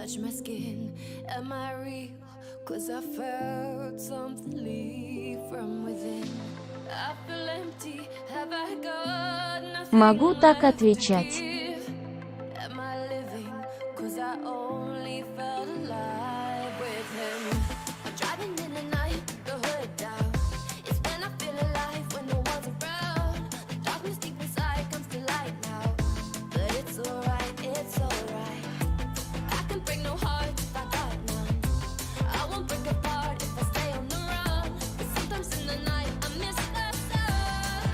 touch my skin. Am I real? Cause I felt something leave from within. I feel empty. Have I got nothing Могу так left to отвечать. give? Am I living? Cause I only felt alive with him. I'm driving in the night, the hood down. It's when I feel alive, when no one's around. The darkness deep inside comes to light now. But it's alright, it's alright. I can break no heart if I got none. I won't break apart if I stay on the run. But sometimes in the night I miss the sun.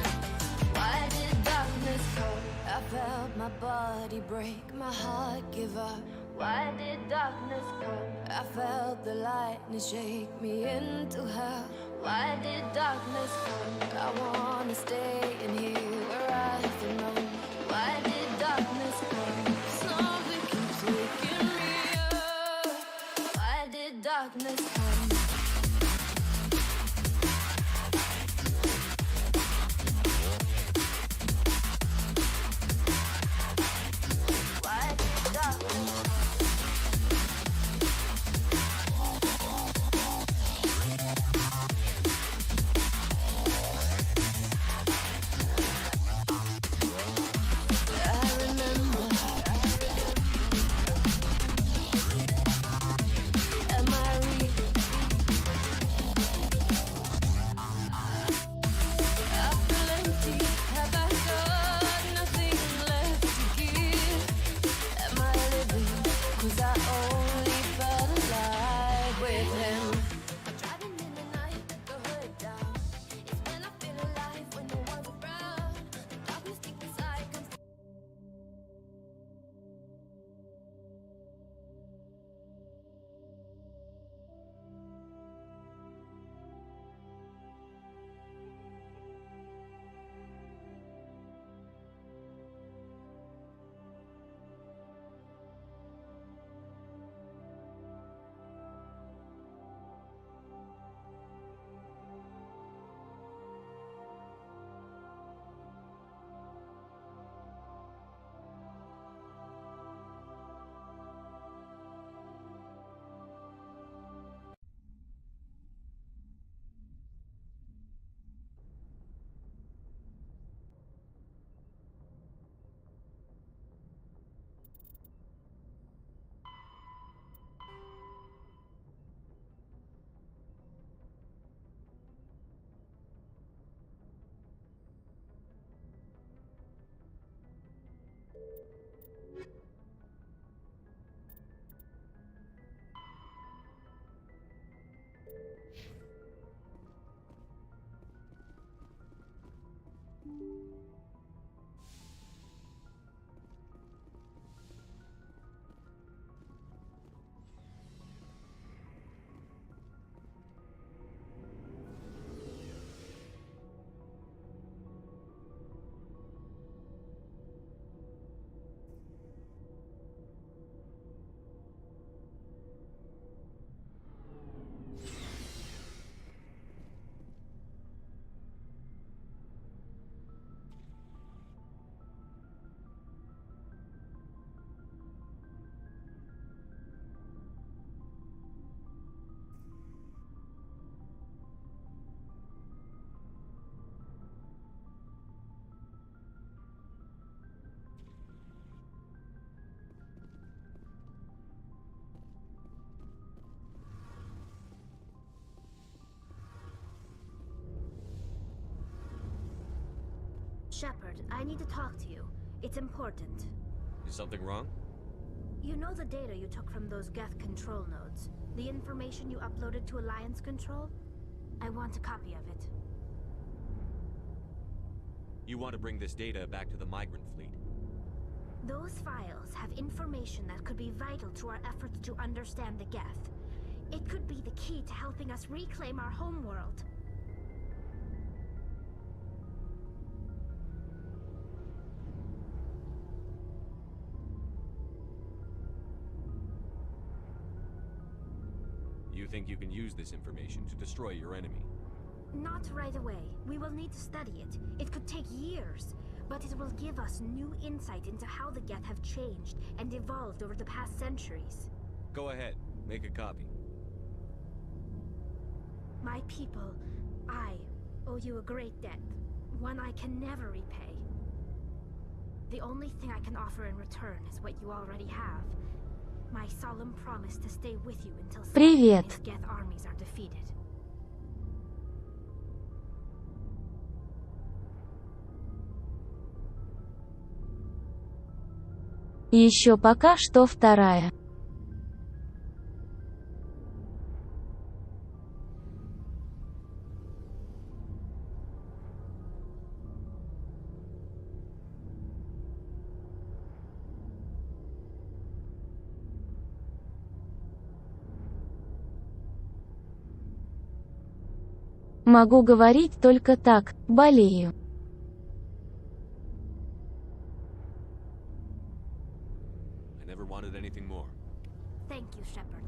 Why did darkness come? I felt my body break, my heart give up. Why did darkness come? I felt the lightning shake me into hell. Why did darkness come? I wanna stay in here where I belong. Why did darkness come? Something keeps waking me up. Why did darkness come? Why did darkness come? I remember. Am I real? I feel empty. Have I got nothing left to give? Am I living? Cause I only felt alive with him. I'm driving in the night, the hood down. It's when I feel alive, when no one's around. The darkness deep inside comes. Shepard, I need to talk to you. It's important. Is something wrong? You know the data you took from those Geth control nodes? The information you uploaded to Alliance Control? I want a copy of it. You want to bring this data back to the migrant fleet? Those files have information that could be vital to our efforts to understand the Geth. It could be the key to helping us reclaim our homeworld. You think you can use this information to destroy your enemy? Not right away. We will need to study it. It could take years, but it will give us new insight into how the Geth have changed and evolved over the past centuries. Go ahead, make a copy. My people, I owe you a great debt, one I can never repay. The only thing I can offer in return is what you already have. My solemn promise to stay with you until Привет. his Geth armies are defeated. Еще пока что вторая. Могу говорить только так, болею. I never wanted anything more. Thank you, Shepard.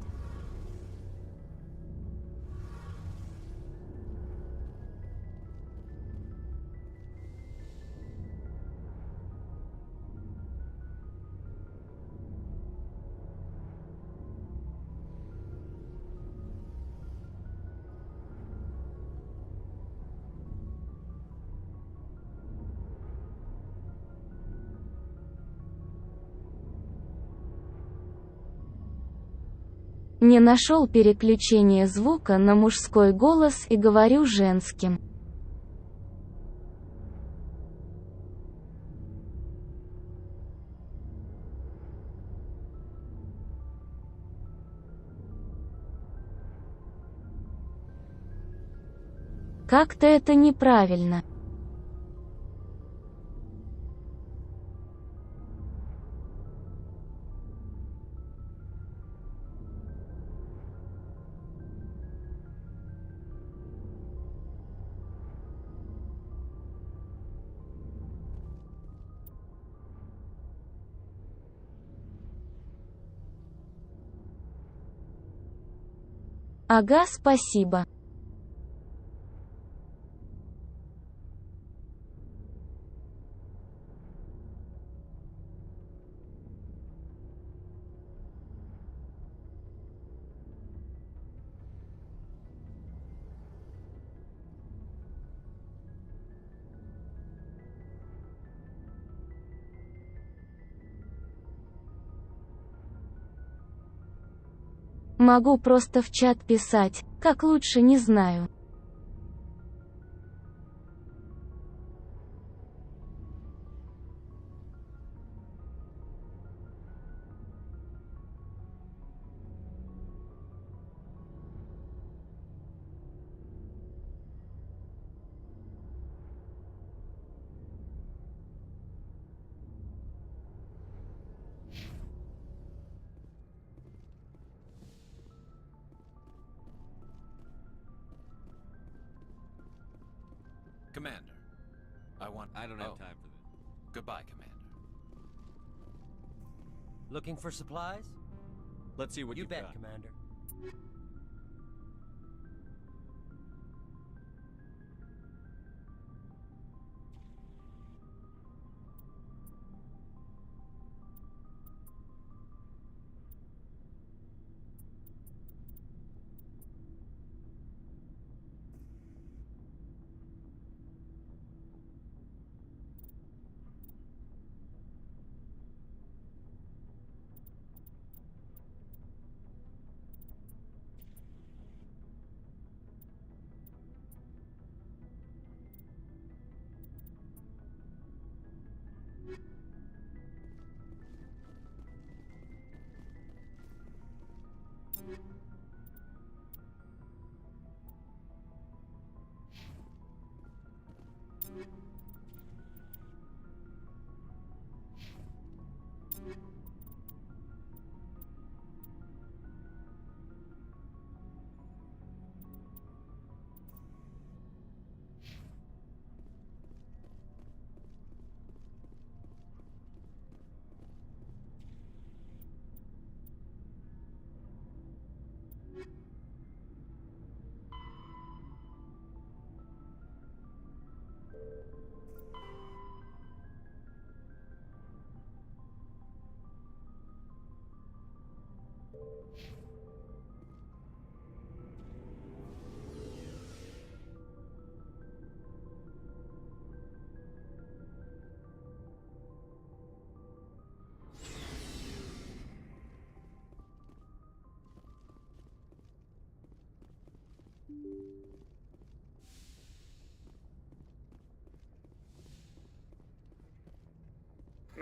Не нашел переключение звука на мужской голос и говорю женским. Как-то это неправильно. Ага, спасибо. Могу просто в чат писать, как лучше не знаю. Commander, I don't have time for this. Goodbye, Commander. Looking for supplies? Let's see what You you've bet, got. Commander.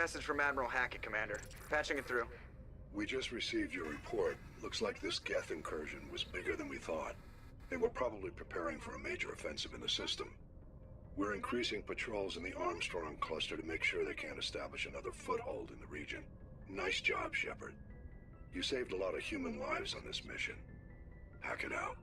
Message from Admiral Hackett, Commander. Patching it through. We just received your report. Looks like this Geth incursion was bigger than we thought. They were probably preparing for a major offensive in the system. We're increasing patrols in the Armstrong cluster to make sure they can't establish another foothold in the region. Nice job, Shepard. You saved a lot of human lives on this mission. Hack it out.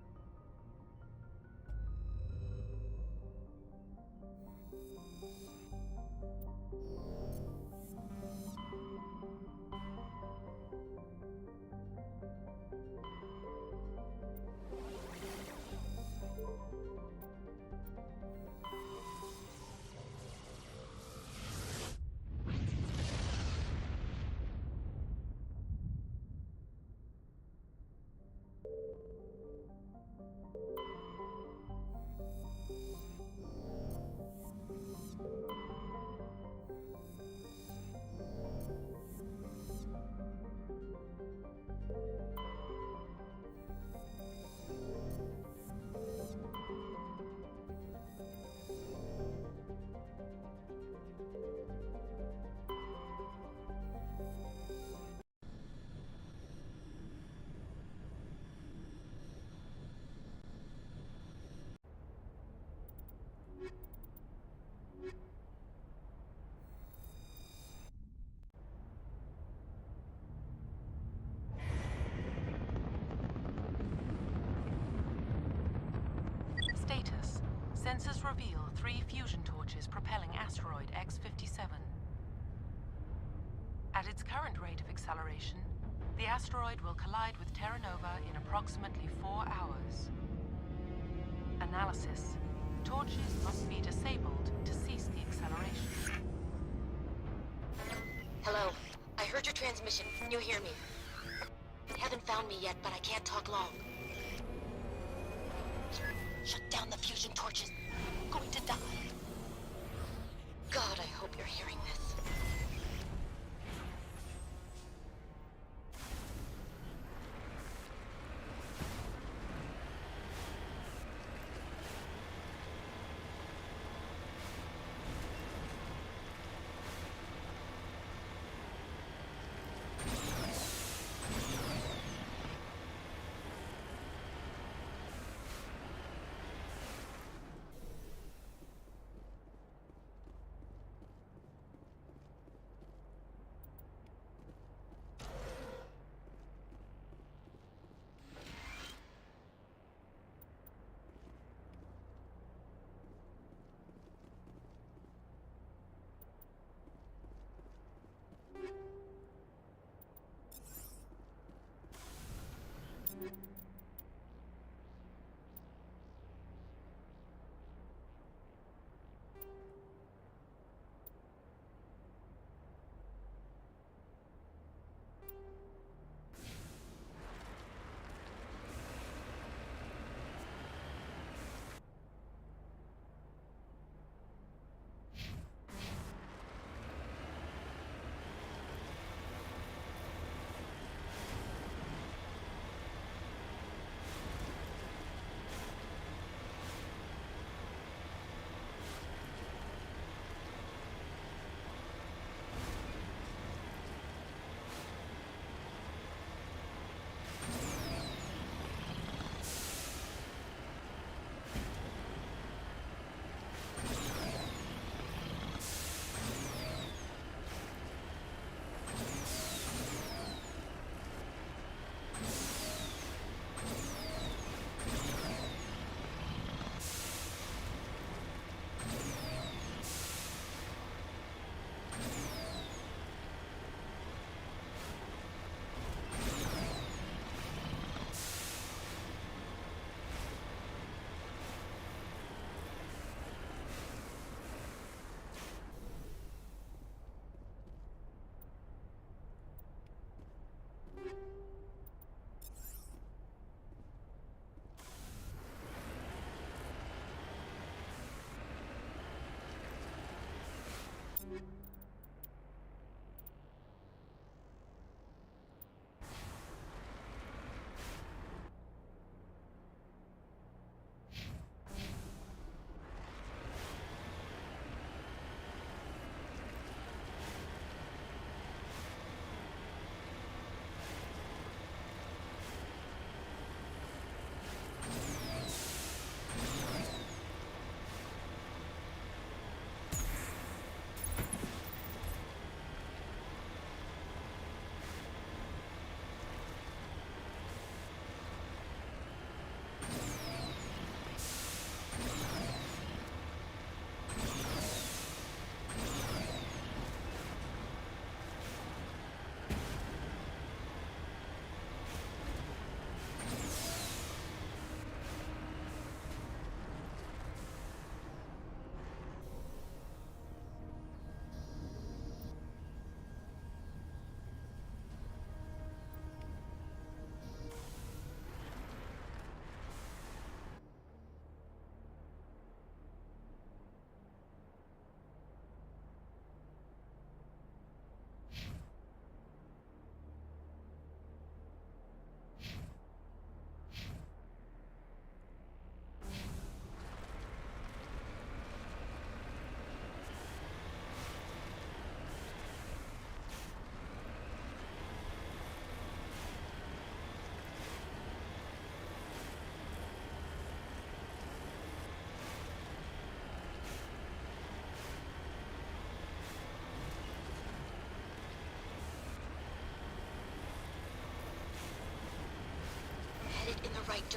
Status. Sensors reveal 3 fusion torches propelling asteroid X-57. At its current rate of acceleration, the asteroid will collide with Terra Nova in approximately 4 hours. Analysis. Torches must be disabled to cease the acceleration. Hello. I heard your transmission. Can you hear me? Haven't found me yet, but I can't talk long. Shut down the fusion torches. I'm going to die. God, I hope you're hearing this.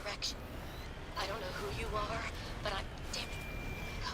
direction. I don't know who you are, but I'm damn. Go.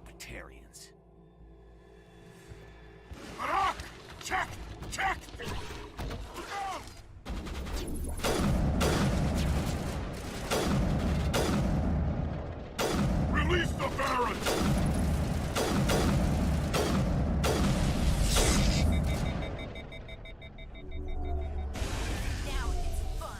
Libertarians. Check! Check! Release the Baron! Now it's fun.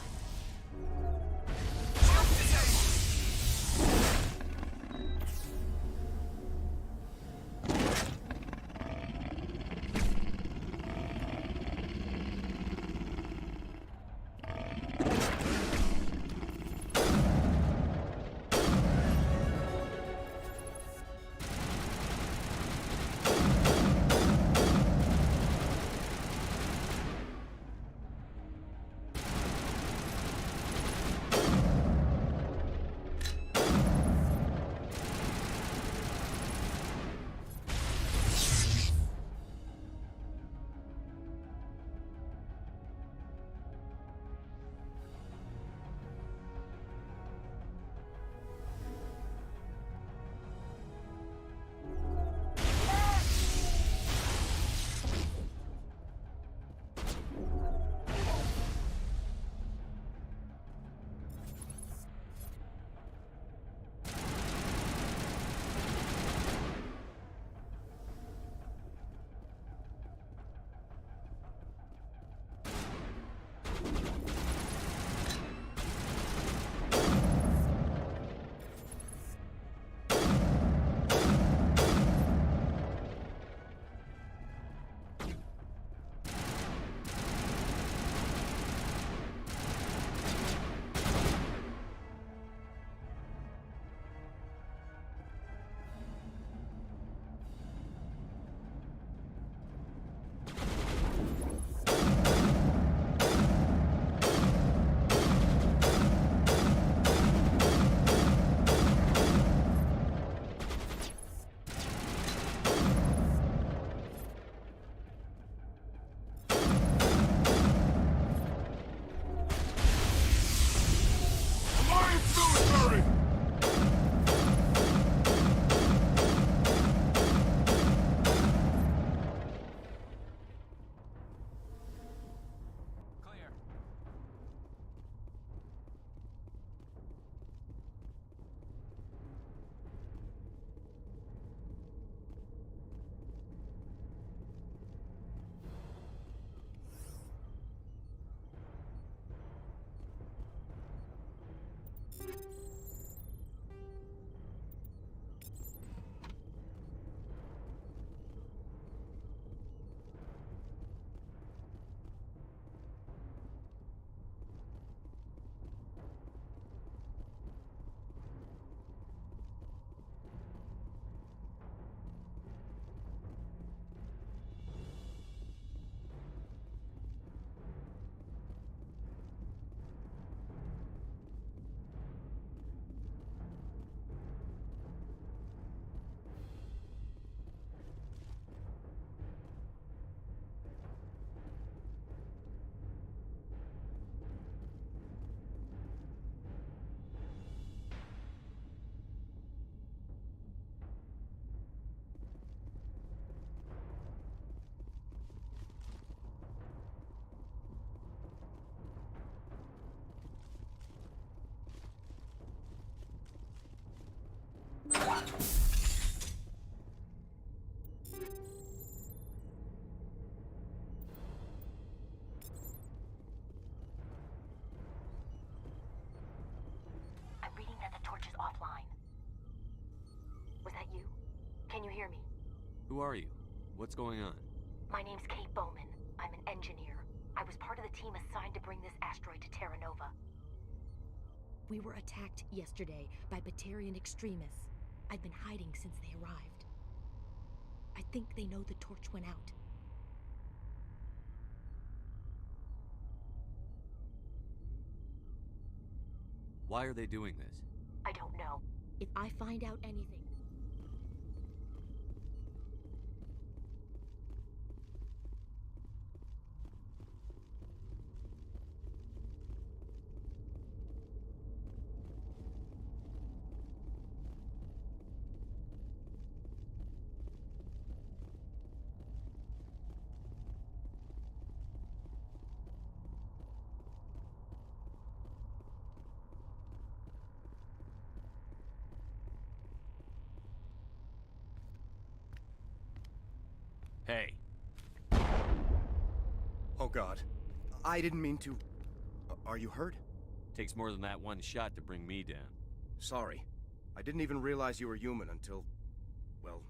Can you hear me? Who are you? What's going on? My name's Kate Bowman. I'm an engineer. I was part of the team assigned to bring this asteroid to Terra Nova. We were attacked yesterday by Batarian extremists. I've been hiding since they arrived. I think they know the torch went out. Why are they doing this? I don't know. If I find out anything... Hey. Oh God. I didn't mean to... Are you hurt? Takes more than that one shot to bring me down. Sorry. I didn't even realize you were human until... Well...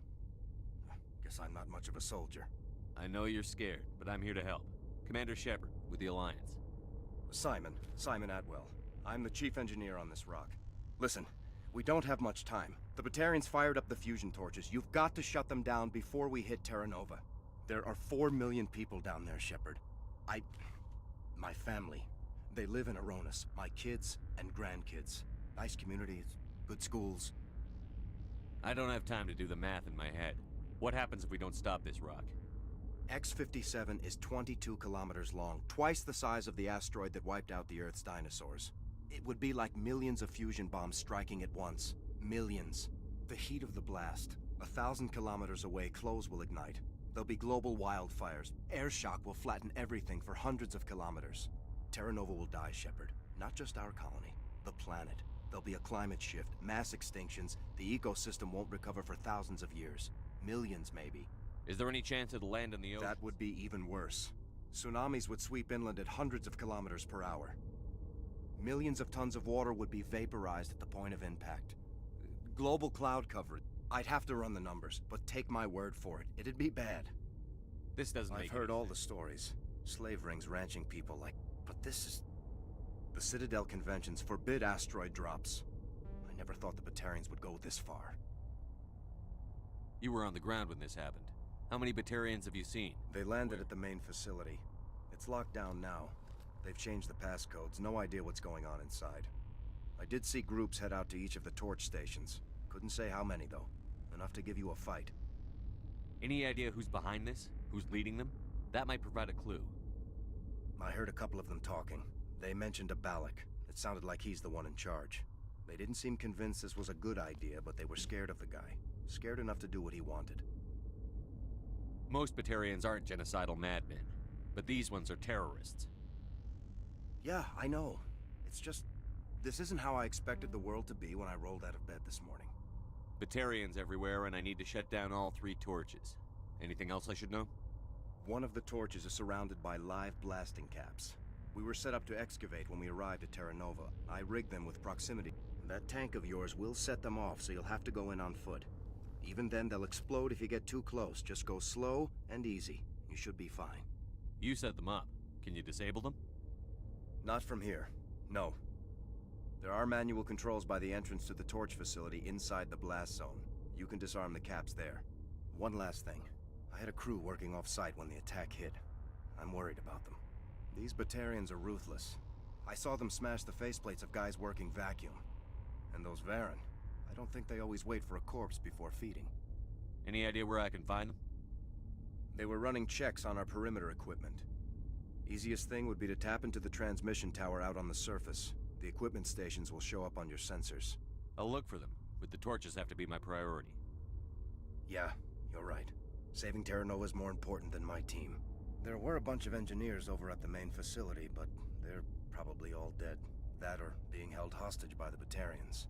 Guess I'm not much of a soldier. I know you're scared, but I'm here to help. Commander Shepard, with the Alliance. Simon Atwell. I'm the chief engineer on this rock. Listen, we don't have much time. The Batarians fired up the fusion torches. You've got to shut them down before we hit Terra Nova. There are 4 million people down there, Shepard. My family. They live in Aronis. My kids and grandkids. Nice communities, good schools. I don't have time to do the math in my head. What happens if we don't stop this rock? X-57 is 22 kilometers long, twice the size of the asteroid that wiped out the Earth's dinosaurs. It would be like millions of fusion bombs striking at once. Millions. The heat of the blast. 1,000 kilometers away, clothes will ignite. There'll be global wildfires. Air shock will flatten everything for hundreds of kilometers. Terra Nova will die, Shepard. Not just our colony. The planet. There'll be a climate shift, mass extinctions. The ecosystem won't recover for thousands of years. Millions, maybe. Is there any chance it'll land in the ocean? That would be even worse. Tsunamis would sweep inland at hundreds of kilometers per hour. Millions of tons of water would be vaporized at the point of impact. Global cloud cover. I'd have to run the numbers, but take my word for it. It'd be bad. This doesn't make I've heard all the sense. stories. Slave rings ranching people like... But this is... The Citadel conventions forbid asteroid drops. I never thought the Batarians would go this far. You were on the ground when this happened. How many Batarians have you seen? They landed at the main facility. It's locked down now. They've changed the passcodes. No idea what's going on inside. I did see groups head out to each of the torch stations. Couldn't say how many, though. Enough to give you a fight. Any idea who's behind this? Who's leading them? That might provide a clue. I heard a couple of them talking. They mentioned a Balak. It sounded like he's the one in charge. They didn't seem convinced this was a good idea, but they were scared of the guy. Scared enough to do what he wanted. Most Batarians aren't genocidal madmen, but these ones are terrorists. Yeah, I know. It's just... This isn't how I expected the world to be when I rolled out of bed this morning. Batarians everywhere, and I need to shut down all 3 torches. Anything else I should know? One of the torches is surrounded by live blasting caps. We were set up to excavate when we arrived at Terra Nova. I rigged them with proximity. That tank of yours will set them off, so you'll have to go in on foot. Even then, they'll explode if you get too close. Just go slow and easy. You should be fine. You set them up. Can you disable them? Not from here. No. There are manual controls by the entrance to the torch facility inside the blast zone. You can disarm the caps there. One last thing. I had a crew working off-site when the attack hit. I'm worried about them. These Batarians are ruthless. I saw them smash the faceplates of guys working vacuum. And those Varen, I don't think they always wait for a corpse before feeding. Any idea where I can find them? They were running checks on our perimeter equipment. Easiest thing would be to tap into the transmission tower out on the surface. The equipment stations will show up on your sensors. I'll look for them, but the torches have to be my priority. Yeah, you're right. Saving Terra Nova is more important than my team. There were a bunch of engineers over at the main facility, but they're probably all dead. That or being held hostage by the Batarians.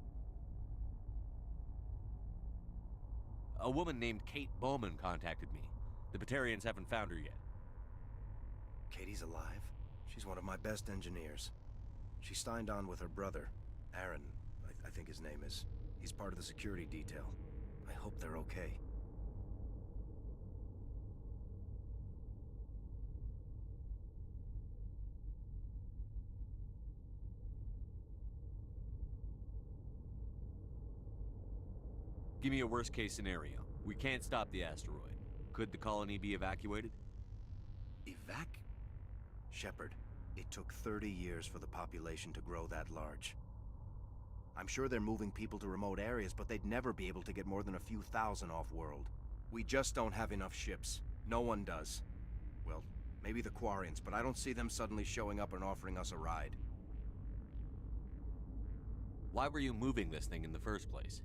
A woman named Kate Bowman contacted me. The Batarians haven't found her yet. Katie's alive? She's one of my best engineers. She signed on with her brother, Aaron, I think his name is. He's part of the security detail. I hope they're okay. Give me a worst-case scenario. We can't stop the asteroid. Could the colony be evacuated? Shepard, it took 30 years for the population to grow that large. I'm sure they're moving people to remote areas, but they'd never be able to get more than a few thousand off-world. We just don't have enough ships. No one does. Well, maybe the Quarians, but I don't see them suddenly showing up and offering us a ride. Why were you moving this thing in the first place?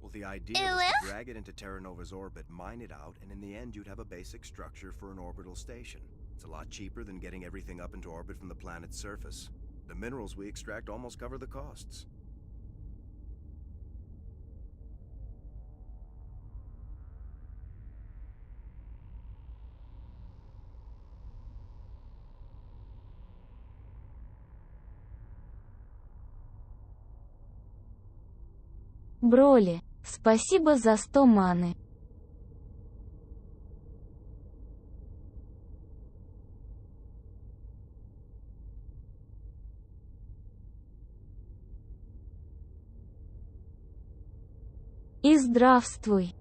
Well, the idea was to drag it into Terra Nova's orbit, mine it out, and in the end you'd have a basic structure for an orbital station. It's a lot cheaper than getting everything up into orbit from the planet's surface. The minerals we extract almost cover the costs. Броли, спасибо за 100 маны. И здравствуй.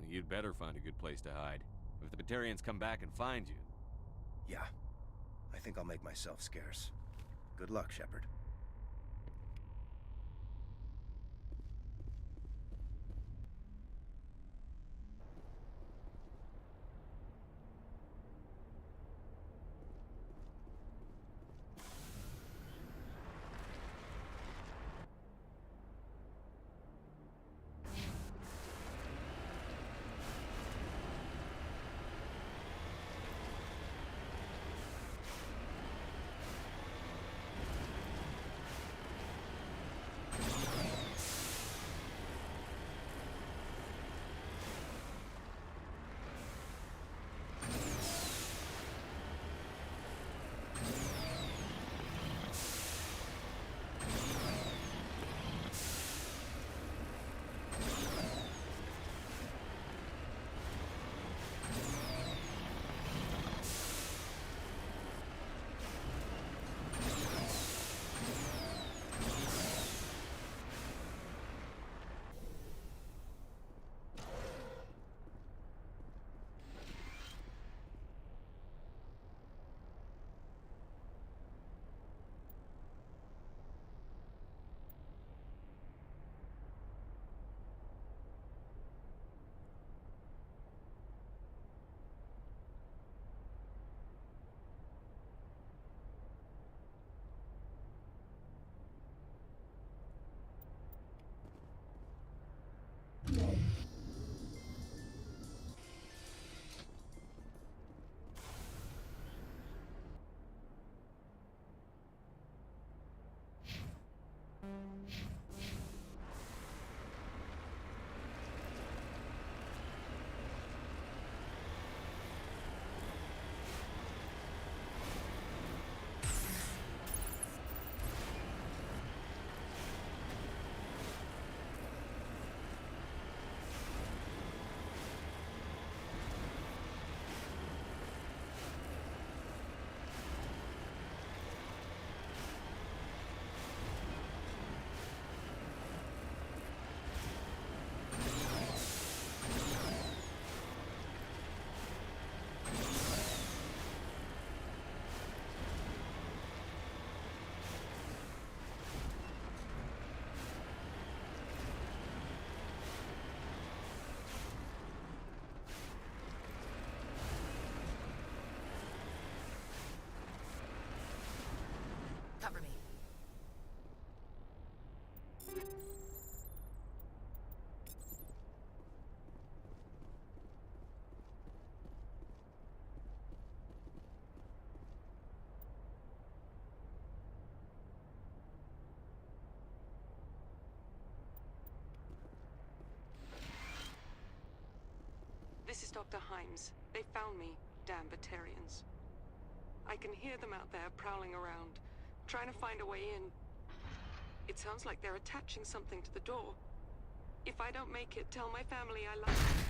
You'd better find a good place to hide. If the Batarians come back and find you... Yeah. I think I'll make myself scarce. Good luck, Shepard. Cover me. This is Dr. Himes. They found me, damn Batarians. I can hear them out there prowling around, trying to find a way in. It sounds like they're attaching something to the door. If I don't make it, tell my family I love them.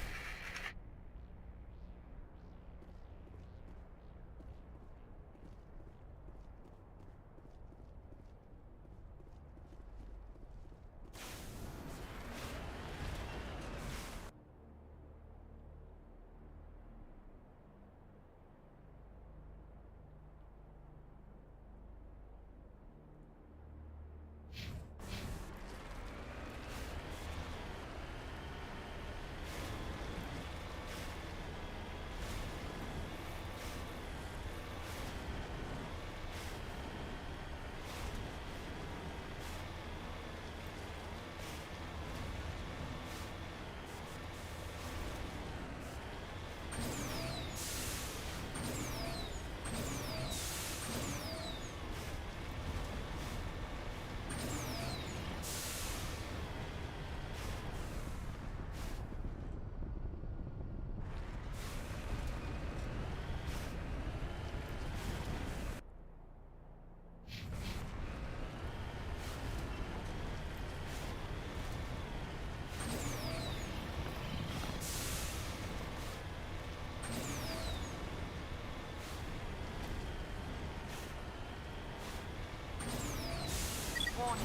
Warning.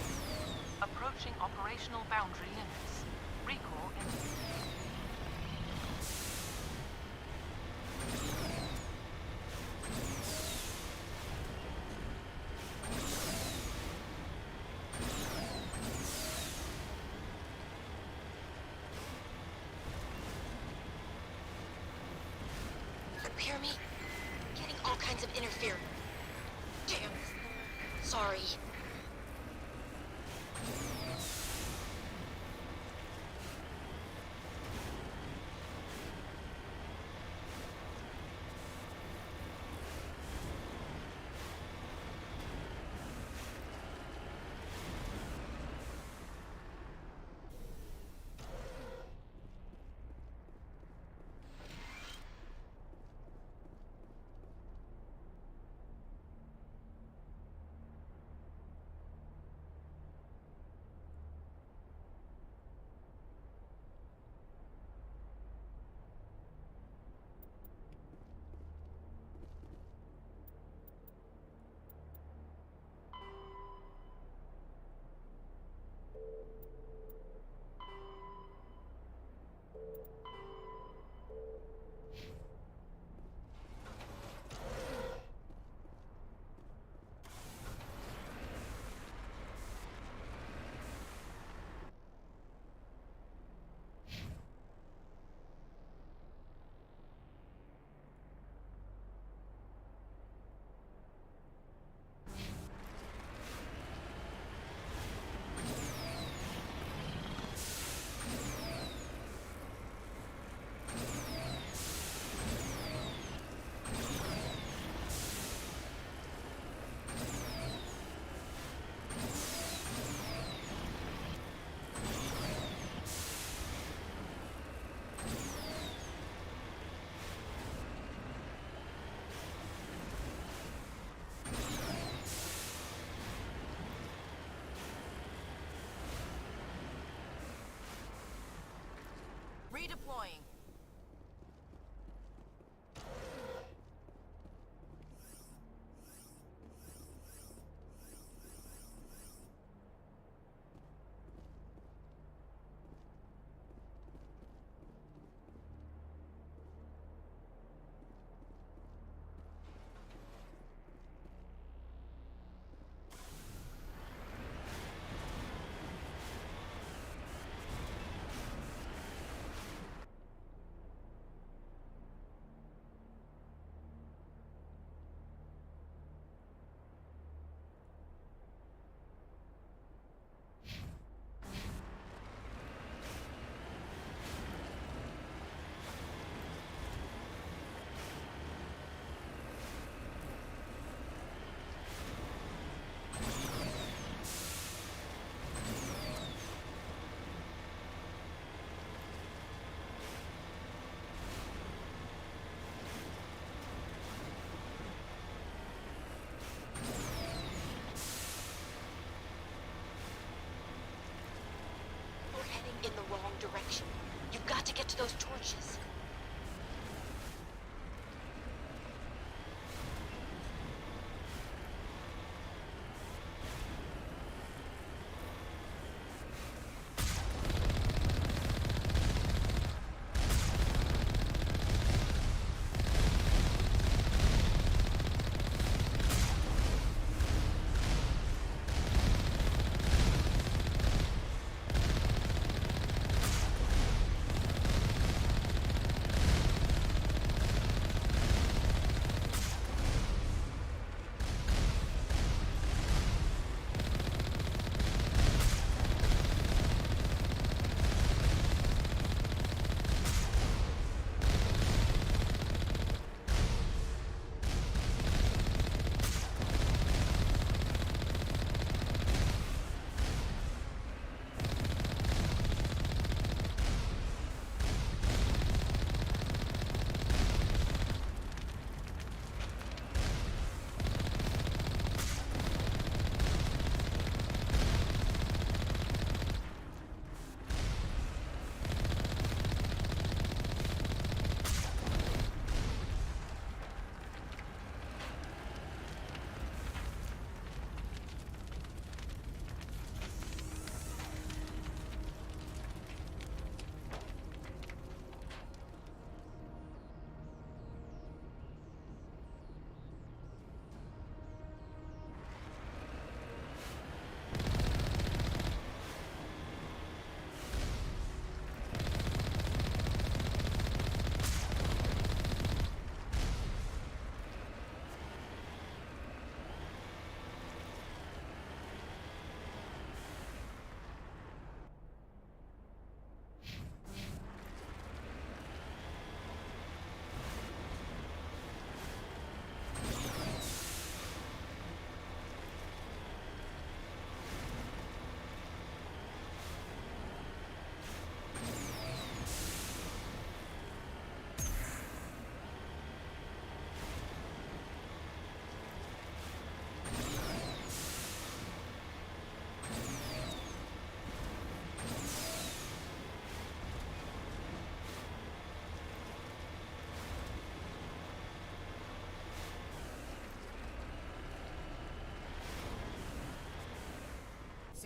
Approaching operational boundary limits. Recall imminent. Hear me? Getting all kinds of interference. Damn. Sorry. Redeploying. In the wrong direction. You've got to get to those torches.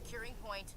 Securing point.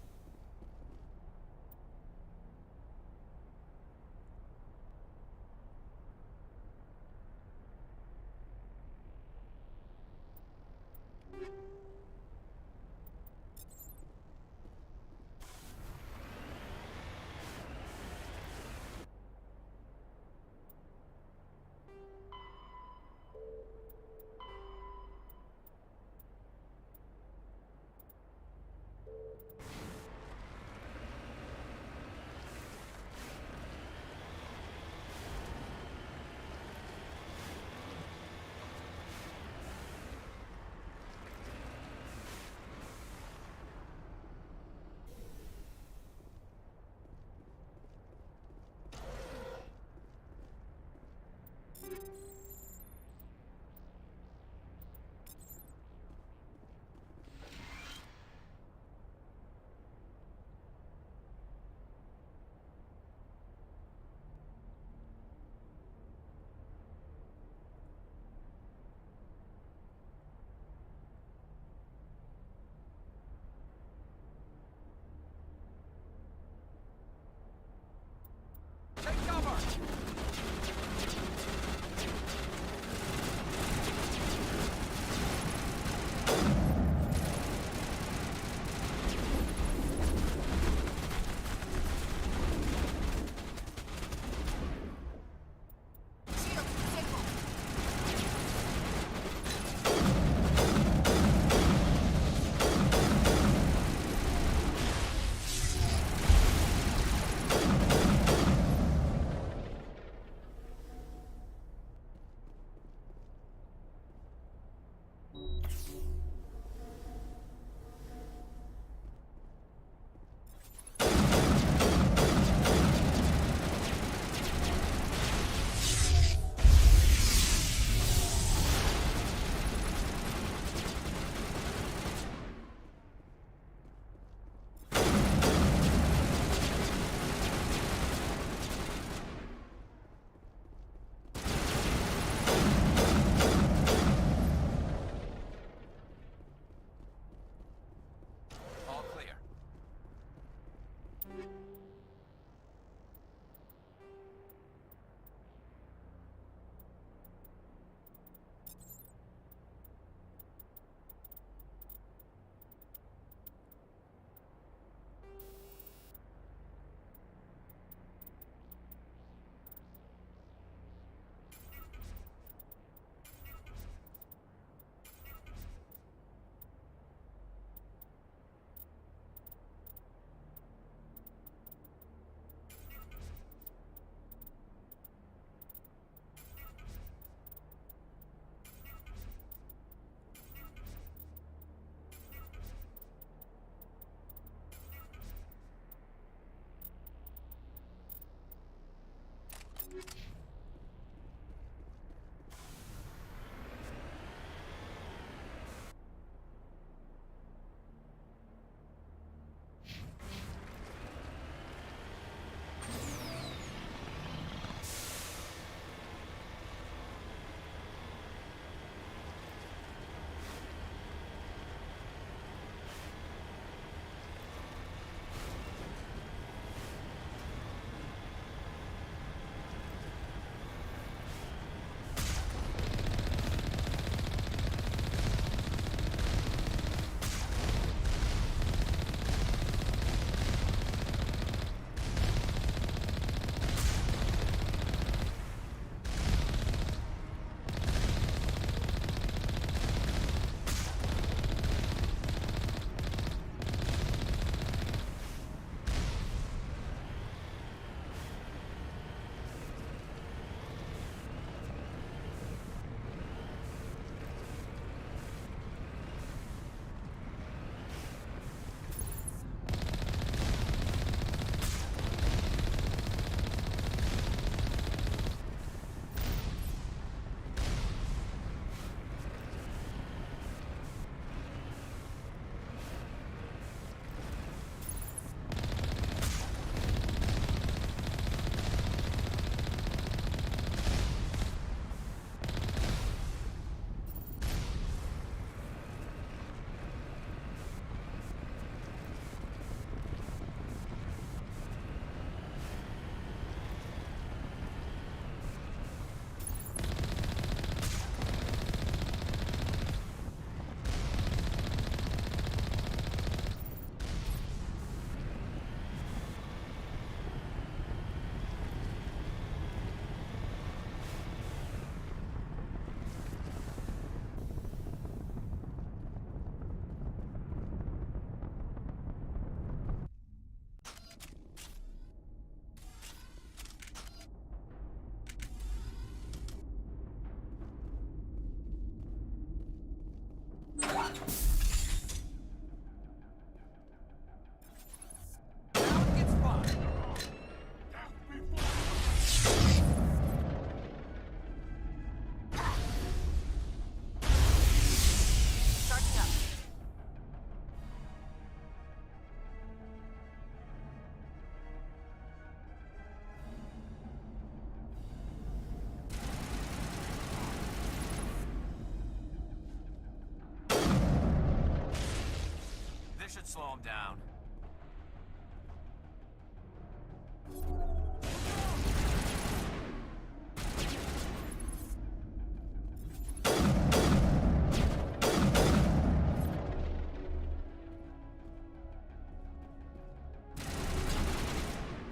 This should slow him down.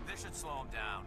This should slow him down.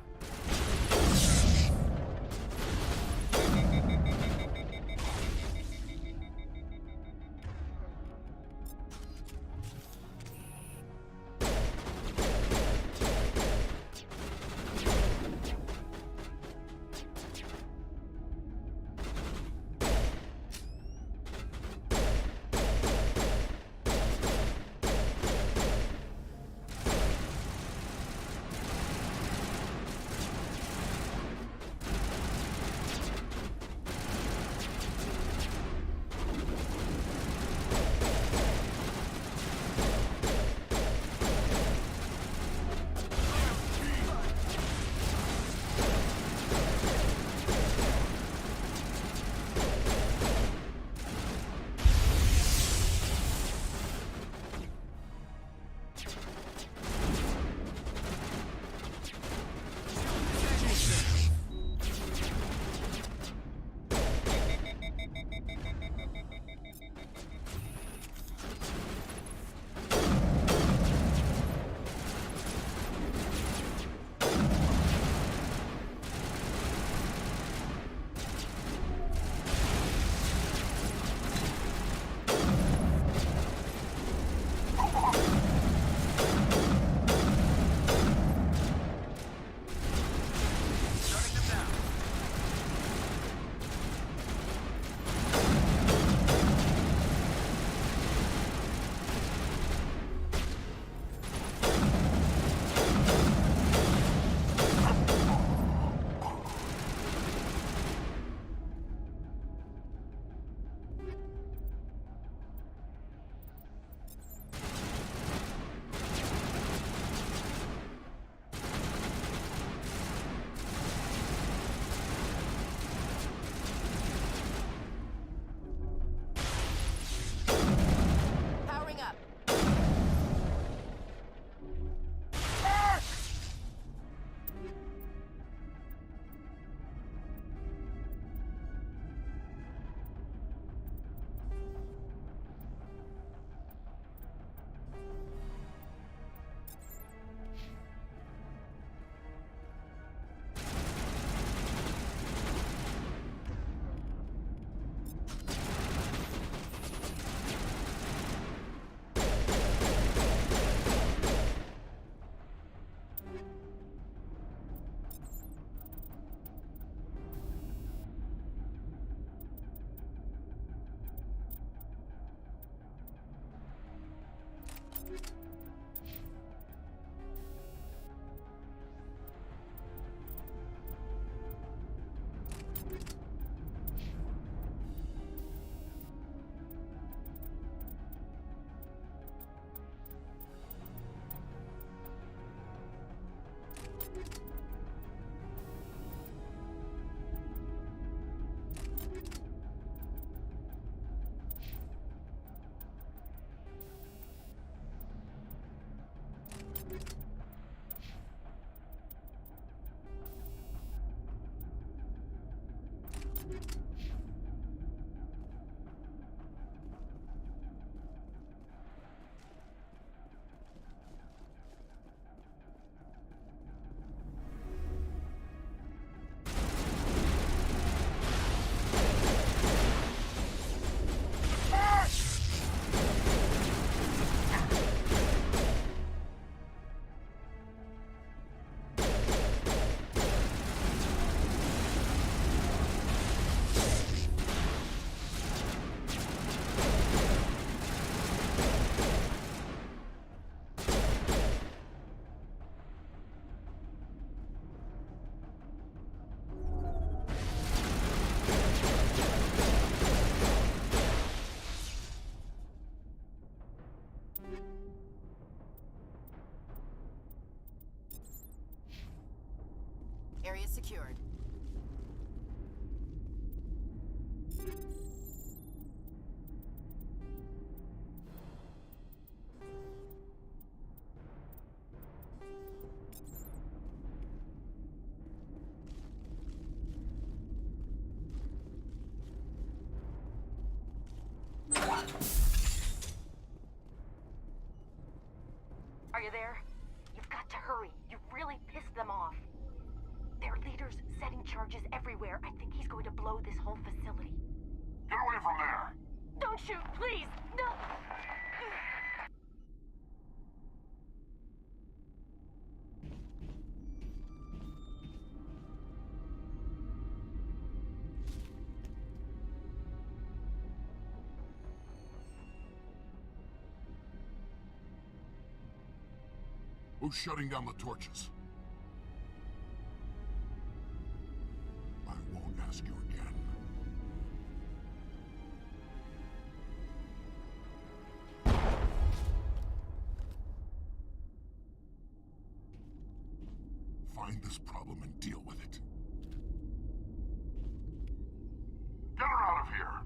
Area secured. Are you there? You've got to hurry. You've really pissed them off. Their leader's setting charges everywhere. I think he's going to blow this whole facility. Get away from there! Don't shoot, please! No! Who's shutting down the torches? I won't ask you again. Find this problem and deal with it. Get her out of here!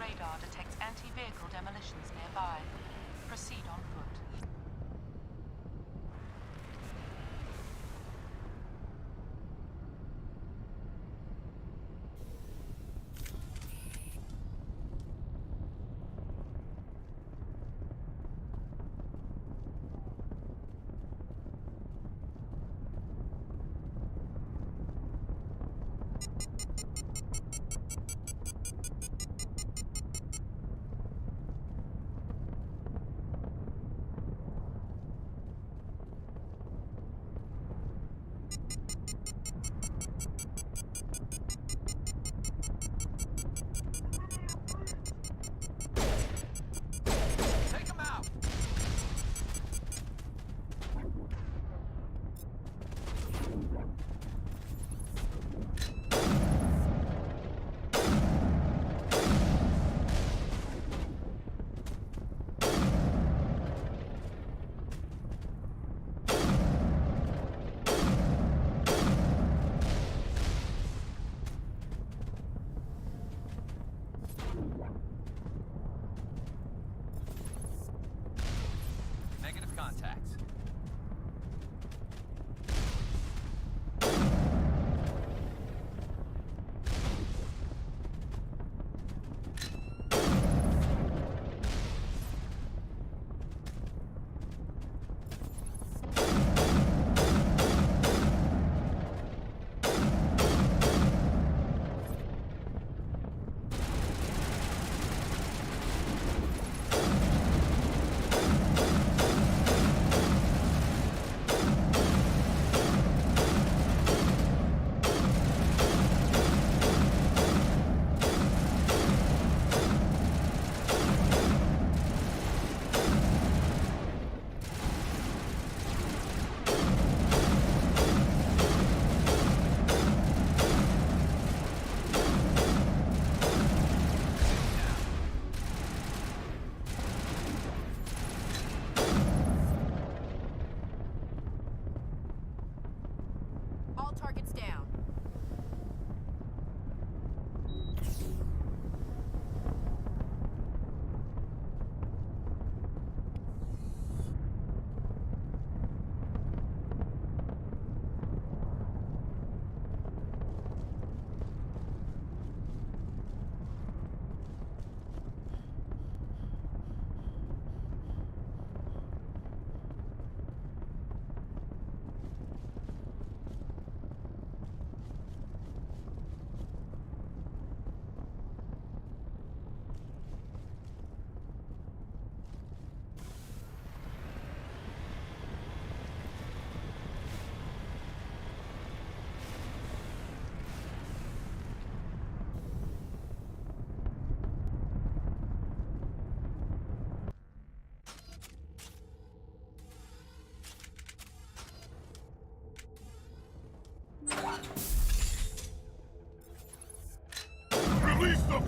radar detects anti-vehicle demolitions nearby. Proceed on foot.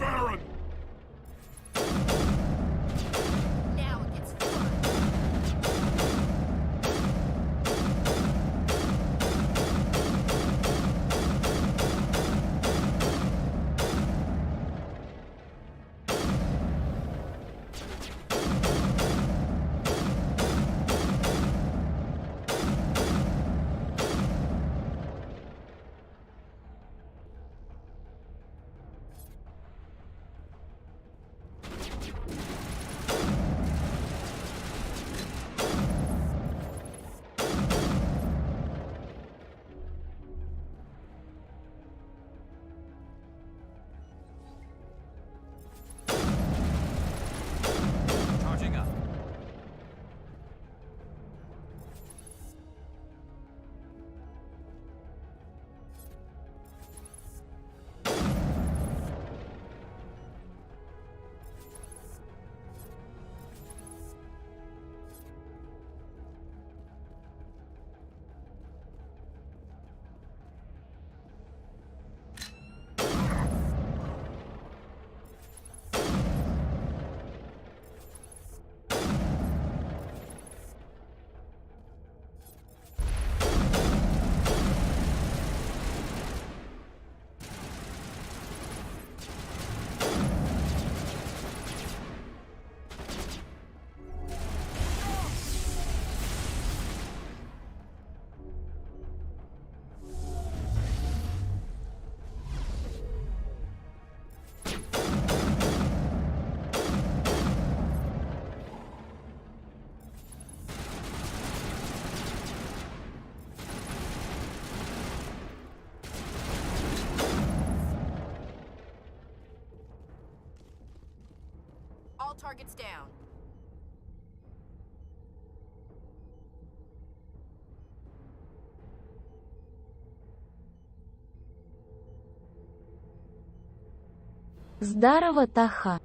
Baron! Now it gets fun. Charging up. All targets down. Здорово, Таха.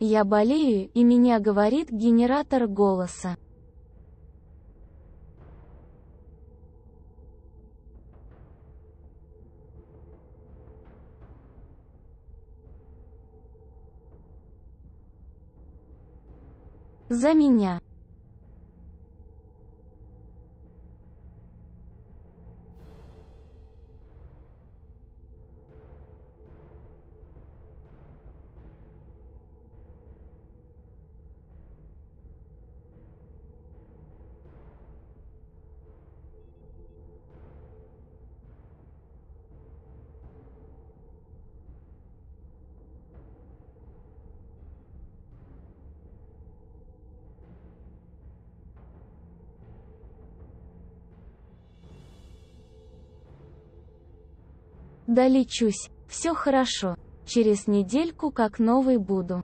Я болею, и меня говорит генератор голоса. За меня. Да лечусь, все хорошо. Через недельку как новый буду.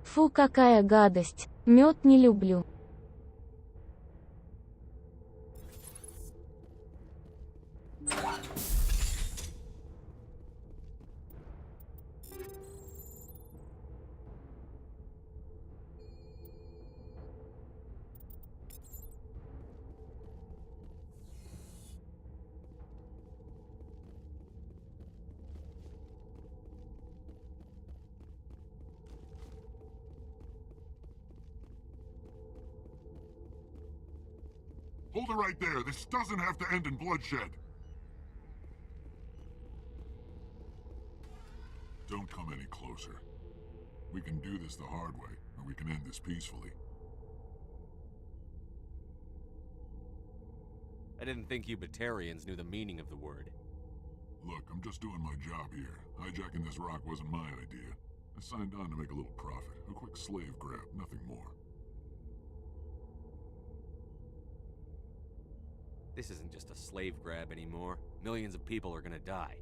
Фу, какая гадость. Мед не люблю. Hold it right there. This doesn't have to end in bloodshed. Don't come any closer. We can do this the hard way, or we can end this peacefully. I didn't think you Batarians knew the meaning of the word. Look, I'm just doing my job here. Hijacking this rock wasn't my idea. I signed on to make a little profit. A quick slave grab, nothing more. This isn't just a slave grab anymore. Millions of people are gonna die.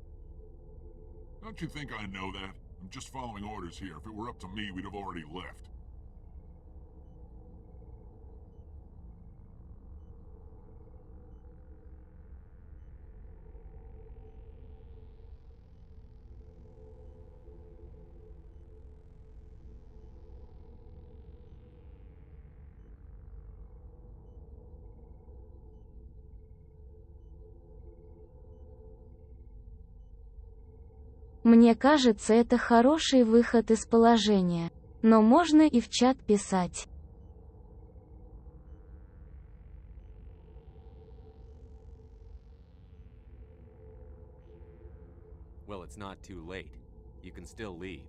Don't you think I know that? I'm just following orders here. If it were up to me, we'd have already left. Мне кажется, это хороший выход из положения. Но можно и в чат писать. Well, it's not too late. You can still leave.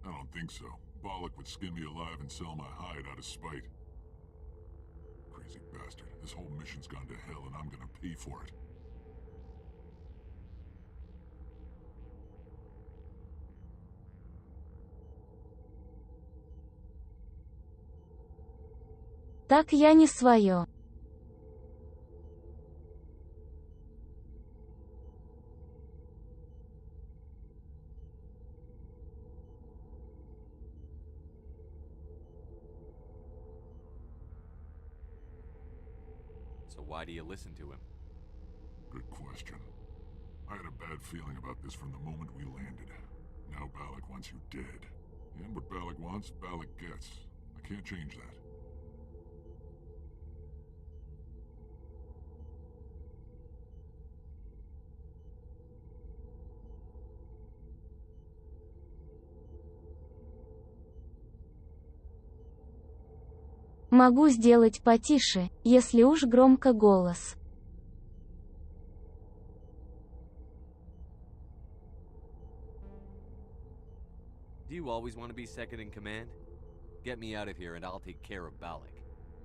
I don't think so. Bollock would skin me alive and sell my hide out of spite. Crazy bastard. This whole mission's gone to hell and I'm gonna pay for it. Так я не свое. So why do you listen to him? Good question. I had a bad feeling about this from the moment we landed. Now Bollock wants you dead. And what Bollock wants, Bollock gets. I can't change that. Могу сделать потише, если уж громко голос. Do you always want to be second in command? Get me out of here and I'll take care of Bollock.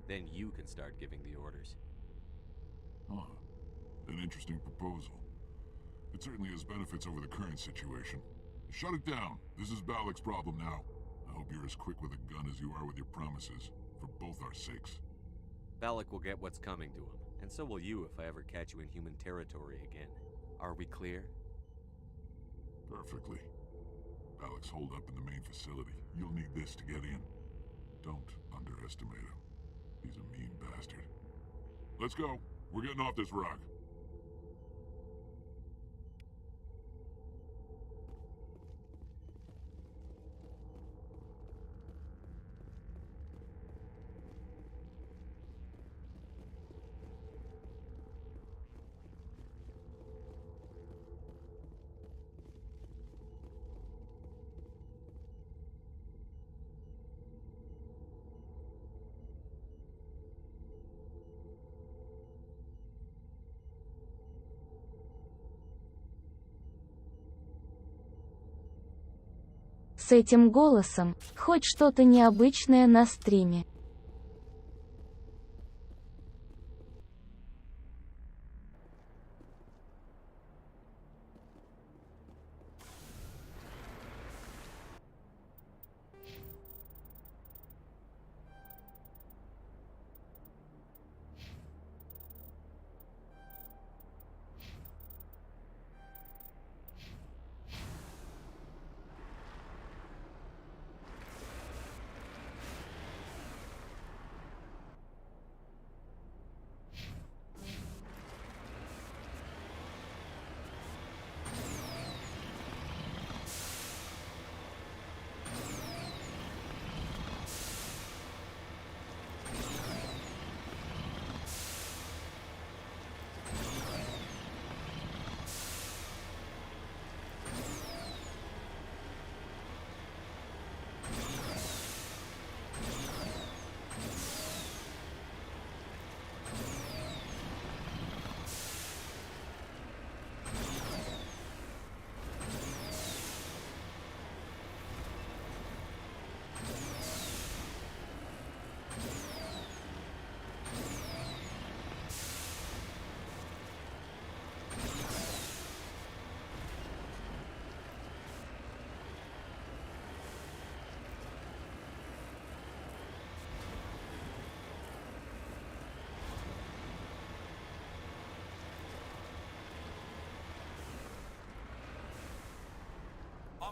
Then you can start giving the orders. Huh. An interesting proposal. It certainly has benefits over the current situation. Shut it down. This is Bollock's problem now. I hope you're as quick with a gun as you are with your promises. For both our sakes. Bollock will get what's coming to him, and so will you if I ever catch you in human territory again. Are we clear? Perfectly. Bollock's holed up in the main facility. You'll need this to get in. Don't underestimate him. He's a mean bastard. Let's go. We're getting off this rock. С этим голосом, хоть что-то необычное на стриме.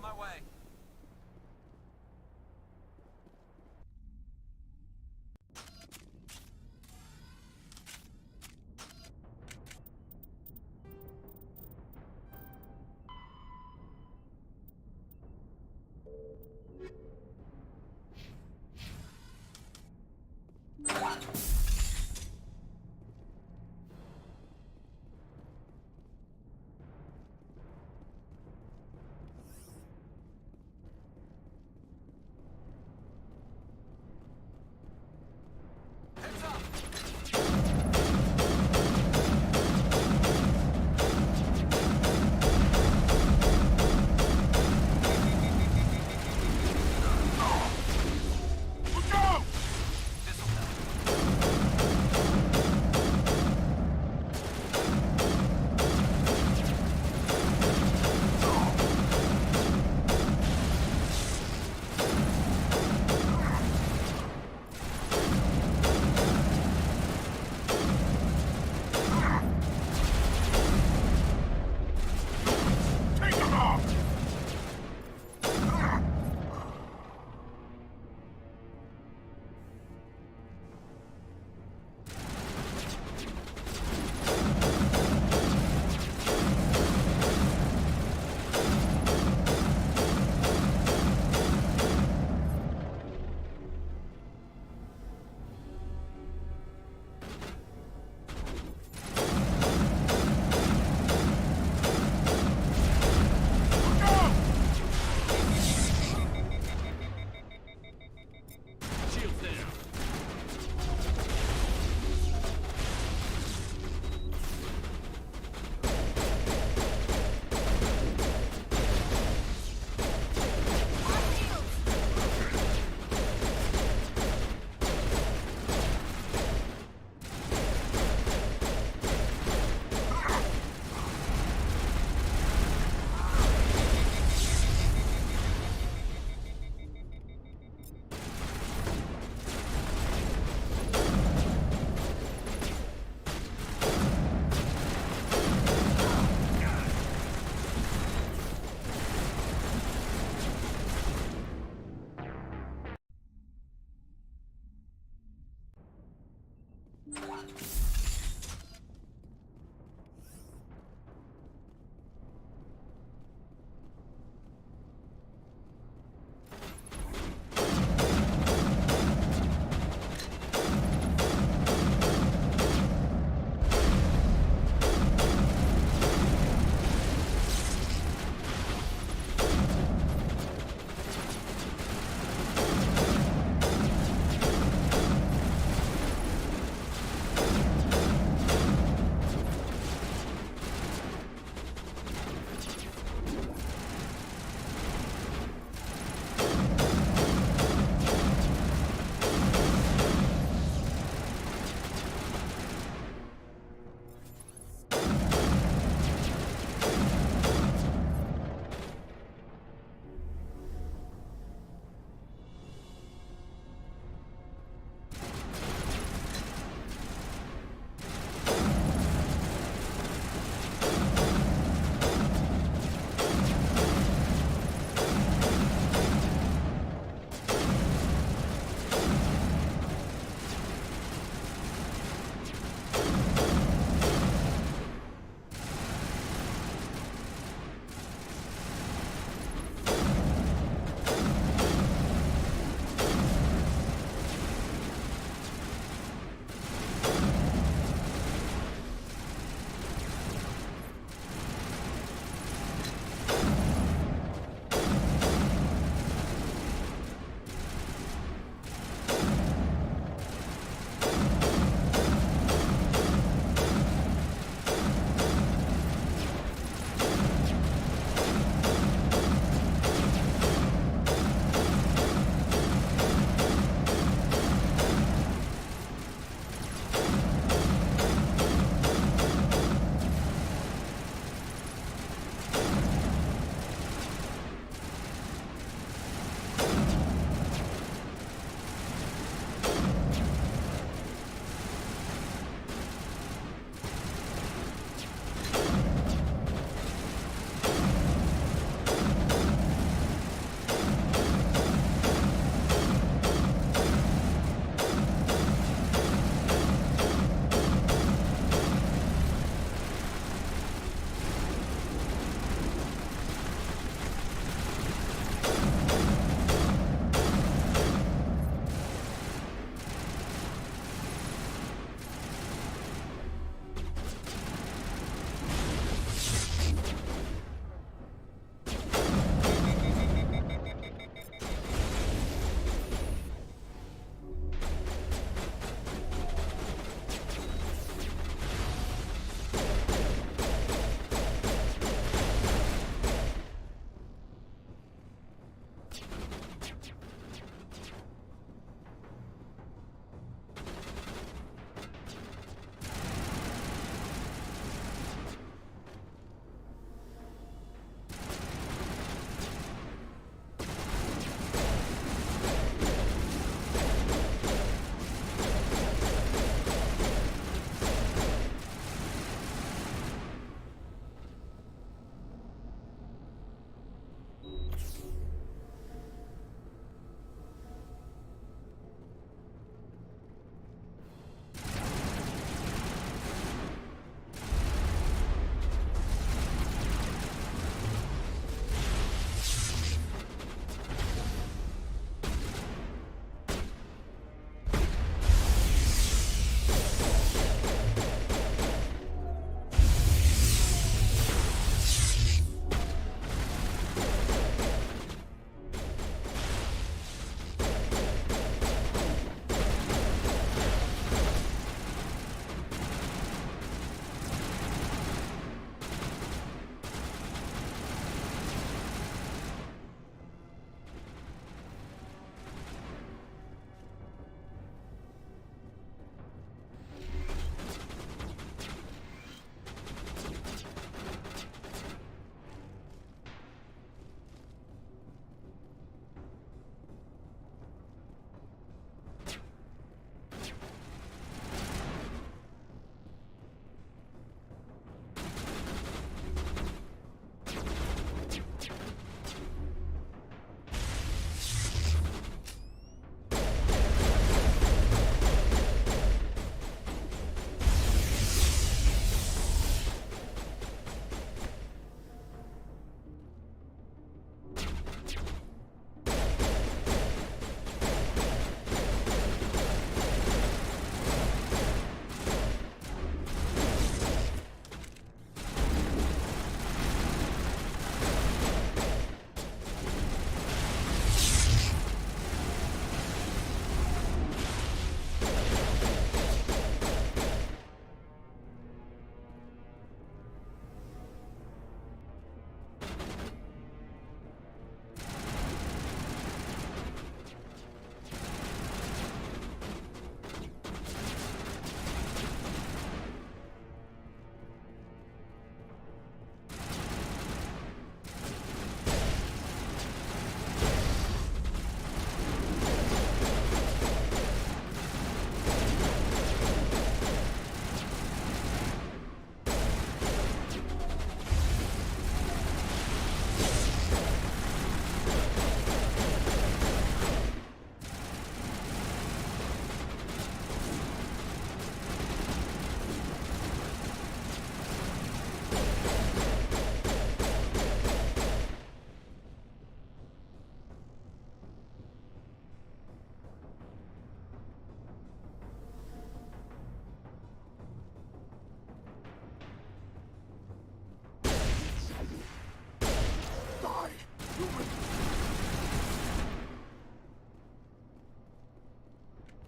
On my way.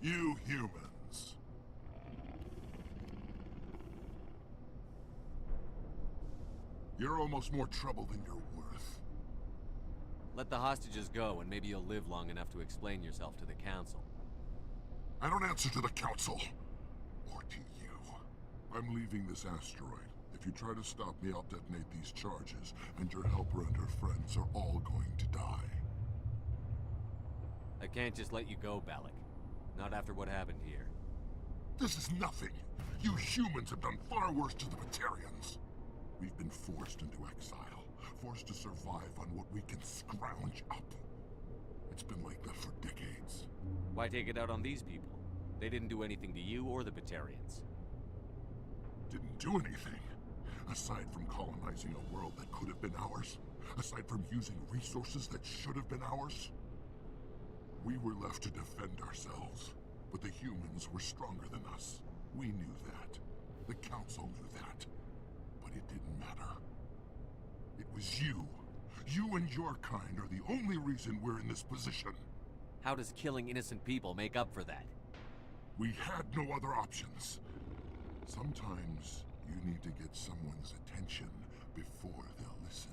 You humans. You're almost more trouble than you're worth. Let the hostages go, and maybe you'll live long enough to explain yourself to the Council. I don't answer to the Council. Or to you. I'm leaving this asteroid. If you try to stop me, I'll detonate these charges, and your helper and her friends are all going to die. I can't just let you go, Balak. Not after what happened here. This is nothing. You humans have done far worse to the Batarians. We've been forced into exile, forced to survive on what we can scrounge up. It's been like that for decades. Why take it out on these people? They didn't do anything to you or the Batarians. Didn't do anything. Aside from colonizing a world that could have been ours. Aside from using resources that should have been ours. We were left to defend ourselves. But the humans were stronger than us. We knew that. The Council knew that. But it didn't matter. It was you. You and your kind are the only reason we're in this position. How does killing innocent people make up for that? We had no other options. Sometimes you need to get someone's attention before they'll listen.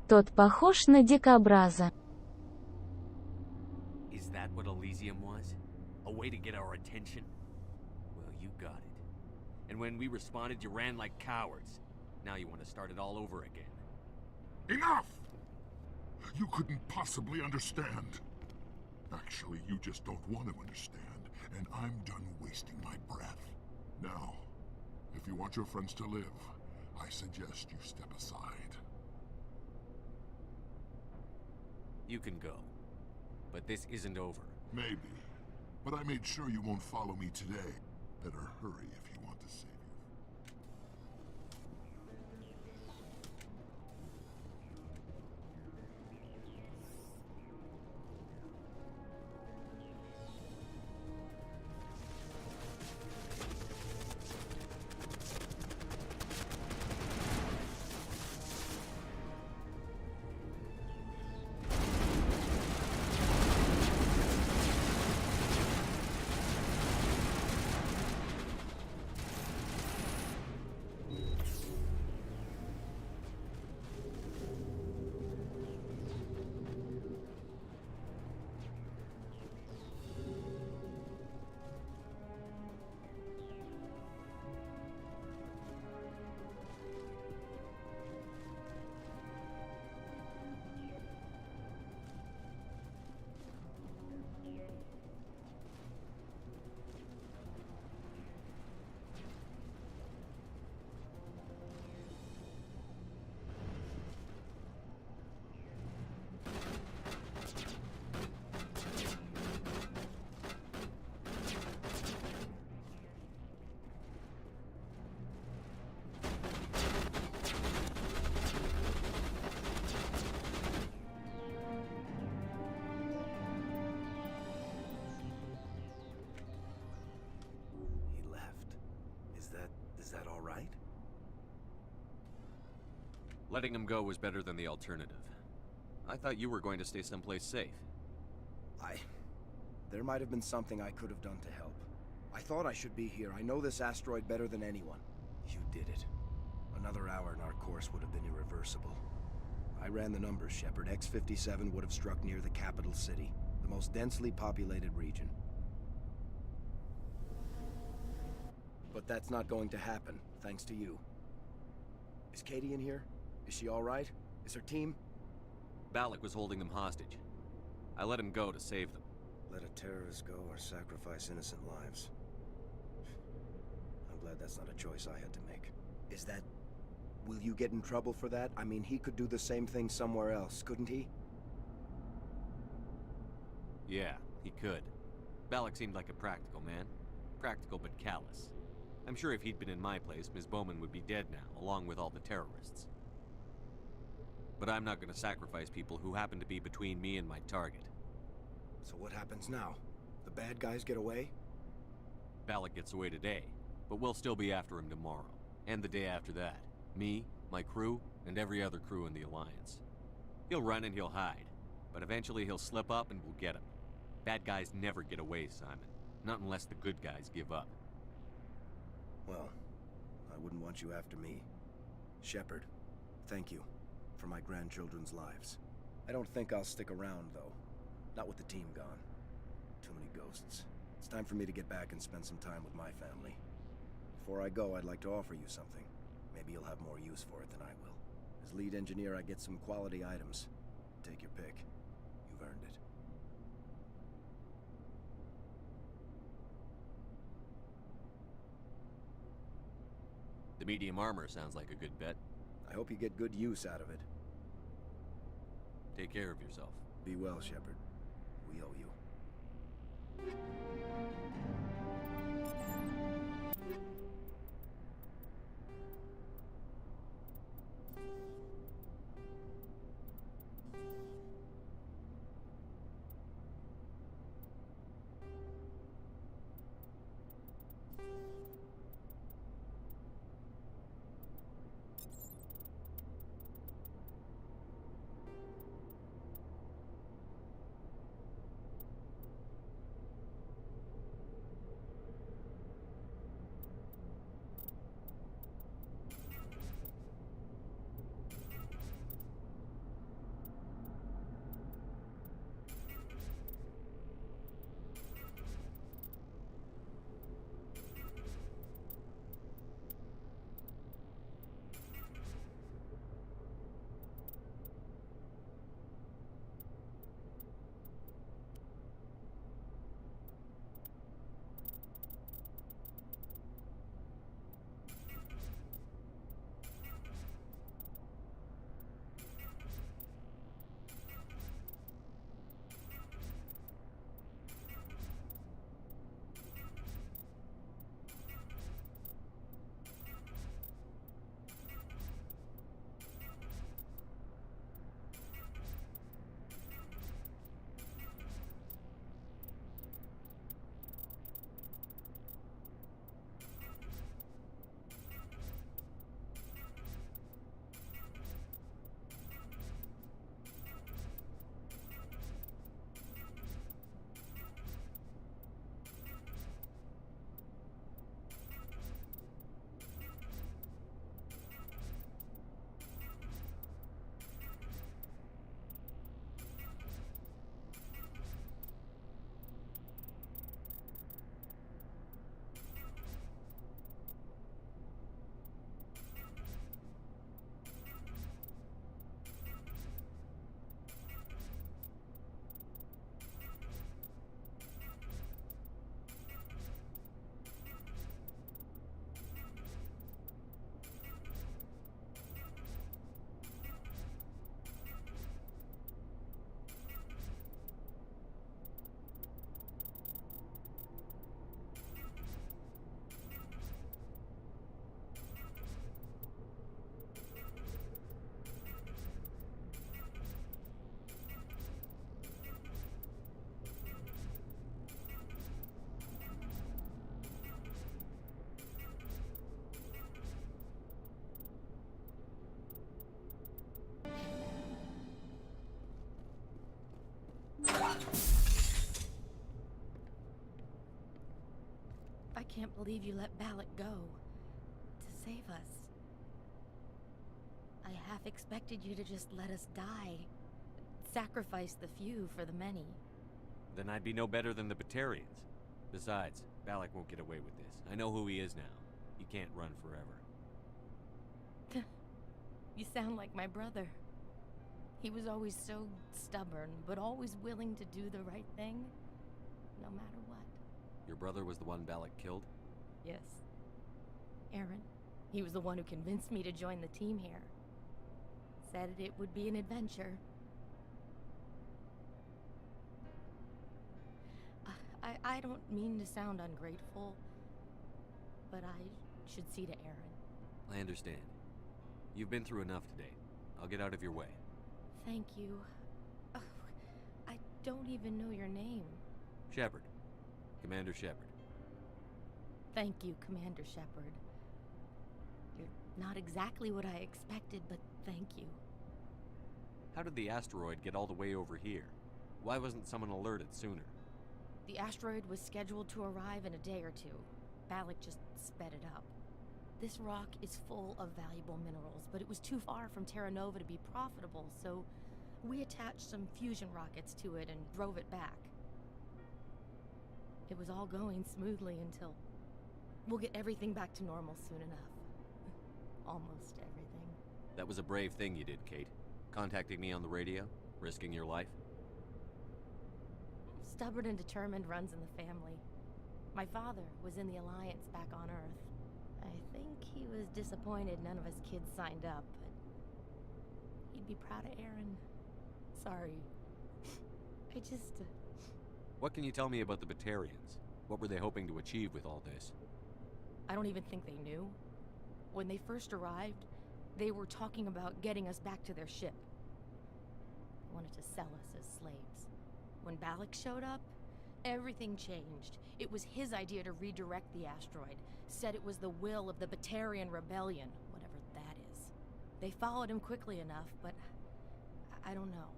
Тот похож на дикобраза. Is that what Elysium was? A way to get our attention? Well, you got it. And when we responded, you ran like cowards. Now you want to start it all over again. Enough! You couldn't possibly understand. Actually, you just don't want to understand, and I'm done wasting my breath. Now, if you want your friends to live, I suggest you step aside. You can go. But this isn't over. Maybe. But I made sure you won't follow me today. Better hurry if you want to save you. Is that all right? Letting him go was better than the alternative. I thought you were going to stay someplace safe. There might have been something I could have done to help. I thought I should be here. I know this asteroid better than anyone. You did it. Another hour and our course would have been irreversible. I ran the numbers, Shepard. X-57 would have struck near the capital city, the most densely populated region. But that's not going to happen, thanks to you. Is Katie in here? Is she all right? Is her team? Balak was holding them hostage. I let him go to save them. Let a terrorist go or sacrifice innocent lives. I'm glad that's not a choice I had to make. Is that... Will you get in trouble for that? I mean, he could do the same thing somewhere else, couldn't he? Yeah, he could. Balak seemed like a practical man. Practical but callous. I'm sure if he'd been in my place, Ms. Bowman would be dead now, along with all the terrorists. But I'm not gonna sacrifice people who happen to be between me and my target. So what happens now? The bad guys get away? Balak gets away today, but we'll still be after him tomorrow. And the day after that. Me, my crew, and every other crew in the Alliance. He'll run and he'll hide, but eventually he'll slip up and we'll get him. Bad guys never get away, Simon. Not unless the good guys give up. Well, I wouldn't want you after me. Shepard, thank you for my grandchildren's lives. I don't think I'll stick around, though. Not with the team gone. Too many ghosts. It's time for me to get back and spend some time with my family. Before I go, I'd like to offer you something. Maybe you'll have more use for it than I will. As lead engineer, I get some quality items. Take your pick. You've earned it. The medium armor sounds like a good bet. I hope you get good use out of it. Take care of yourself. Be well, Shepard. We owe you. I can't believe you let Balak go. To save us. I half expected you to just let us die. Sacrifice the few for the many. Then I'd be no better than the Batarians. Besides, Balak won't get away with this. I know who he is now. He can't run forever. You sound like my brother. He was always so stubborn, but always willing to do the right thing, no matter what. Your brother was the one Balak killed? Yes. Aaron. He was the one who convinced me to join the team here. Said it would be an adventure. I don't mean to sound ungrateful, but I should see to Aaron. I understand. You've been through enough today. I'll get out of your way. Thank you. Oh, I don't even know your name. Shepard. Commander Shepard. Thank you, Commander Shepard. You're not exactly what I expected, but thank you. How did the asteroid get all the way over here? Why wasn't someone alerted sooner? The asteroid was scheduled to arrive in a day or two. Balak just sped it up. This rock is full of valuable minerals, but it was too far from Terra Nova to be profitable, so we attached some fusion rockets to it and drove it back. It was all going smoothly until... We'll get everything back to normal soon enough. Almost everything. That was a brave thing you did, Kate. Contacting me on the radio, risking your life. Stubborn and determined runs in the family. My father was in the Alliance back on Earth. I think he was disappointed none of us kids signed up, but he'd be proud of Aaron. Sorry. I just... What can you tell me about the Batarians? What were they hoping to achieve with all this? I don't even think they knew. When they first arrived, they were talking about getting us back to their ship. They wanted to sell us as slaves. When Balak showed up, everything changed. It was his idea to redirect the asteroid. Said it was the will of the Batarian Rebellion, whatever that is. They followed him quickly enough, but I don't know.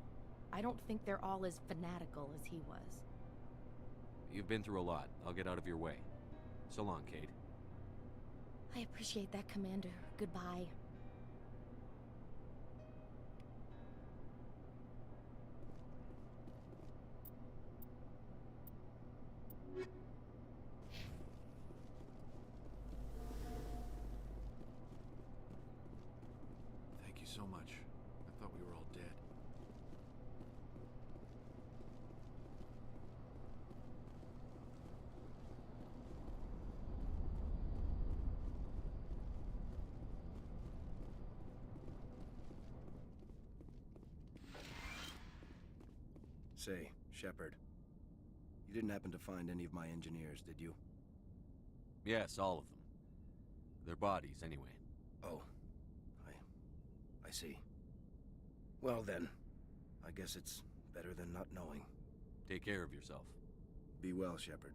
I don't think they're all as fanatical as he was. You've been through a lot. I'll get out of your way. So long, Kate. I appreciate that, Commander. Goodbye. Thank you so much. I thought we were all dead. Say, Shepard, you didn't happen to find any of my engineers, did you? Yes, all of them. Their bodies, anyway. Oh, I see. Well then, I guess it's better than not knowing. Take care of yourself. Be well, Shepard.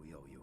We owe you.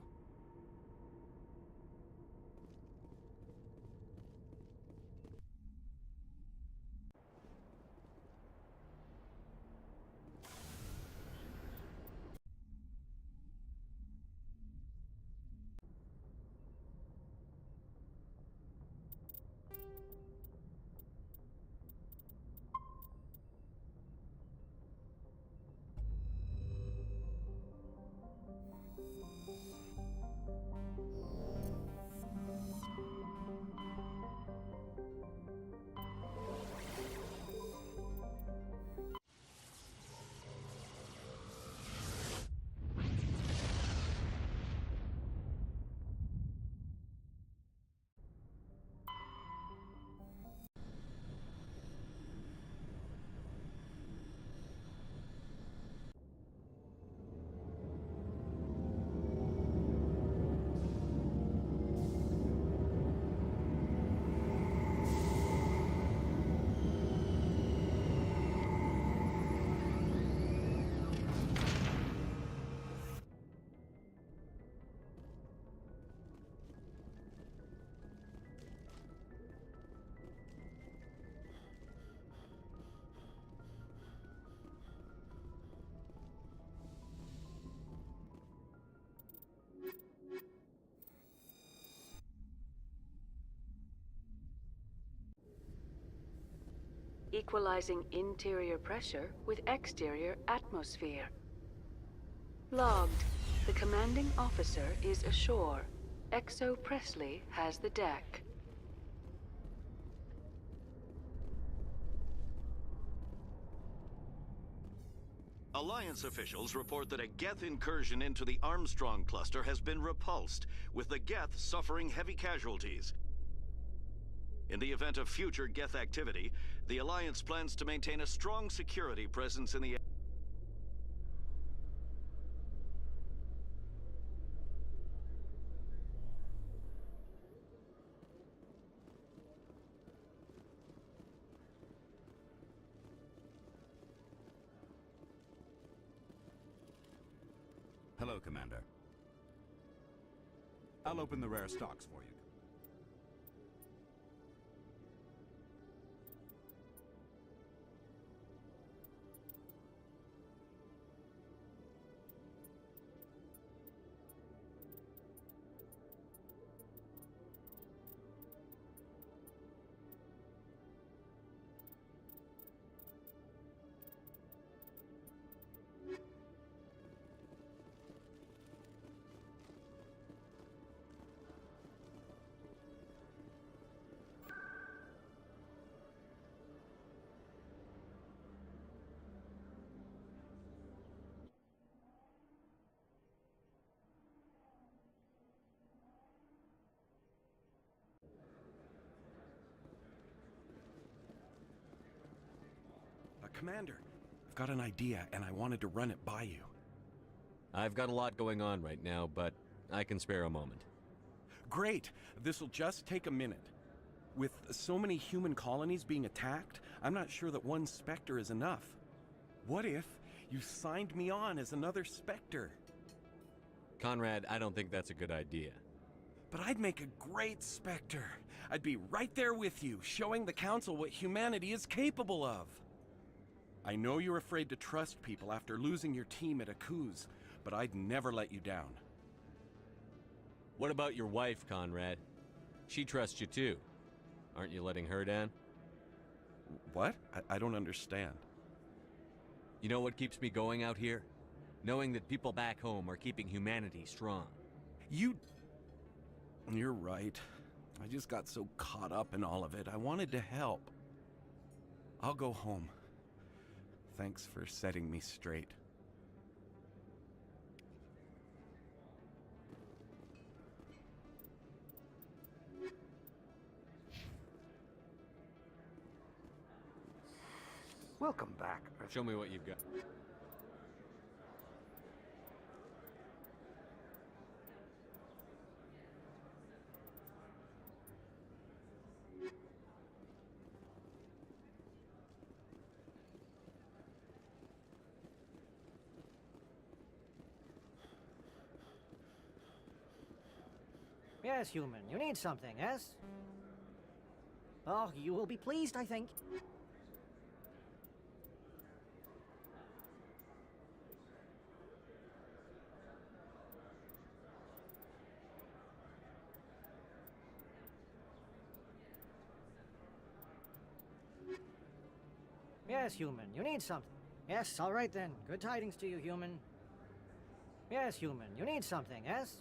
Equalizing interior pressure with exterior atmosphere. Logged. The commanding officer is ashore. Exo Presley has the deck. Alliance officials report that a Geth incursion into the Armstrong cluster has been repulsed, with the Geth suffering heavy casualties. In the event of future Geth activity, the Alliance plans to maintain a strong security presence in the Hello, Commander. I'll open the rare stocks for you. Commander, I've got an idea, and I wanted to run it by you. I've got a lot going on right now, but I can spare a moment. Great! This'll just take a minute. With so many human colonies being attacked, I'm not sure that one Spectre is enough. What if you signed me on as another Spectre? Conrad, I don't think that's a good idea. But I'd make a great Spectre. I'd be right there with you, showing the Council what humanity is capable of. I know you're afraid to trust people after losing your team at Akuz, but I'd never let you down. What about your wife, Conrad? She trusts you too. Aren't you letting her down? What? I don't understand. You know what keeps me going out here? Knowing that people back home are keeping humanity strong. You're right. I just got so caught up in all of it. I wanted to help. I'll go home. Thanks for setting me straight. Welcome back. Show me what you've got. Yes, human, you need something, yes? Oh, you will be pleased, I think. Yes, human, you need something. Yes, all right then. Good tidings to you, human. Yes, human, you need something, yes?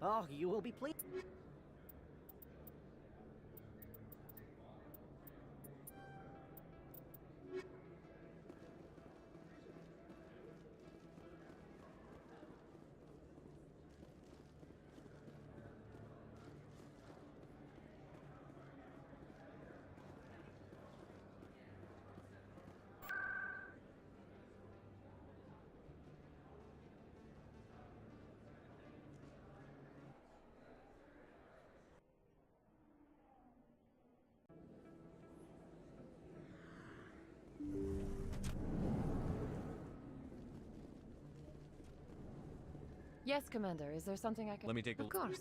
Oh, you will be pleased. Yes, Commander. Is there something I can... Let me take a look. Of course.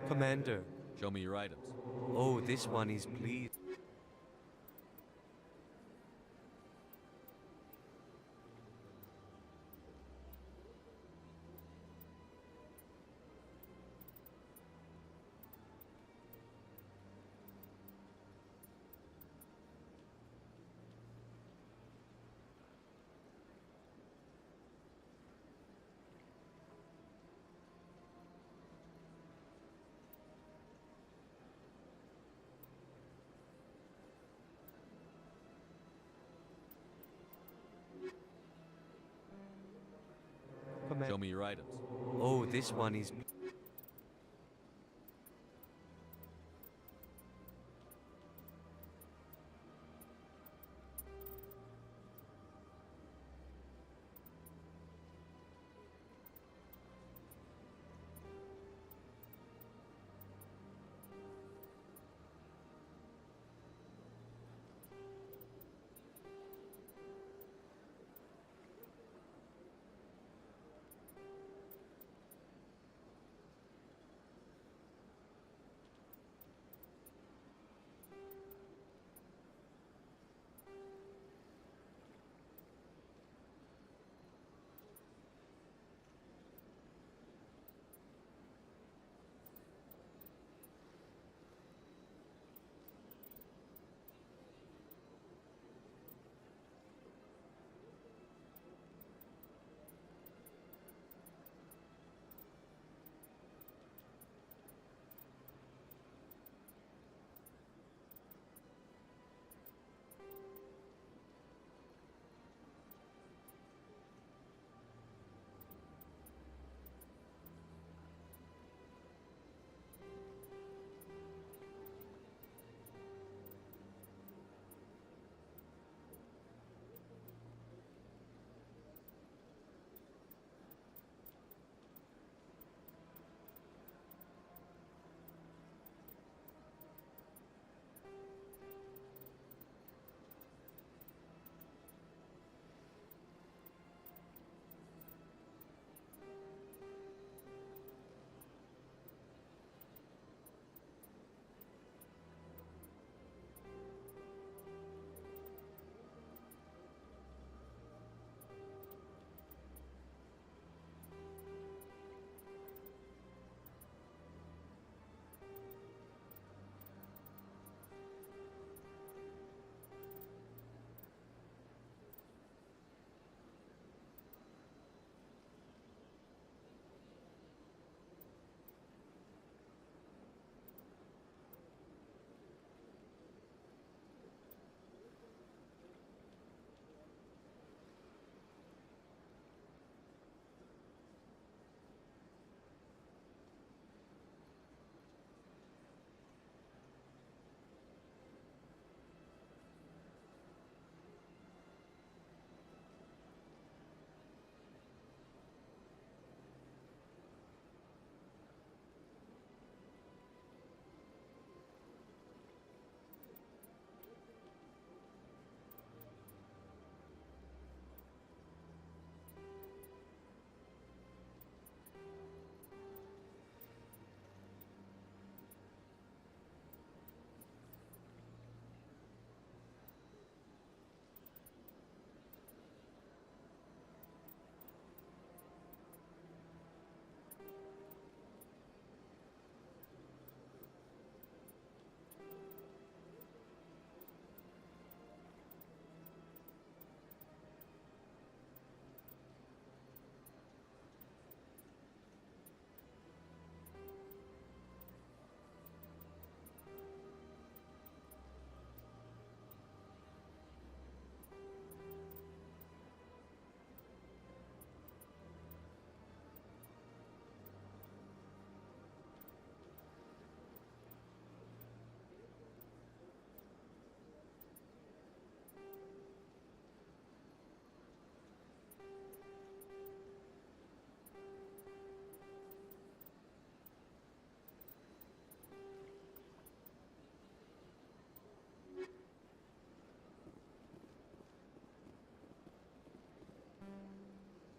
Commander. Show me your items. Oh, this one is pleased. Show me your items. Oh, this one is...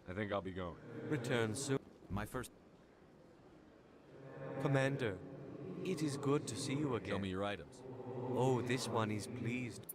I think I'll be going. Return soon. My first... Commander, it is good to see you again. Show me your items. Oh, this one is pleased.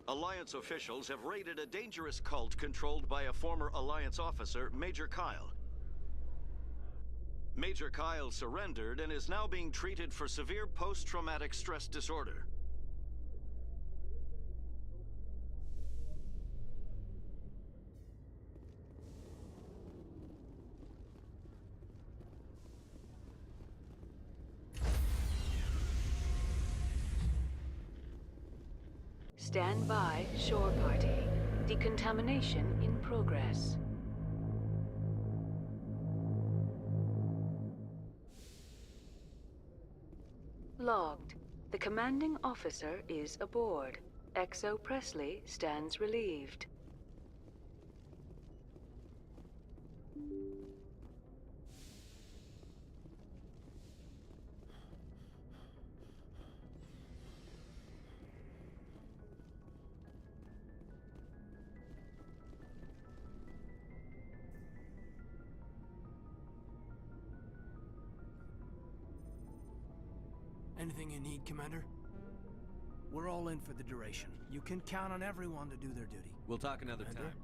Alliance officials have raided a dangerous cult controlled by a former Alliance officer, Major Kyle. Major Kyle surrendered and is now being treated for severe post-traumatic stress disorder. Stand by, shore party. Decontamination in progress. Logged. The commanding officer is aboard. XO Presley stands relieved. Anything you need, Commander? We're all in for the duration. You can count on everyone to do their duty. We'll talk another Commander? time.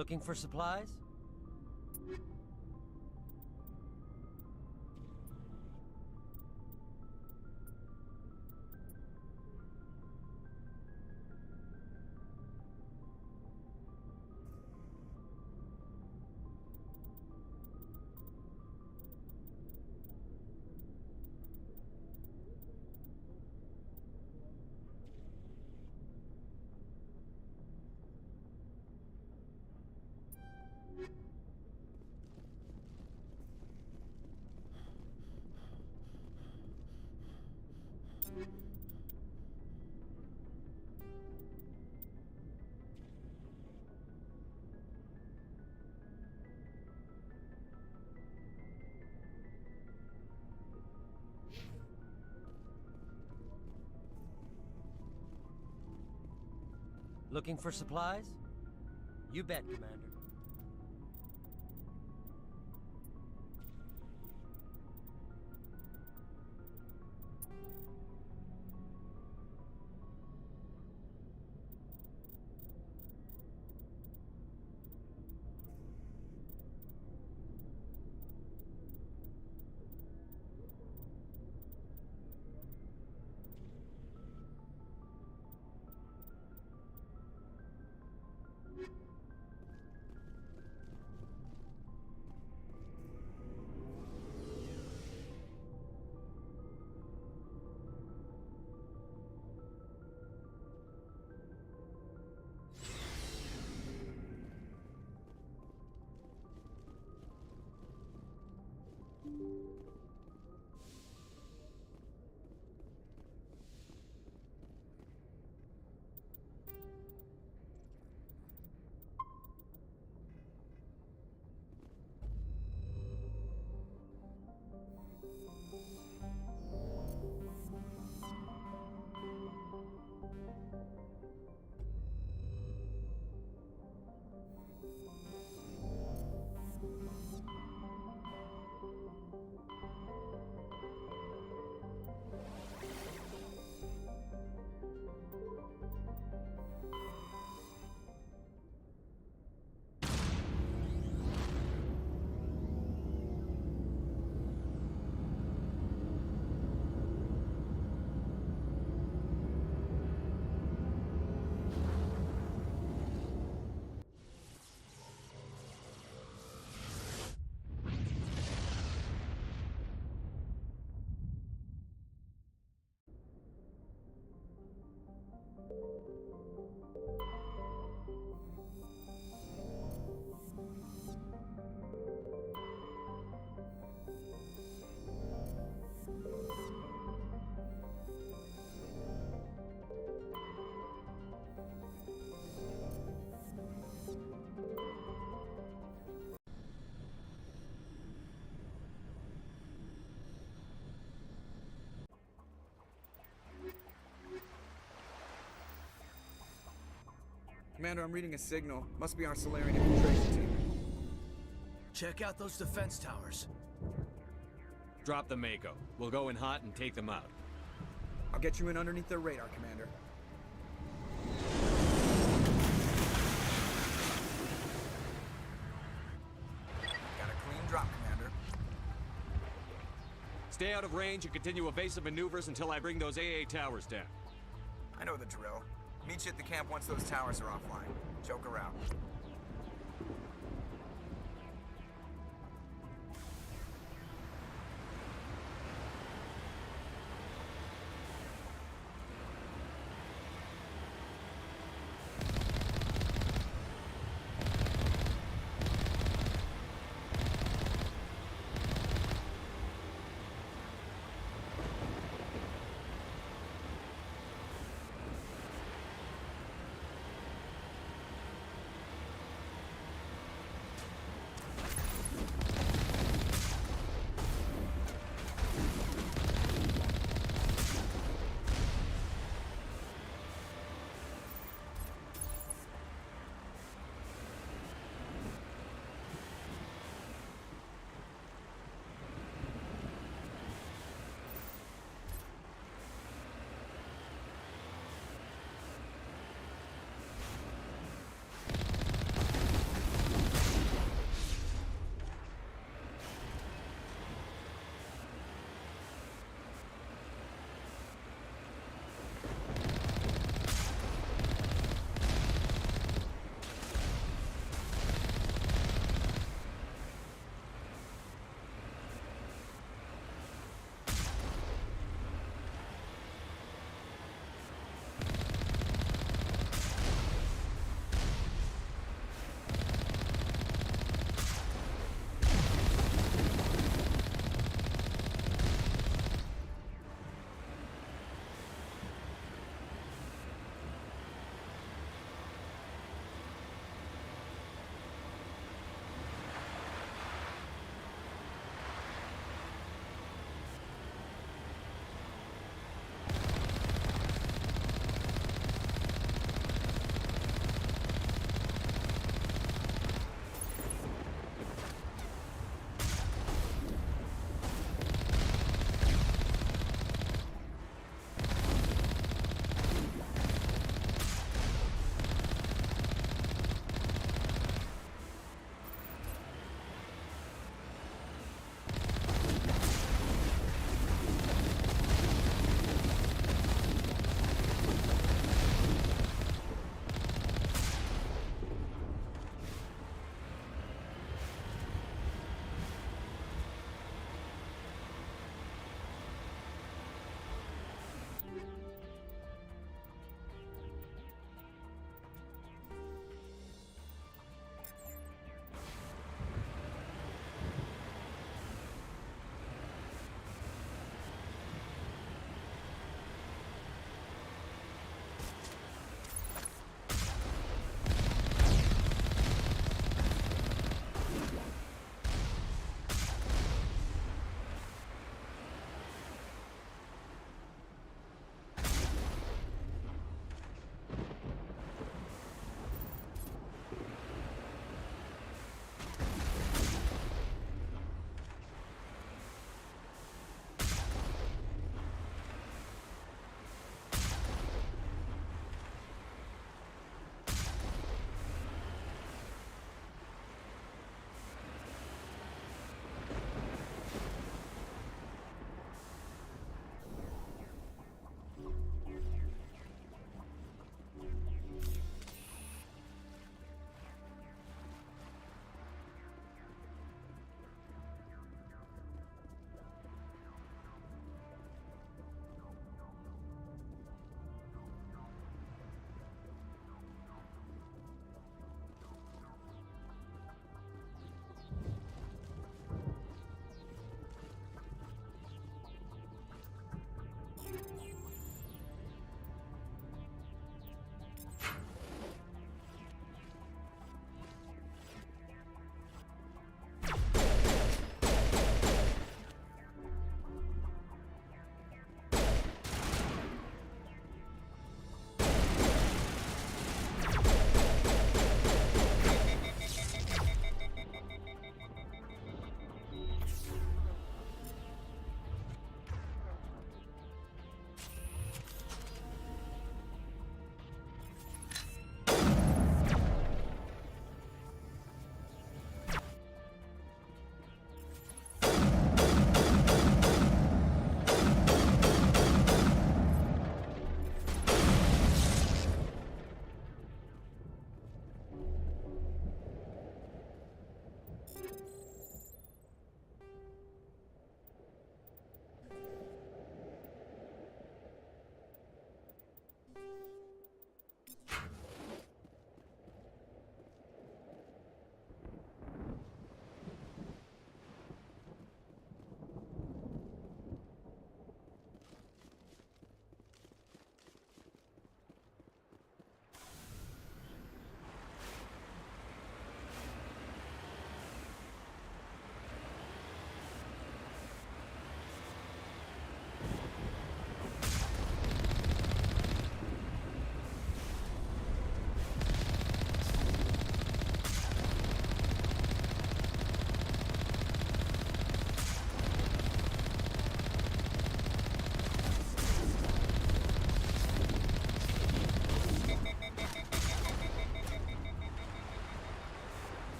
Looking for supplies? Looking for supplies? You bet, Commander. Commander, I'm reading a signal. Must be our Solarian infiltration team. Check out those defense towers. Drop the Mako. We'll go in hot and take them out. I'll get you in underneath their radar, Commander. Got a clean drop, Commander. Stay out of range and continue evasive maneuvers until I bring those AA towers down. I know the drill. Meet you at the camp once those towers are offline. Joke around.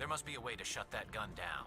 There must be a way to shut that gun down.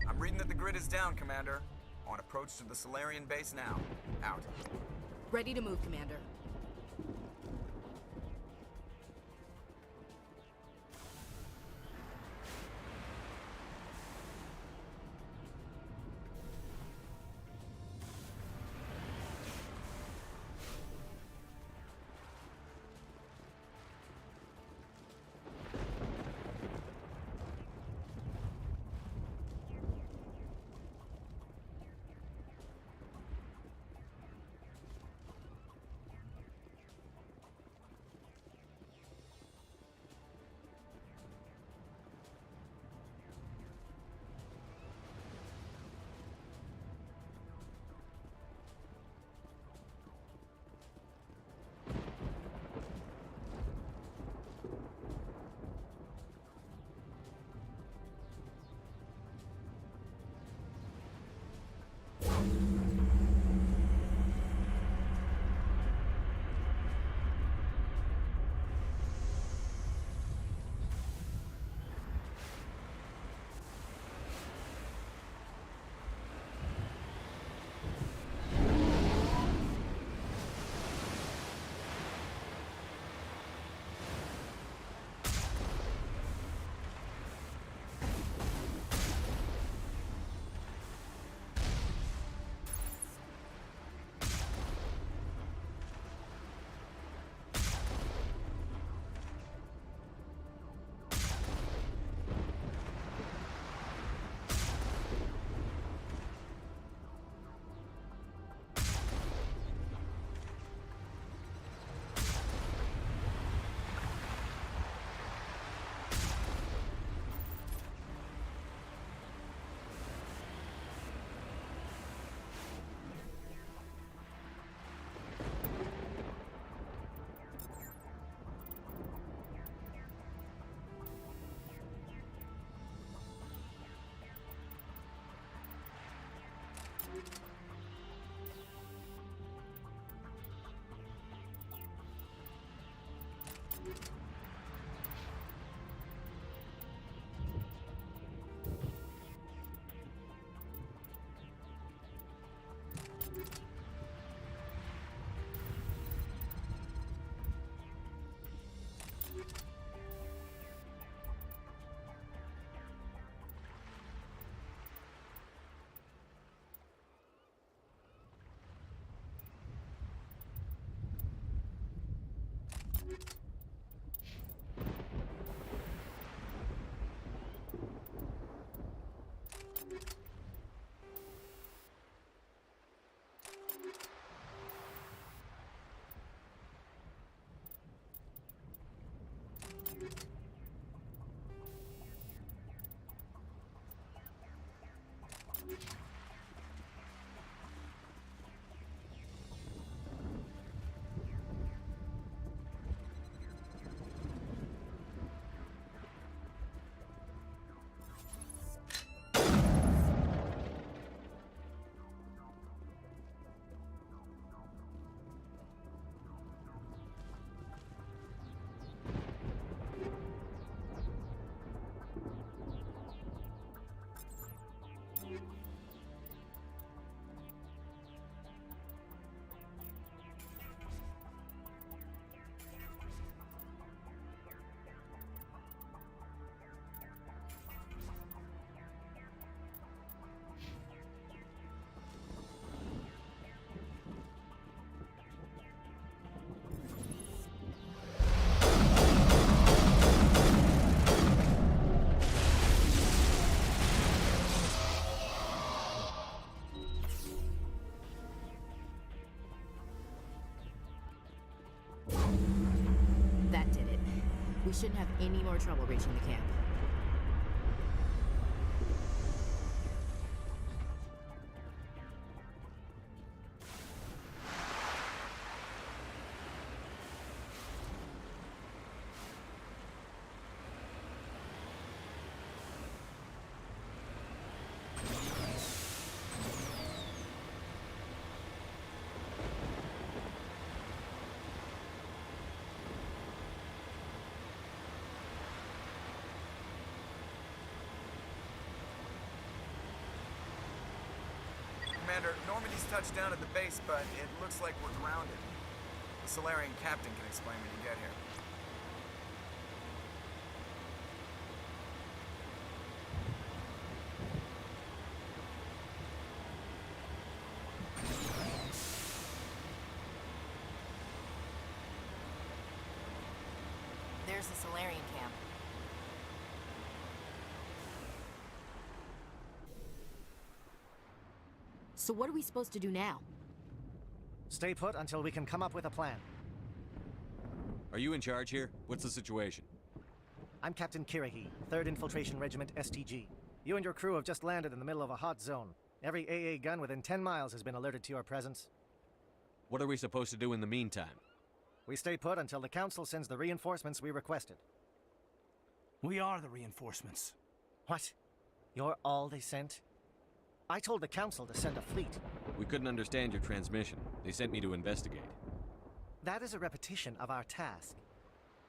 I'm reading that the grid is down, Commander. On approach to the Solarian base now. Out. Ready to move, Commander. shouldn't have any more trouble reaching the camp. Commander, Normandy's touched down at the base, but it looks like we're grounded. The Solarian captain can explain when you get here. There's the Solarian camp. So what are we supposed to do now? Stay put until we can come up with a plan. Are you in charge here? What's the situation? I'm Captain Kirahi, 3rd Infiltration Regiment STG. You and your crew have just landed in the middle of a hot zone. Every AA gun within 10 miles has been alerted to your presence. What are we supposed to do in the meantime? We stay put until the Council sends the reinforcements we requested. We are the reinforcements. What? You're all they sent? I told the Council to send a fleet. We couldn't understand your transmission. They sent me to investigate. That is a repetition of our task.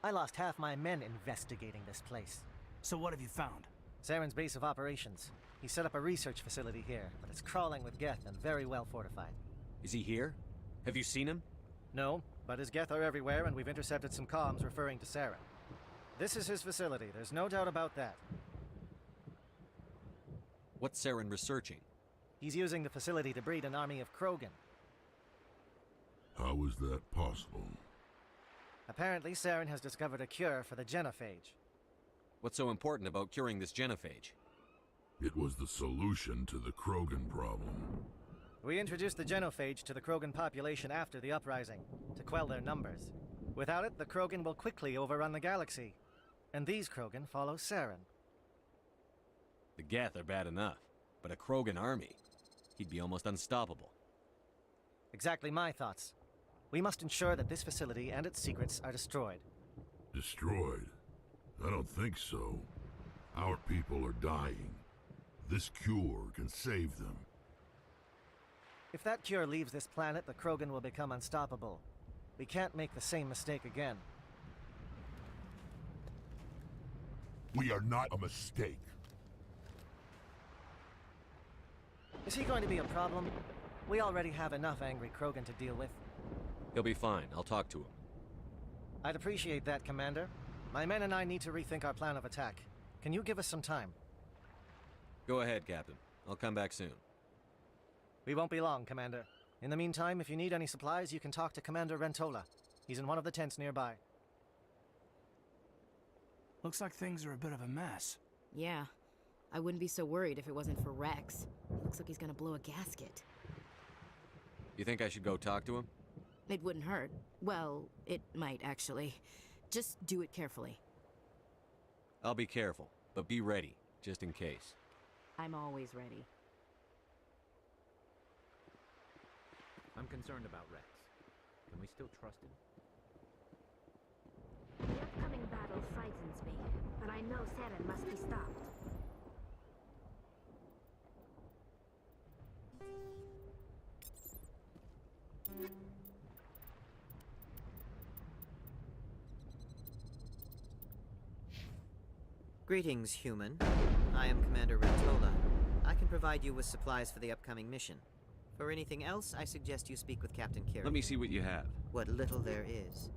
I lost half my men investigating this place. So what have you found? Saren's base of operations. He set up a research facility here, but it's crawling with Geth and very well fortified. Is he here? Have you seen him? No, but his Geth are everywhere and we've intercepted some comms referring to Saren. This is his facility, there's no doubt about that. What's Saren researching? He's using the facility to breed an army of Krogan. How is that possible? Apparently, Saren has discovered a cure for the genophage. What's so important about curing this genophage? It was the solution to the Krogan problem. We introduced the genophage to the Krogan population after the uprising, to quell their numbers. Without it, the Krogan will quickly overrun the galaxy. And these Krogan follow Saren. The Geth are bad enough, but a Krogan army? He'd be almost unstoppable. Exactly my thoughts. We must ensure that this facility and its secrets are destroyed. Destroyed? I don't think so. Our people are dying. This cure can save them. If that cure leaves this planet, the Krogan will become unstoppable. We can't make the same mistake again. We are not a mistake. Is he going to be a problem? We already have enough angry Krogan to deal with. He'll be fine. I'll talk to him. I'd appreciate that, Commander. My men and I need to rethink our plan of attack. Can you give us some time? Go ahead, Captain. I'll come back soon. We won't be long, Commander. In the meantime, if you need any supplies, you can talk to Commander Rentola. He's in one of the tents nearby. Looks like things are a bit of a mess. Yeah. I wouldn't be so worried if it wasn't for Rex. Looks like he's gonna blow a gasket. You think I should go talk to him? It wouldn't hurt. Well, it might, actually. Just do it carefully. I'll be careful, but be ready, just in case. I'm always ready. I'm concerned about Rex. Can we still trust him? The upcoming battle frightens me, but I know Saren must be stopped. Greetings, human. I am Commander Rentola. I can provide you with supplies for the upcoming mission. For anything else, I suggest you speak with Captain Kira. Let me see what you have. What little there is.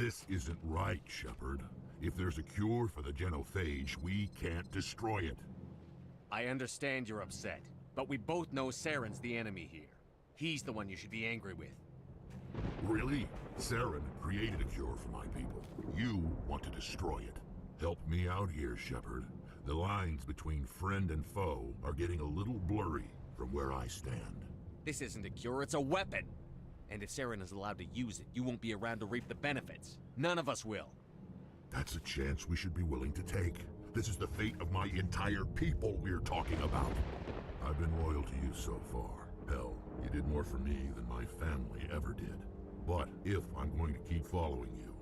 This isn't right, Shepard. If there's a cure for the genophage, we can't destroy it. I understand you're upset, but we both know Saren's the enemy here. He's the one you should be angry with. Really? Saren created a cure for my people. You want to destroy it. Help me out here, Shepard. The lines between friend and foe are getting a little blurry from where I stand. This isn't a cure, it's a weapon! And if Saren is allowed to use it, you won't be around to reap the benefits. None of us will. That's a chance we should be willing to take. This is the fate of my entire people we're talking about. I've been loyal to you so far. Hell, you did more for me than my family ever did. But if I'm going to keep following you,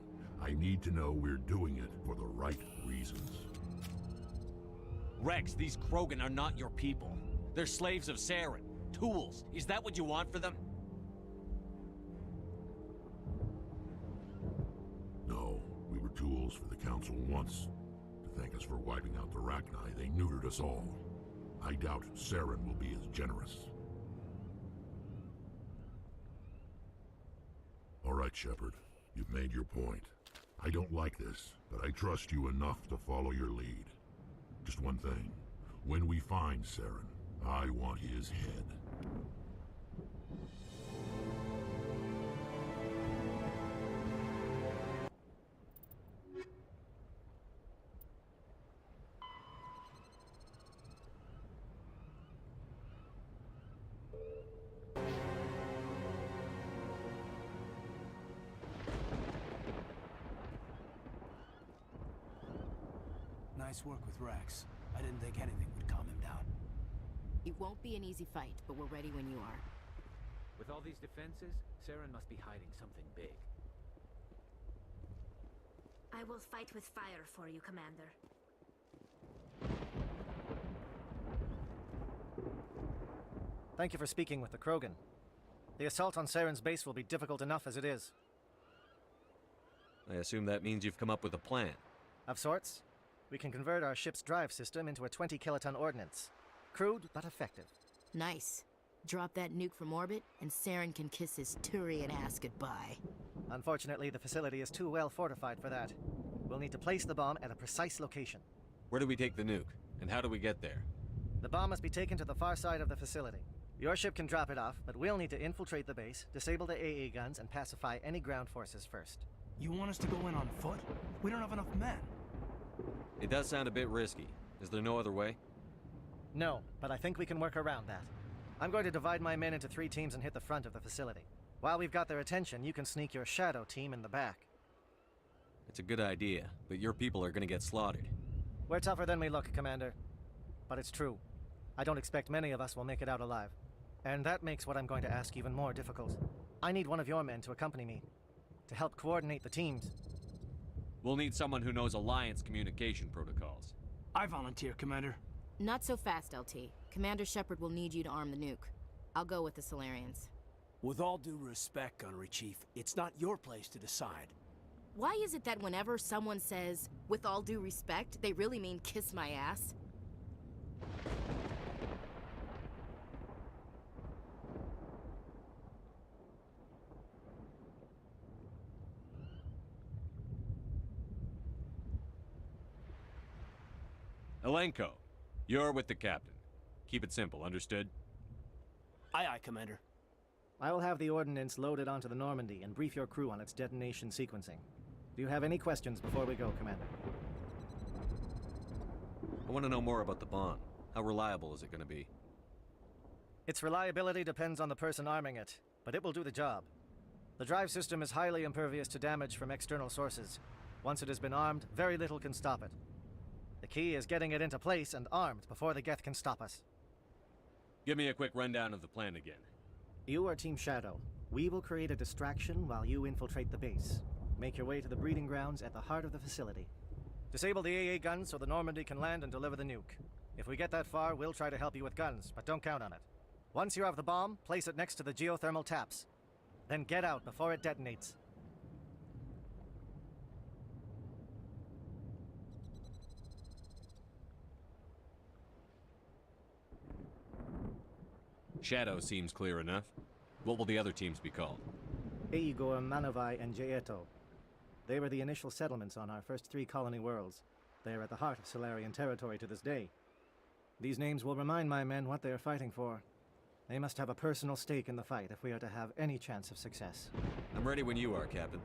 I need to know we're doing it for the right reasons. Rex, these Krogan are not your people. They're slaves of Saren. Tools. Is that what you want for them? No, we were tools for the Council once. To thank us for wiping out the Rachni, they neutered us all. I doubt Saren will be as generous. All right, Shepard. You've made your point. I don't like this, but I trust you enough to follow your lead. Just one thing. When we find Saren, I want his head. Nice work with Rex. I didn't think anything would calm him down. It won't be an easy fight, but we're ready when you are. With all these defenses, Saren must be hiding something big. I will fight with fire for you, Commander. Thank you for speaking with the Krogan. The assault on Saren's base will be difficult enough as it is. I assume that means you've come up with a plan. Of sorts. We can convert our ship's drive system into a 20-kiloton ordnance. Crude, but effective. Nice. Drop that nuke from orbit, and Saren can kiss his Turian ass goodbye. Unfortunately, the facility is too well fortified for that. We'll need to place the bomb at a precise location. Where do we take the nuke? And how do we get there? The bomb must be taken to the far side of the facility. Your ship can drop it off, but we'll need to infiltrate the base, disable the AA guns, and pacify any ground forces first. You want us to go in on foot? We don't have enough men. It does sound a bit risky. Is there no other way? No, but I think we can work around that. I'm going to divide my men into 3 teams and hit the front of the facility. While we've got their attention, you can sneak your shadow team in the back. It's a good idea, but your people are gonna get slaughtered. We're tougher than we look, Commander. But it's true. I don't expect many of us will make it out alive. And that makes what I'm going to ask even more difficult. I need one of your men to accompany me, to help coordinate the teams. We'll need someone who knows Alliance communication protocols. I volunteer, Commander. Not so fast, LT. Commander Shepard will need you to arm the nuke. I'll go with the Solarians. With all due respect, Gunnery Chief, it's not your place to decide. Why is it that whenever someone says, with all due respect, they really mean kiss my ass? Elenko, you're with the captain. Keep it simple, understood? Aye, aye, Commander. I will have the ordnance loaded onto the Normandy and brief your crew on its detonation sequencing. Do you have any questions before we go, Commander? I want to know more about the bomb. How reliable is it going to be? Its reliability depends on the person arming it, but it will do the job. The drive system is highly impervious to damage from external sources. Once it has been armed, very little can stop it. The key is getting it into place and armed before the Geth can stop us. Give me a quick rundown of the plan again. You are Team Shadow. We will create a distraction while you infiltrate the base. Make your way to the breeding grounds at the heart of the facility. Disable the AA guns so the Normandy can land and deliver the nuke. If we get that far, we'll try to help you with guns, but don't count on it. Once you have the bomb, place it next to the geothermal taps. Then get out before it detonates. Shadow seems clear enough. What will the other teams be called? Igor, Manovai, and Jaeto. They were the initial settlements on our first 3 colony worlds. They are at the heart of Solarian territory to this day. These names will remind my men what they are fighting for. They must have a personal stake in the fight if we are to have any chance of success. I'm ready when you are, Captain.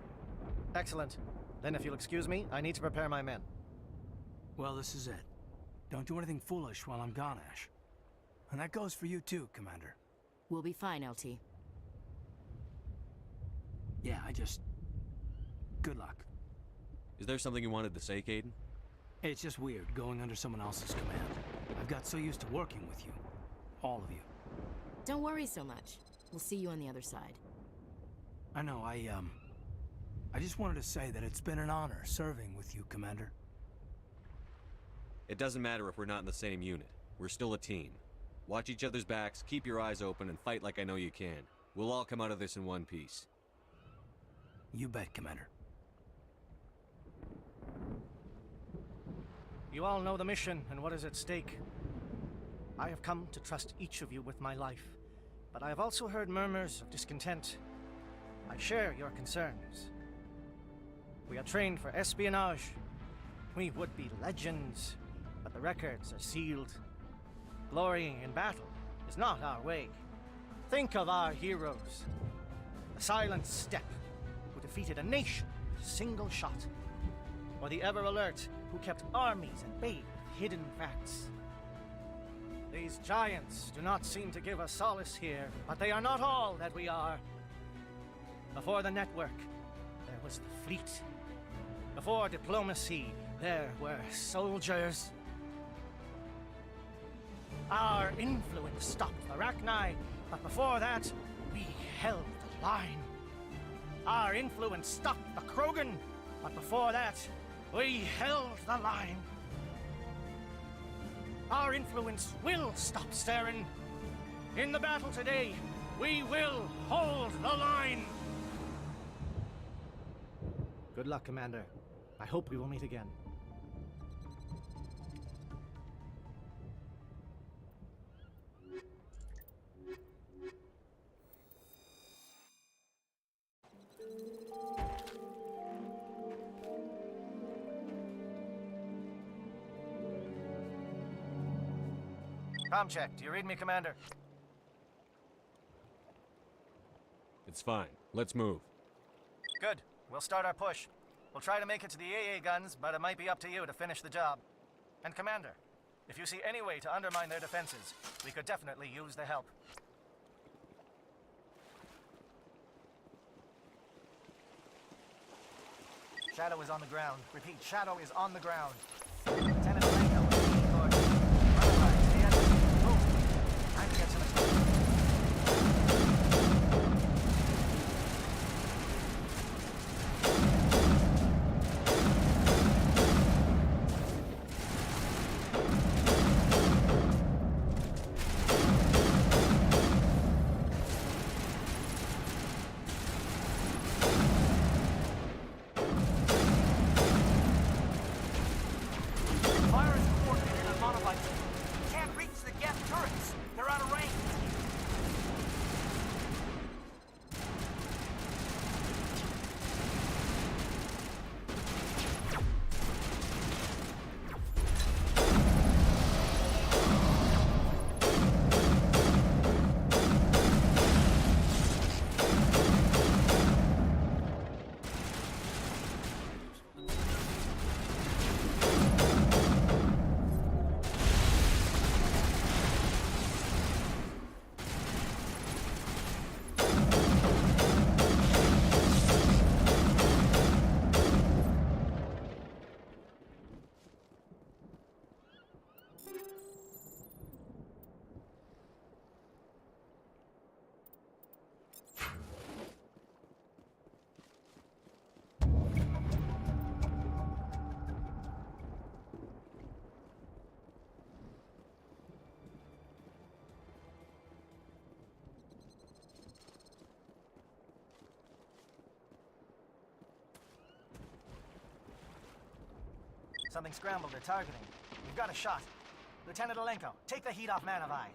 Excellent. Then if you'll excuse me, I need to prepare my men. Well, this is it. Don't do anything foolish while I'm gone, Ash. And that goes for you too, Commander. We'll be fine, LT. Yeah, good luck. Is there something you wanted to say, Caden? It's just weird going under someone else's command. I've got so used to working with you. All of you. Don't worry so much. We'll see you on the other side. I know, I just wanted to say that it's been an honor serving with you, Commander. It doesn't matter if we're not in the same unit. We're still a team. Watch each other's backs, keep your eyes open, and fight like I know you can. We'll all come out of this in one piece. You bet, Commander. You all know the mission and what is at stake. I have come to trust each of you with my life, but I have also heard murmurs of discontent. I share your concerns. We are trained for espionage. We would be legends, but the records are sealed. Glorying in battle is not our way. Think of our heroes. The silent step who defeated a nation with a single shot. Or the ever-alert who kept armies at bay with hidden facts. These giants do not seem to give us solace here, but they are not all that we are. Before the network, there was the fleet. Before diplomacy, there were soldiers. Our influence stopped the Rachni, but before that, we held the line. Our influence stopped the Krogan, but before that, we held the line. Our influence will stop Saren. In the battle today, we will hold the line. Good luck, Commander. I hope we will meet again. Com check. Do you read me, Commander? It's fine. Let's move. Good. We'll start our push. We'll try to make it to the AA guns, but it might be up to you to finish the job. And Commander, if you see any way to undermine their defenses, we could definitely use the help. Shadow is on the ground. Repeat, Shadow is on the ground. Lieutenant Blanco, time to get to the Something scrambled their targeting. We've got a shot. Lieutenant Alenko, take the heat off Man of Eye.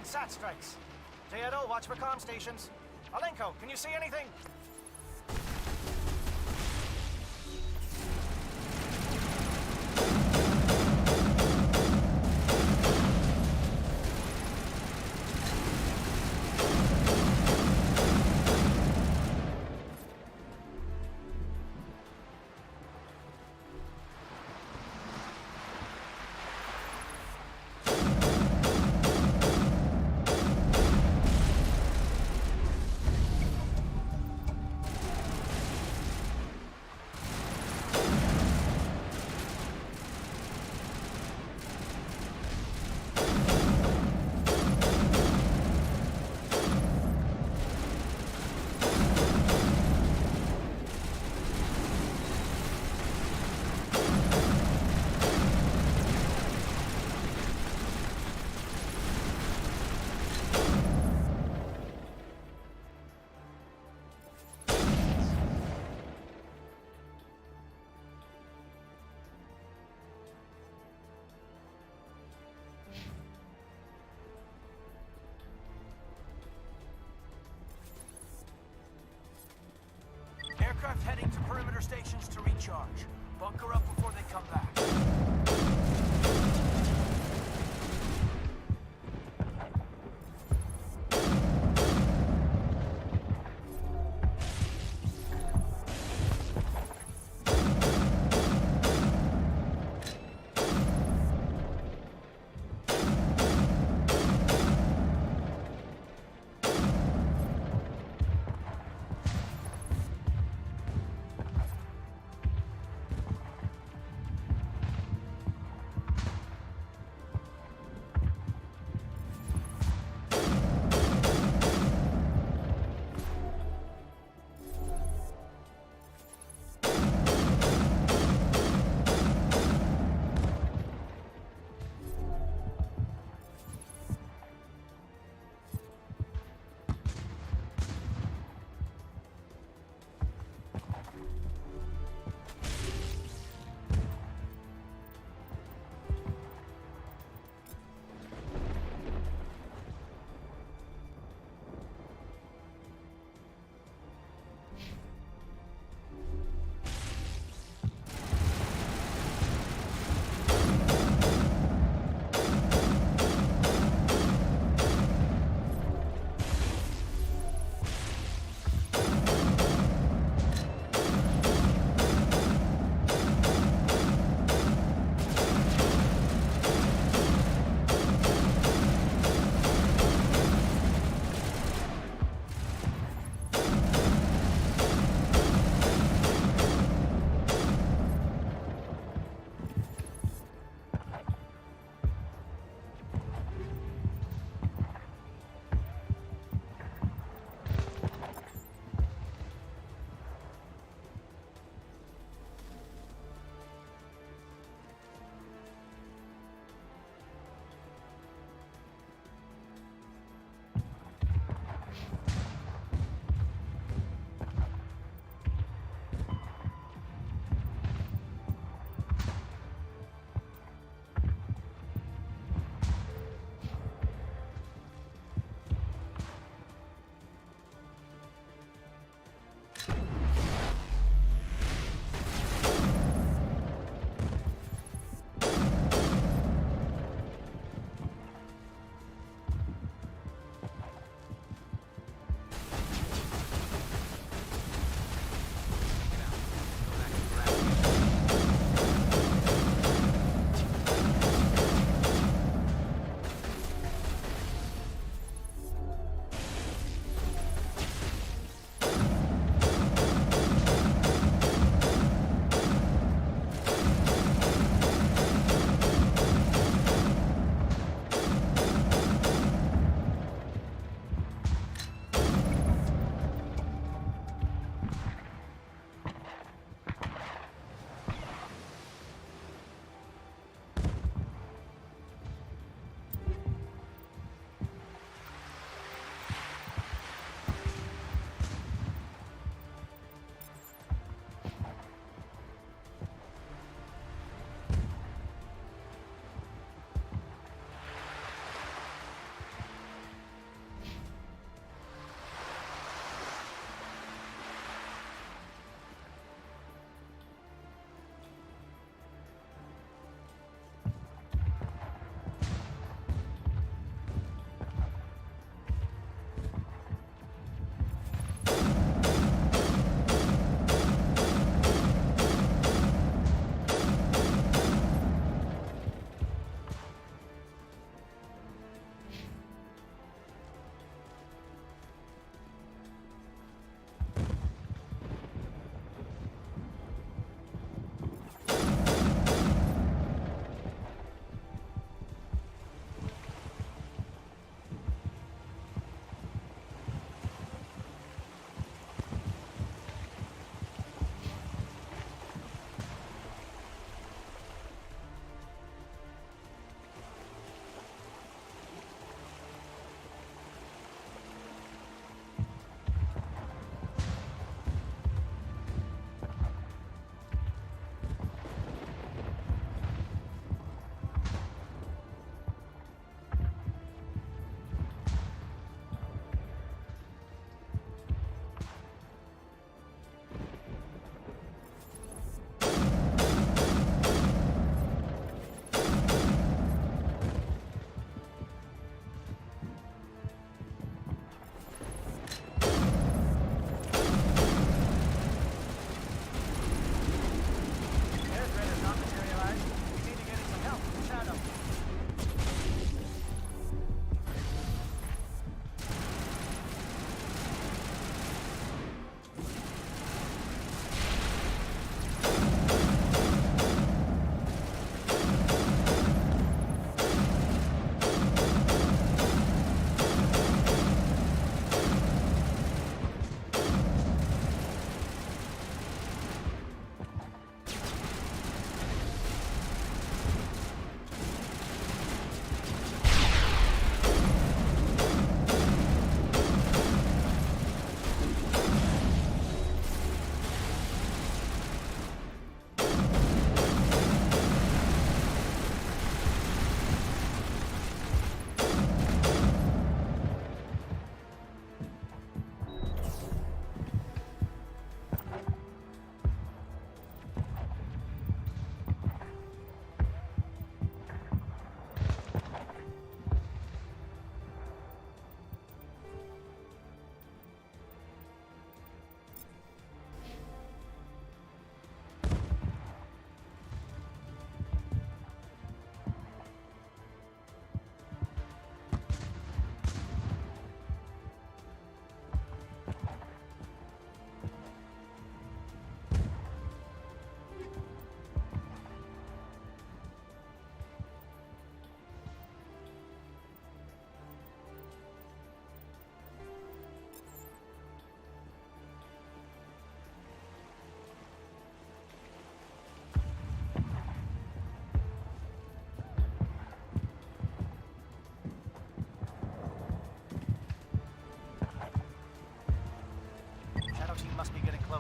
SAT strikes. Teodo, watch for comm stations. Alenko, can you see anything? Aircraft heading to perimeter stations to recharge. Bunker up before they come back.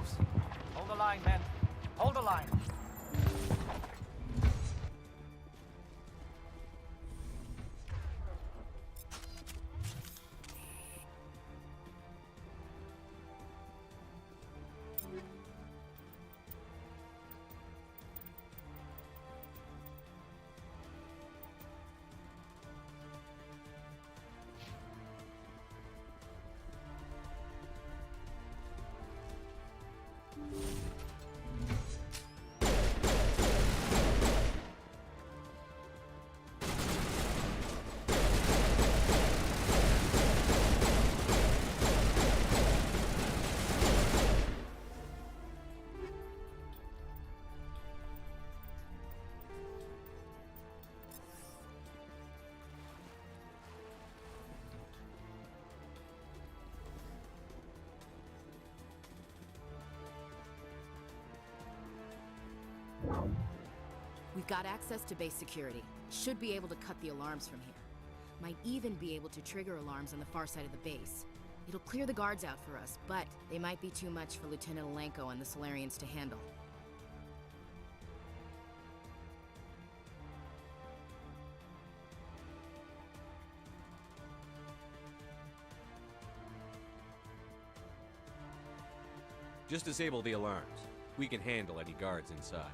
yourselves. Hold the line, men. Hold the line. We've got access to base security. Should be able to cut the alarms from here. Might even be able to trigger alarms on the far side of the base. It'll clear the guards out for us, but they might be too much for Lieutenant Alenko and the Solarians to handle. Just disable the alarms. We can handle any guards inside.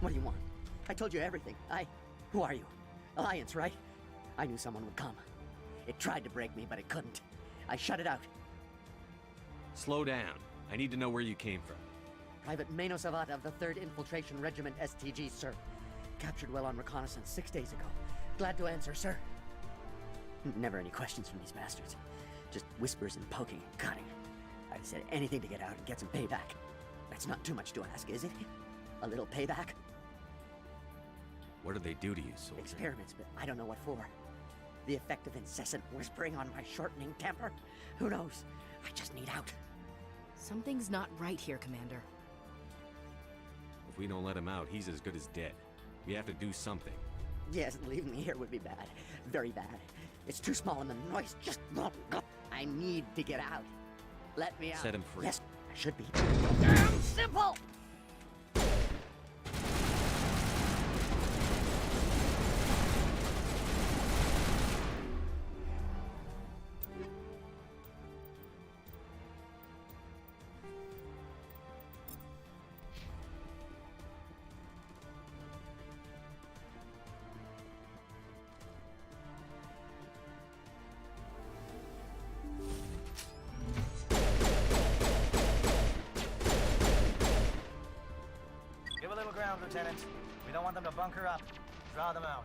What do you want? I told you everything. Who are you? Alliance, right? I knew someone would come. It tried to break me, but it couldn't. I shut it out. Slow down. I need to know where you came from. Private Mano Savat of the 3rd Infiltration Regiment STG, sir. Captured well on reconnaissance 6 days ago. Glad to answer, sir. Never any questions from these bastards. Just whispers and poking and cutting. I'd have said anything to get out and get some payback. That's not too much to ask, is it? A little payback? What did they do to you, soldier? Experiments, but I don't know what for. The effect of incessant whispering on my shortening temper? Who knows? I just need out. Something's not right here, Commander. If we don't let him out, he's as good as dead. We have to do something. Yes, leaving me here would be bad. Very bad. It's too small and the noise just won't go. I need to get out. Let me out. Set him free. Yes, I should be. Damn simple! Give a little ground, Lieutenant. We don't want them to bunker up. Draw them out.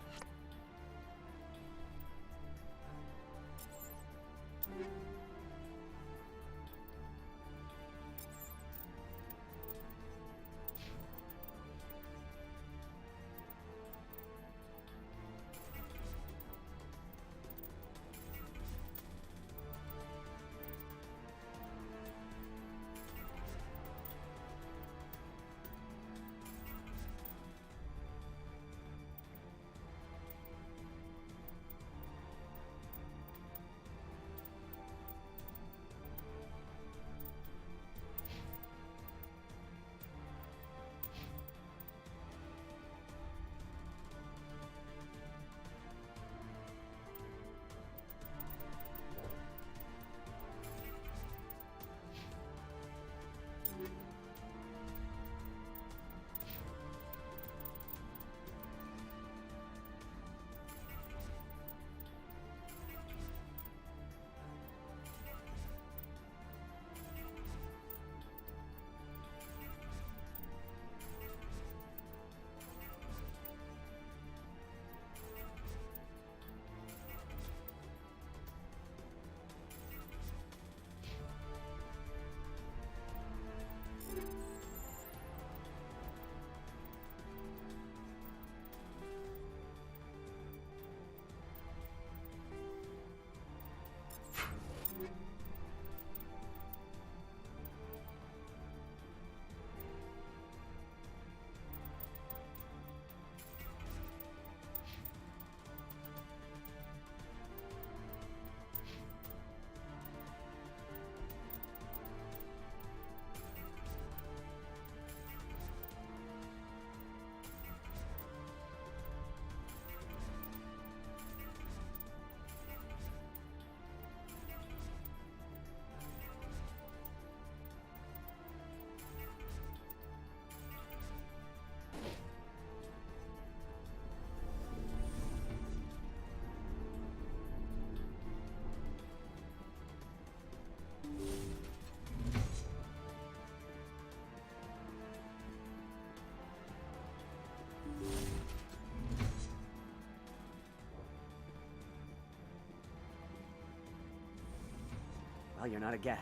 Well, you're not a Geth,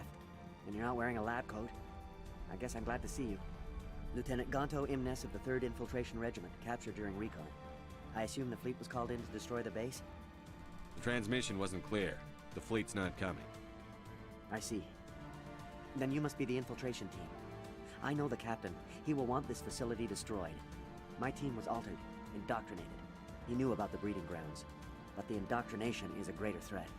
and you're not wearing a lab coat. I guess I'm glad to see you. Lieutenant Gonto Imnes of the 3rd Infiltration Regiment, captured during recon. I assume the fleet was called in to destroy the base? The transmission wasn't clear. The fleet's not coming. I see. Then you must be the infiltration team. I know the captain. He will want this facility destroyed. My team was altered, indoctrinated. He knew about the breeding grounds. But the indoctrination is a greater threat,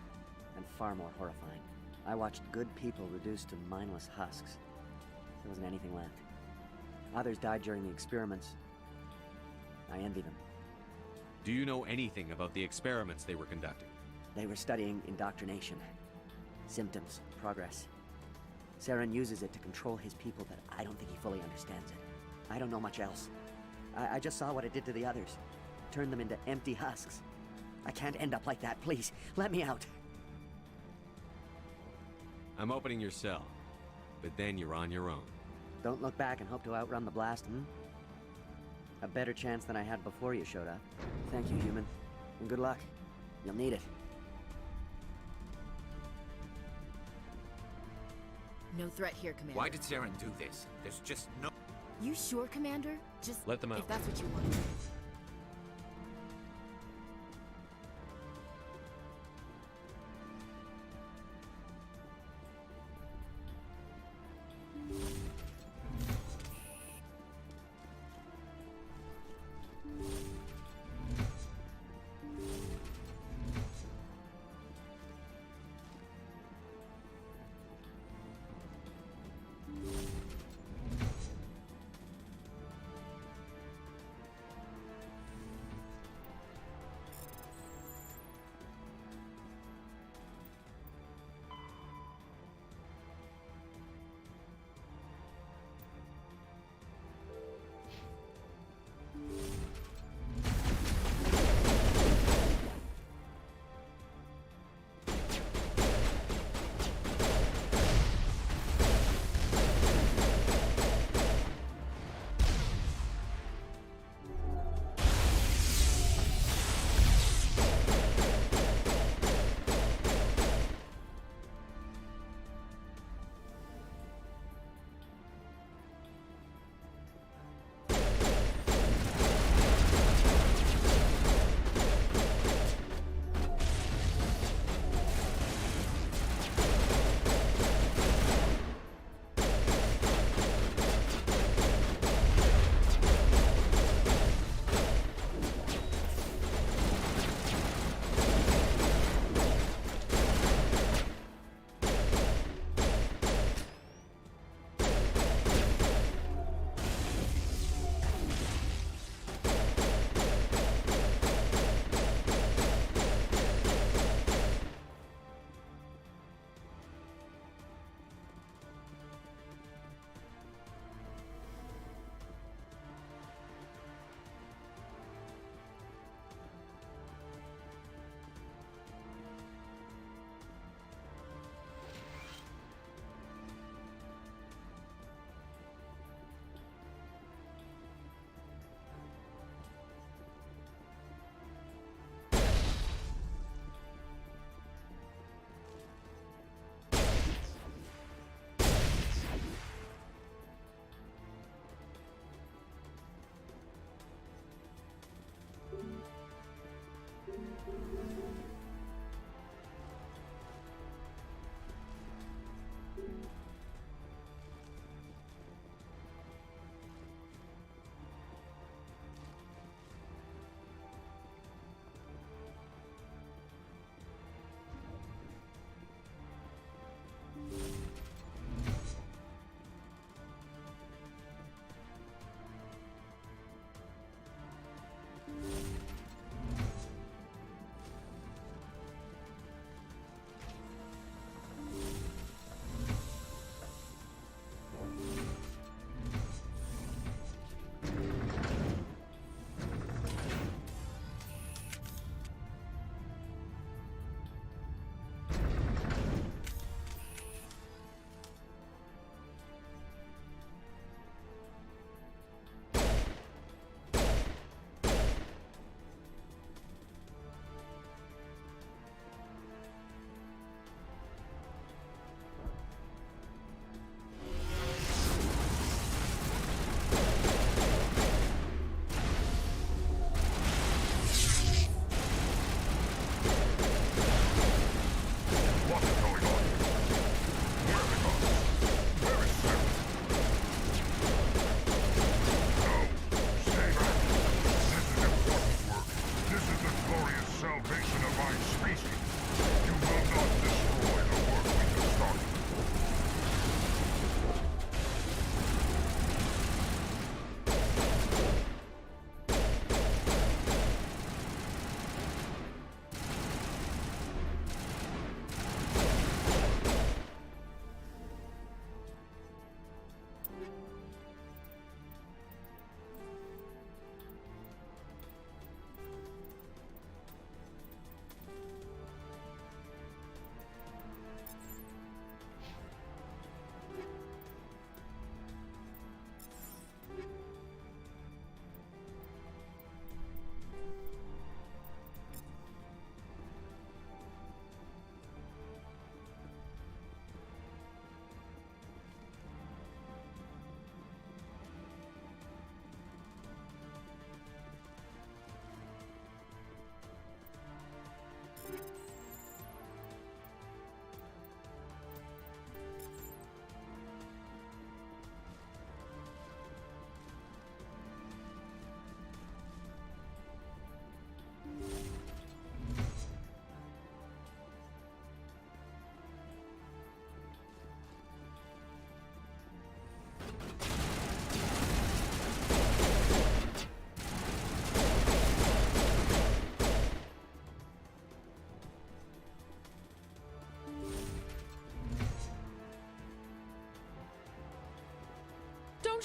and far more horrifying. I watched good people reduced to mindless husks. There wasn't anything left. Others died during the experiments. I envy them. Do you know anything about the experiments they were conducting? They were studying indoctrination. Symptoms, progress. Saren uses it to control his people, but I don't think he fully understands it. I don't know much else. I just saw what it did to the others. Turned them into empty husks. I can't end up like that, please. Let me out. I'm opening your cell, but then you're on your own. Don't look back and hope to outrun the blast, A better chance than I had before you showed up. Thank you, human. And good luck. You'll need it. No threat here, Commander. Why did Saren do this? There's just no... You sure, Commander? Just let them out. If that's what you want.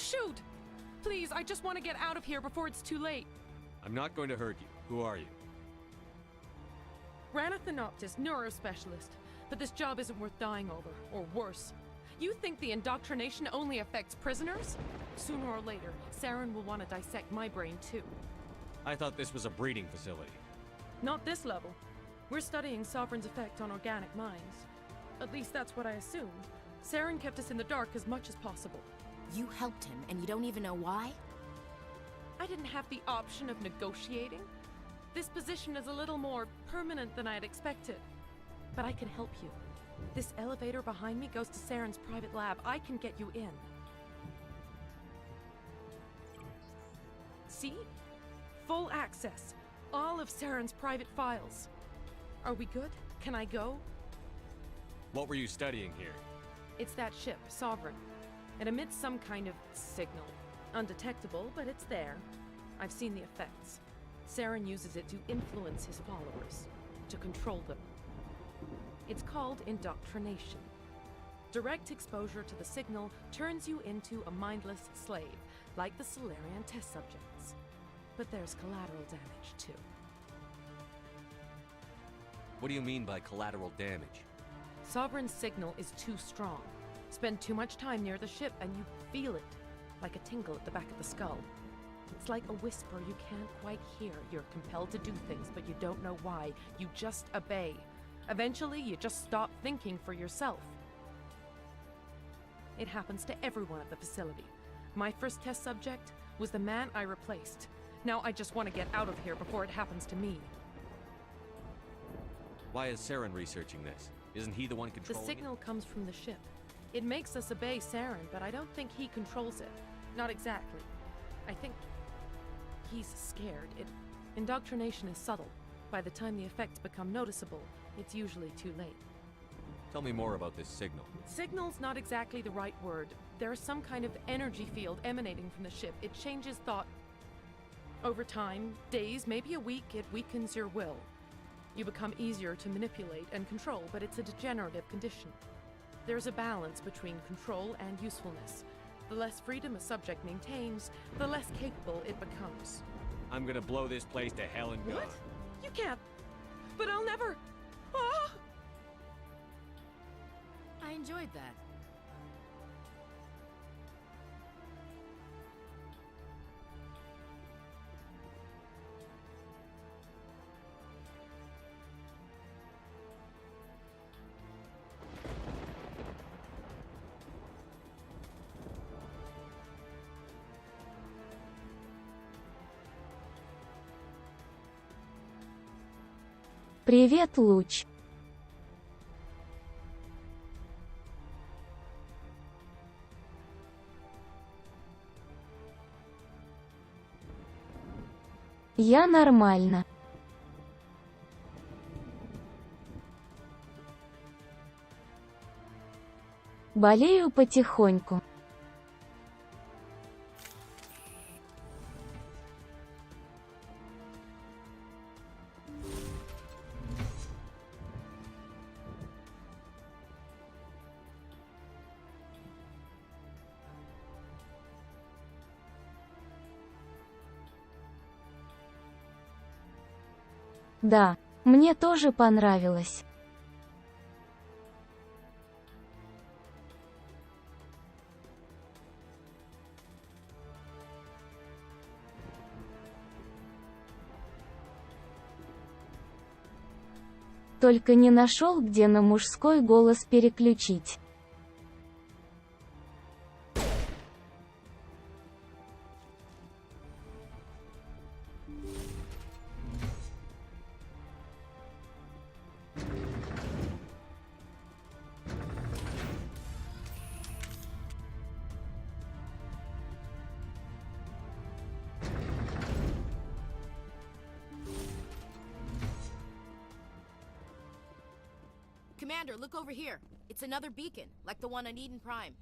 shoot! Please, I just want to get out of here before it's too late. I'm not going to hurt you. Who are you? Ranathanoptis, neurospecialist. But this job isn't worth dying over, or worse. You think the indoctrination only affects prisoners? Sooner or later, Saren will want to dissect my brain too. I thought this was a breeding facility. Not this level. We're studying Sovereign's effect on organic minds. At least that's what I assumed. Saren kept us in the dark as much as possible. You helped him, and you don't even know why? I didn't have the option of negotiating. This position is a little more permanent than I had expected. But I can help you. This elevator behind me goes to Saren's private lab. I can get you in. See? Full access. All of Saren's private files. Are we good? Can I go? What were you studying here? It's that ship, Sovereign. It emits some kind of signal. Undetectable, but it's there. I've seen the effects. Saren uses it to influence his followers, to control them. It's called indoctrination. Direct exposure to the signal turns you into a mindless slave, like the Solarian test subjects. But there's collateral damage, too. What do you mean by collateral damage? Sovereign's signal is too strong. Spend too much time near the ship and you feel it, like a tingle at the back of the skull. It's like a whisper you can't quite hear. You're compelled to do things, but you don't know why. You just obey. Eventually, you just stop thinking for yourself. It happens to everyone at the facility. My first test subject was the man I replaced. Now I just want to get out of here before it happens to me. Why is Saren researching this? Isn't he the one controlling The signal comes from the ship. It makes us obey Saren, but I don't think he controls it. Not exactly. I think he's scared. Indoctrination is subtle. By the time the effects become noticeable, it's usually too late. Tell me more about this signal. Signal's not exactly the right word. There's some kind of energy field emanating from the ship. It changes thought. Over time, days, maybe a week, it weakens your will. You become easier to manipulate and control, but it's a degenerative condition. There's a balance between control and usefulness. The less freedom a subject maintains, the less capable it becomes. I'm gonna blow this place to hell and What? gone. You can't. But I'll never. Ah! I enjoyed that. Привет, Луч. Я нормально. Болею потихоньку. Да, мне тоже понравилось. Только не нашел, где на мужской голос переключить. Commander, look over here. It's another beacon, like the one on Eden Prime.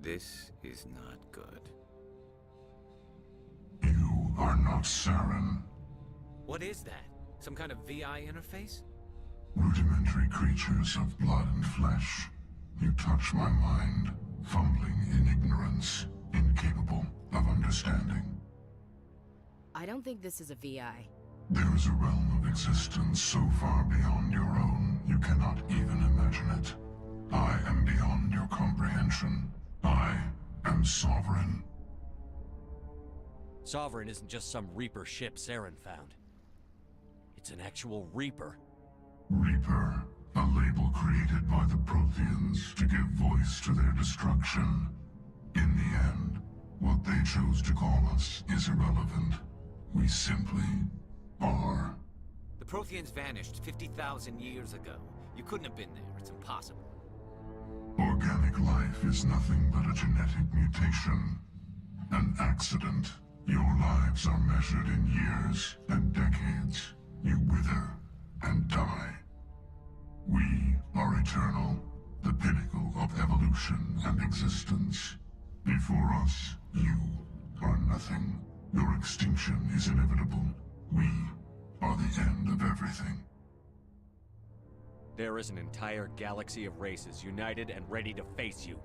This is not good. You are not Saren. What is that? Some kind of VI interface? Rudimentary creatures of blood and flesh. You touch my mind, fumbling in ignorance, incapable of understanding. I don't think this is a VI. There is a realm of existence so far beyond your own, you cannot even imagine it. I am beyond your comprehension. I am sovereign. Sovereign isn't just some Reaper ship Saren found. It's an actual Reaper. Reaper, a label created by the Protheans to give voice to their destruction. In the end, what they chose to call us is irrelevant. We simply are. The Protheans vanished 50,000 years ago. You couldn't have been there. It's impossible. Organic life is nothing but a genetic mutation. An accident. Your lives are measured in years and decades. You wither and die. We are eternal, the pinnacle of evolution and existence. Before us, you are nothing. Your extinction is inevitable. We are the end of everything. There is an entire galaxy of races united and ready to face you.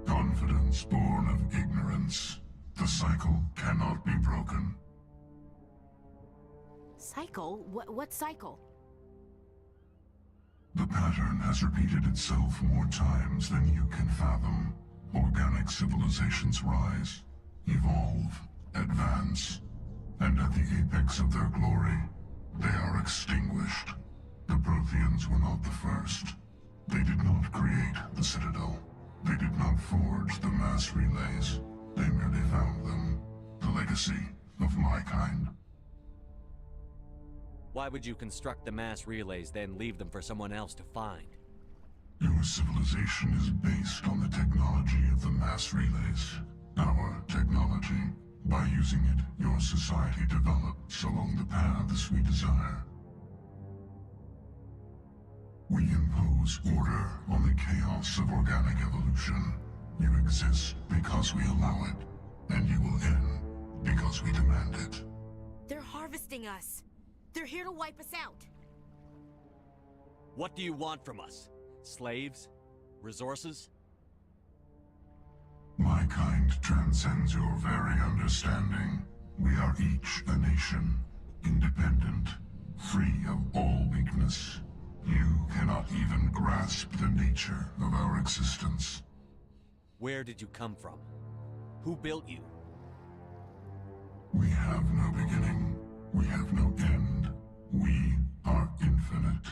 Confidence born of ignorance. The cycle cannot be broken. Cycle? What cycle? The pattern has repeated itself more times than you can fathom. Organic civilizations rise, evolve, advance, and at the apex of their glory, they are extinguished. The Protheans were not the first. They did not create the Citadel. They did not forge the mass relays. They merely found them. The legacy of my kind. Why would you construct the mass relays, then leave them for someone else to find? Your civilization is based on the technology of the mass relays. Our technology. By using it, your society develops along the paths we desire. We impose order on the chaos of organic evolution. You exist because we allow it, and you will end because we demand it. They're harvesting us. They're here to wipe us out. What do you want from us? Slaves? Resources? My kind transcends your very understanding. We are each a nation, independent, free of all weakness. You cannot even grasp the nature of our existence. Where did you come from? Who built you? We have no beginning. We have no end. We are infinite.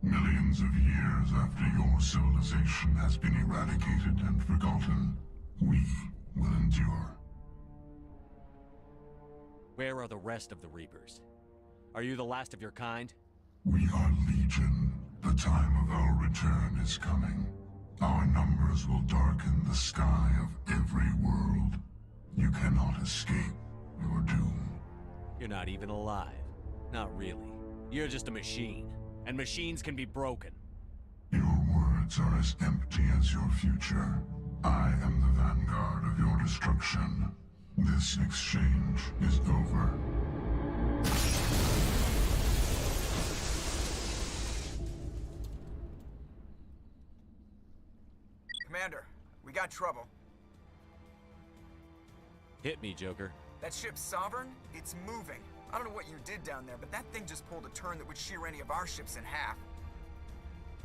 Millions of years after your civilization has been eradicated and forgotten, we will endure. Where are the rest of the Reapers? Are you the last of your kind? We are legion. The time of our return is coming. Our numbers will darken the sky of every world. You cannot escape your doom. You're not even alive. Not really. You're just a machine. And machines can be broken. Your words are as empty as your future. I am the vanguard of your destruction. This exchange is over. Commander, we got trouble. Hit me, Joker. That ship's Sovereign? It's moving. I don't know what you did down there, but that thing just pulled a turn that would shear any of our ships in half.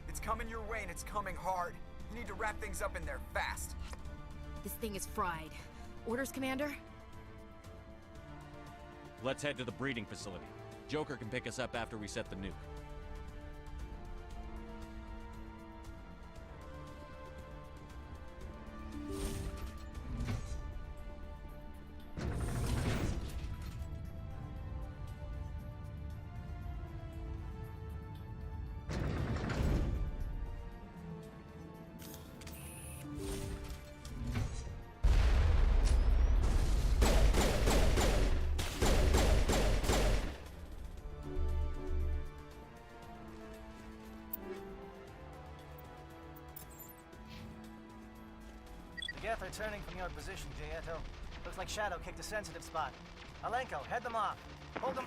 It's coming your way, and it's coming hard. You need to wrap things up in there fast. This thing is fried. Orders, Commander? Let's head to the breeding facility. Joker can pick us up after we set the nuke. Geth are turning from your position, Gieto. Looks like Shadow kicked a sensitive spot. Alenko, head them off. Hold them.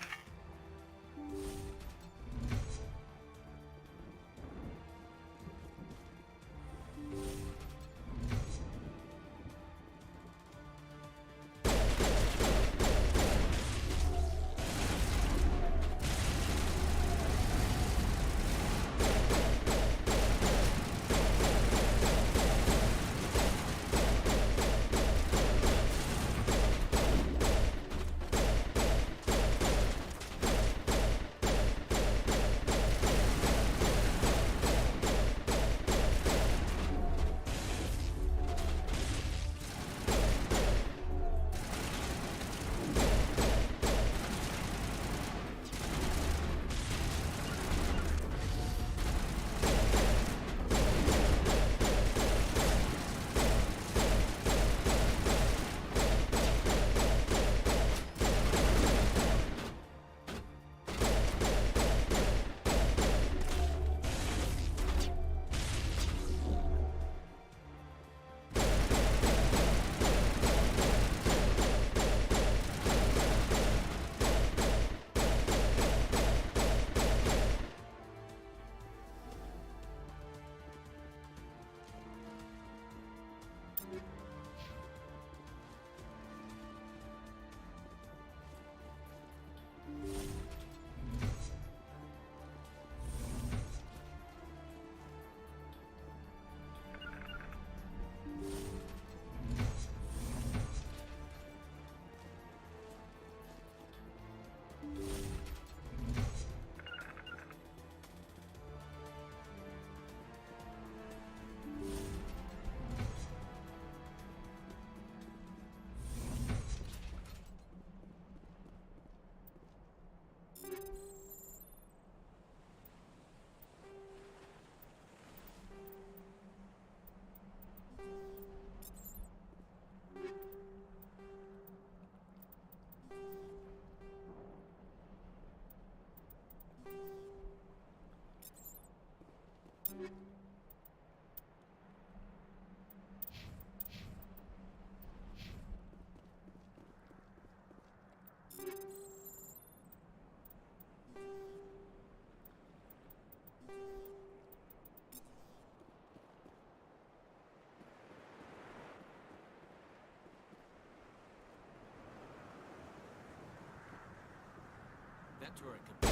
That turret could be...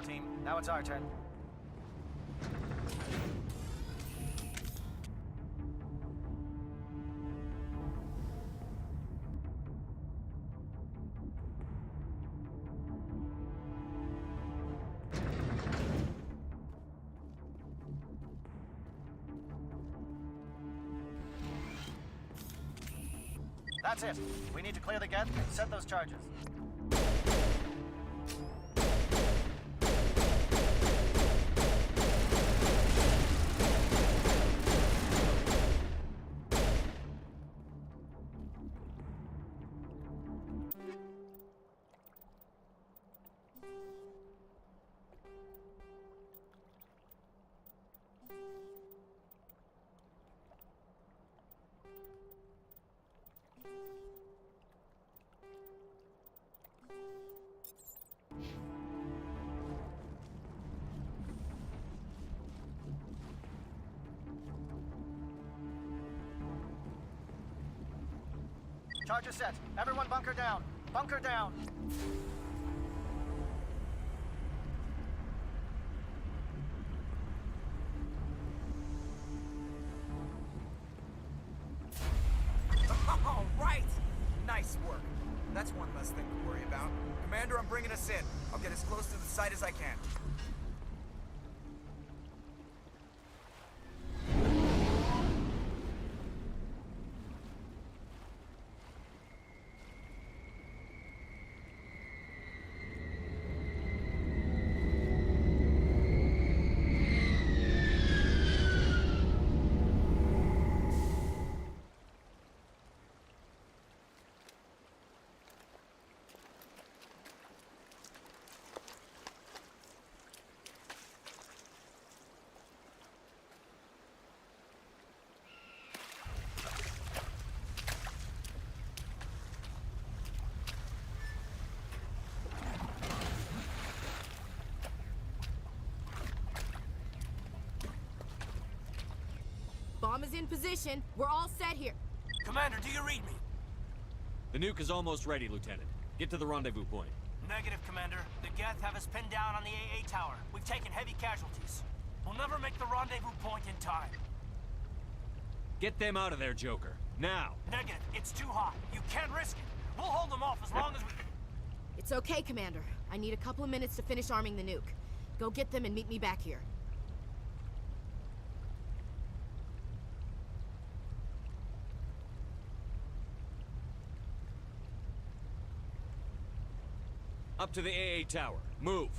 Shadow Team. Now it's our turn. That's it. We need to clear the gate and set those charges. Charger set. Everyone bunker down. Bunker down. All right! Nice work. That's one less thing to worry about. Commander, I'm bringing us in. I'll get as close to the site as I can. Bomb is in position. We're all set here. Commander, do you read me? The nuke is almost ready, Lieutenant. Get to the rendezvous point. Negative, Commander. The Geth have us pinned down on the AA tower. We've taken heavy casualties. We'll never make the rendezvous point in time. Get them out of there, Joker. Now! Negative. It's too hot. You can't risk it. We'll hold them off as long as we... It's okay, Commander. I need a couple of minutes to finish arming the nuke. Go get them and meet me back here. Up to the AA tower. Move!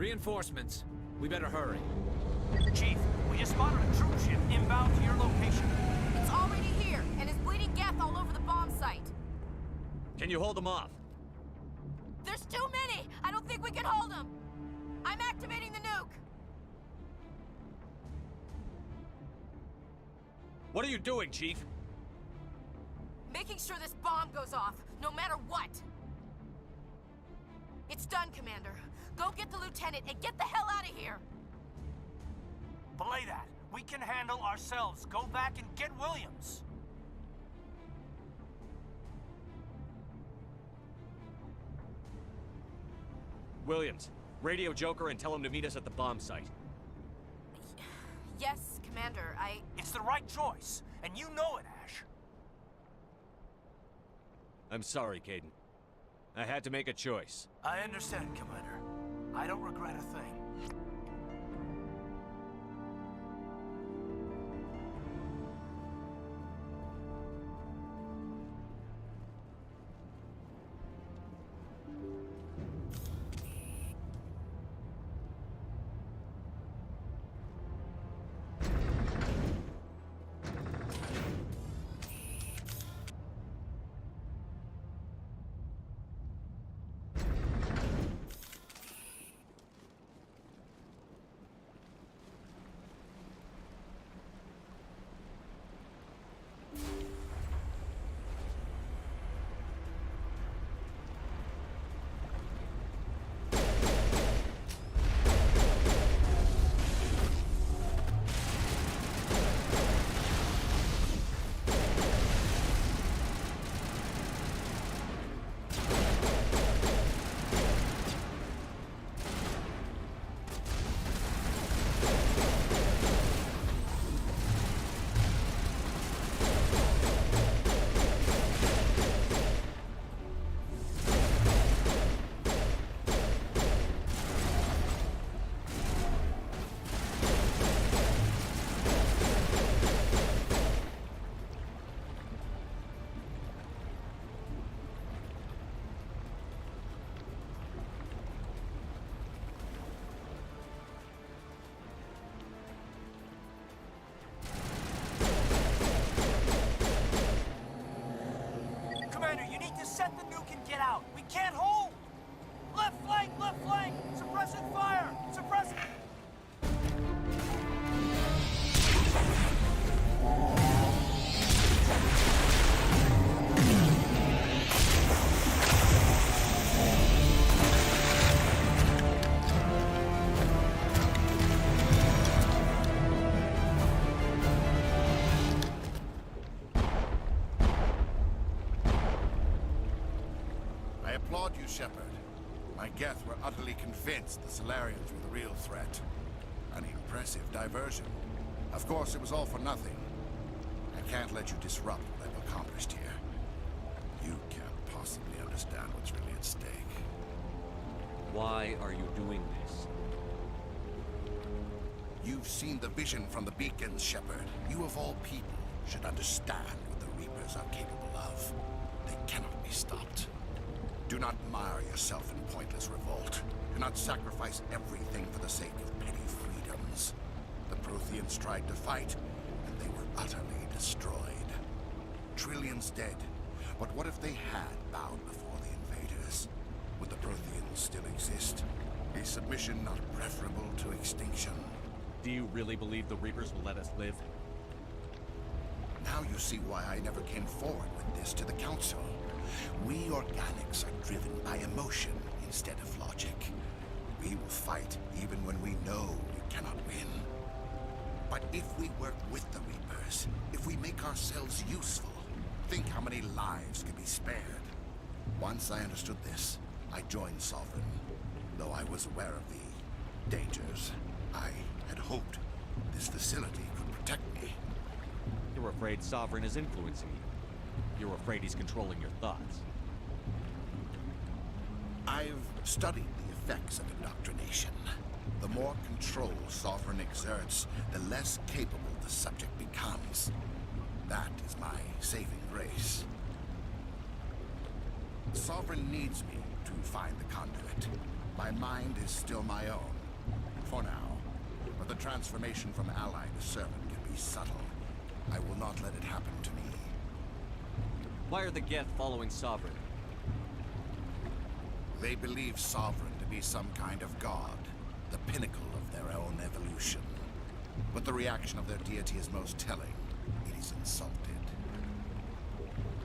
Reinforcements. We better hurry. Chief, we just spotted a troop ship inbound to your location. It's already here, and is bleeding Geth all over the bomb site. Can you hold them off? There's too many! I don't think we can hold them! I'm activating the nuke! What are you doing, Chief? Making sure this bomb goes off, no matter what! It's done, Commander. Go get the lieutenant and get the hell out of here! Belay that. We can handle ourselves. Go back and get Williams. Williams, radio Joker and tell him to meet us at the bomb site. Yes, Commander, It's the right choice, and you know it, Ash. I'm sorry, Caden. I had to make a choice. I understand, Commander. I don't regret a thing. Set the nuke and get out. We can't hold. Left flank, suppressing fire, suppressing. Shepard. My Geth were utterly convinced the Solarians were the real threat. An impressive diversion. Of course, it was all for nothing. I can't let you disrupt what I've accomplished here. You can't possibly understand what's really at stake. Why are you doing this? You've seen the vision from the beacons, Shepard. You of all people should understand what the Reapers are capable of. They cannot be stopped. Do not mire yourself in pointless revolt. Do not sacrifice everything for the sake of petty freedoms. The Protheans tried to fight, and they were utterly destroyed. Trillions dead. But what if they had bowed before the invaders? Would the Protheans still exist? Is submission not preferable to extinction? Do you really believe the Reapers will let us live? Now you see why I never came forward with this to the Council. We organics are driven by emotion instead of logic. We will fight even when we know we cannot win. But if we work with the Reapers, if we make ourselves useful, think how many lives could be spared. Once I understood this, I joined Sovereign. Though I was aware of the dangers, I had hoped this facility could protect me. You're afraid Sovereign is influencing you. You're afraid he's controlling your thoughts. I've studied the effects of indoctrination. The more control Sovereign exerts, the less capable the subject becomes. That is my saving grace. Sovereign needs me to find the conduit. My mind is still my own. for now. But the transformation from ally to servant can be subtle. I will not let it happen to me. Why are the Geth following Sovereign? They believe Sovereign to be some kind of god, the pinnacle of their own evolution. But the reaction of their deity is most telling. It is insulted.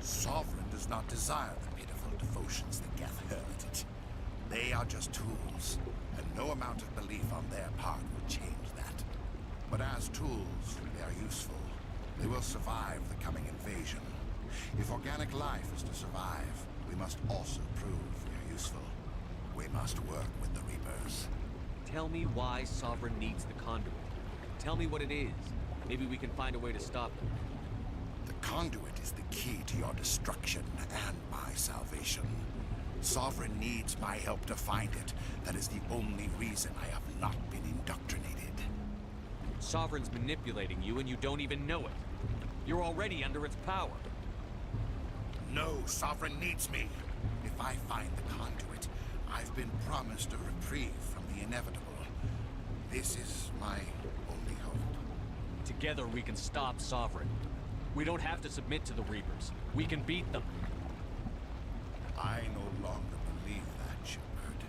Sovereign does not desire the pitiful devotions the Geth hurl at it. They are just tools, and no amount of belief on their part will change that. But as tools, they are useful. They will survive the coming invasion. If organic life is to survive, we must also prove we are useful. We must work with the Reapers. Tell me why Sovereign needs the conduit. Tell me what it is. Maybe we can find a way to stop it. The conduit is the key to your destruction and my salvation. Sovereign needs my help to find it. That is the only reason I have not been indoctrinated. Sovereign's manipulating you and you don't even know it. You're already under its power. No, Sovereign needs me. If I find the conduit, I've been promised a reprieve from the inevitable. This is my only hope. Together we can stop Sovereign. We don't have to submit to the Reapers. We can beat them. I no longer believe that, Shepard.